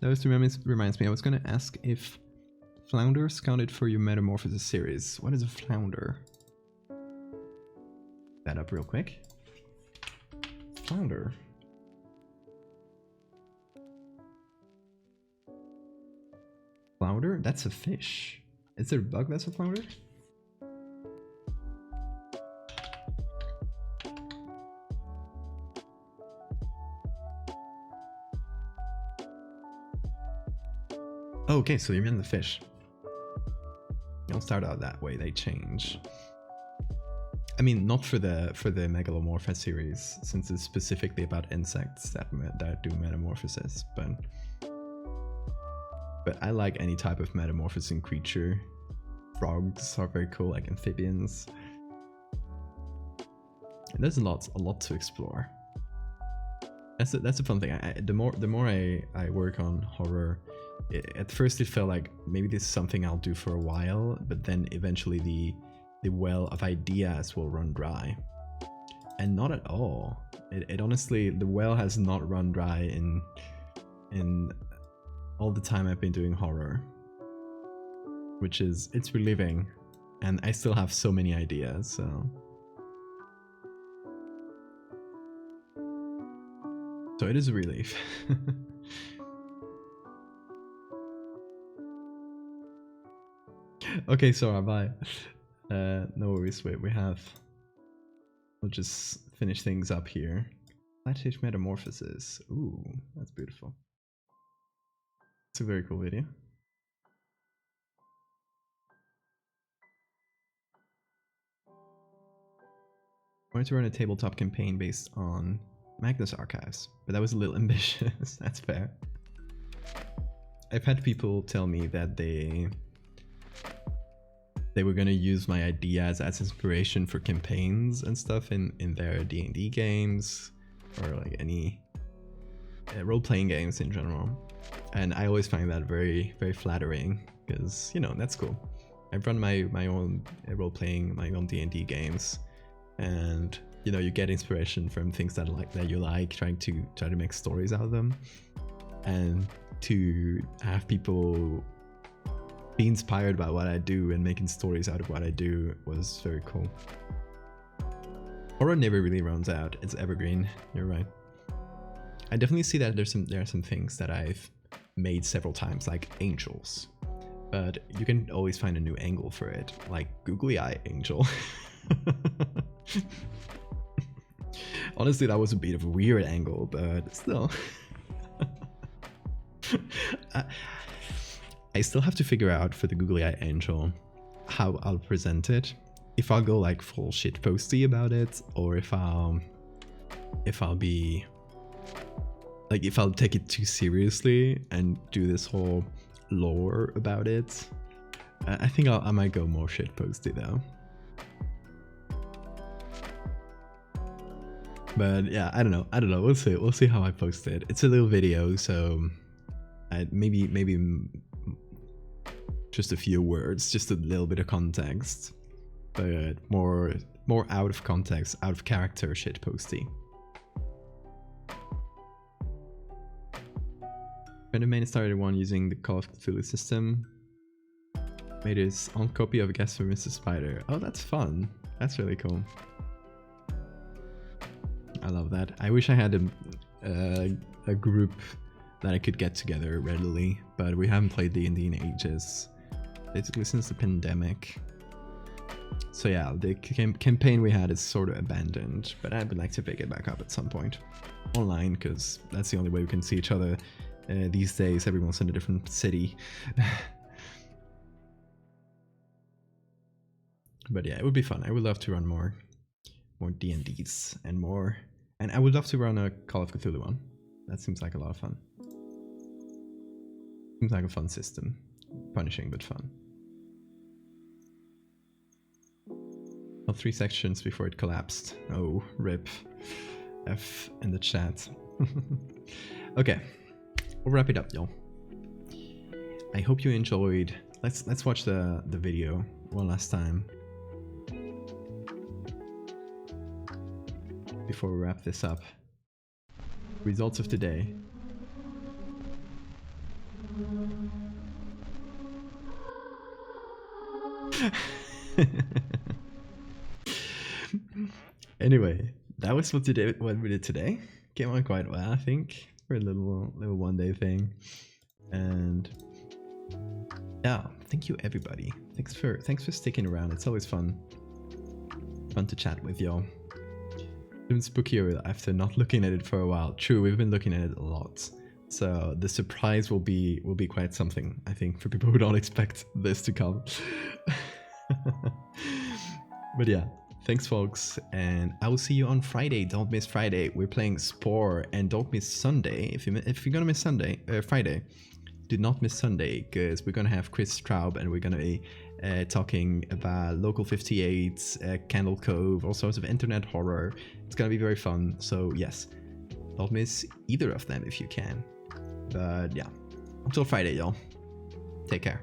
That was reminds me. I was gonna ask if flounders counted for your Metamorphosis series. What is a flounder? That up real quick. Flounder. Flounder? That's a fish. Is there a bug that's a flounder? Oh, okay, so you mean the fish. You'll start out that way, they change. I mean, not for the Megalomorpha series, since it's specifically about insects that do metamorphosis, but I like any type of metamorphosing creature. Frogs are very cool, like amphibians. And there's a lot to explore. That's a fun thing. The more I work on horror, at first it felt like maybe this is something I'll do for a while, but then eventually the well of ideas will run dry. And not at all. It honestly, the well has not run dry in all the time I've been doing horror, which is, it's relieving, and I still have so many ideas, so it is a relief. Okay, Sora, bye. No worries, wait, we'll just finish things up here. Flathead Metamorphosis. Ooh, that's beautiful. It's a very cool video. wanted to run a tabletop campaign based on Magnus Archives, but that was a little ambitious. That's fair. I've had people tell me that they were gonna use my ideas as inspiration for campaigns and stuff in their D&D games, or like any role-playing games in general. And I always find that very, very flattering, because, you know, that's cool. I've run my own role-playing, my own D&D games, and, you know, you get inspiration from things that you like, trying to make stories out of them. And to have people be inspired by what I do and making stories out of what I do was very cool. Horror never really runs out. It's evergreen. You're right. I definitely see that there are some things that I've made several times, like angels, but you can always find a new angle for it, like googly eye angel. Honestly, that was a bit of a weird angle, but still. I still have to figure out for the googly eye angel how I'll present it. If I'll go like full shit posty about it, or if I'll be like, if I'll take it too seriously and do this whole lore about it. I think I might go more shit posty though. But yeah, I don't know. We'll see how I post it. It's a little video, so maybe just a few words, just a little bit of context, but more out of context, out of character shit posty. Friend of mine started one using the Call of Cthulhu system. Made his own copy of a guest for Mr. Spider. Oh, that's fun. That's really cool. I love that. I wish I had a group that I could get together readily, but we haven't played D&D in ages. Basically since the pandemic. So yeah, the campaign we had is sort of abandoned, but I would like to pick it back up at some point. Online, because that's the only way we can see each other these days. Everyone's in a different city. But yeah, it would be fun. I would love to run more D&Ds and more. And I would love to run a Call of Cthulhu one. That seems like a lot of fun. Seems like a fun system. Punishing, but fun. Well, 3 sections before it collapsed. Oh, rip. F in the chat. Okay, we'll wrap it up, y'all. I hope you enjoyed. Let's watch the video one last time before we wrap this up. Results of today. Anyway, that was what we did today. Came on quite well, I think, for a little one-day thing. And yeah, thank you everybody. Thanks for sticking around. It's always fun to chat with y'all. Even spookier after not looking at it for a while. True, we've been looking at it a lot. So the surprise will be quite something, I think, for people who don't expect this to come. But yeah, thanks folks, and I will see you on Friday. Don't miss Friday. We're playing Spore, and don't miss Sunday. If you're gonna miss Friday, do not miss Sunday, because we're gonna have Chris Straub, and we're gonna be talking about Local 58, Candle Cove, all sorts of internet horror. It's gonna be very fun. So yes, don't miss either of them if you can. But yeah, until Friday, y'all. Take care.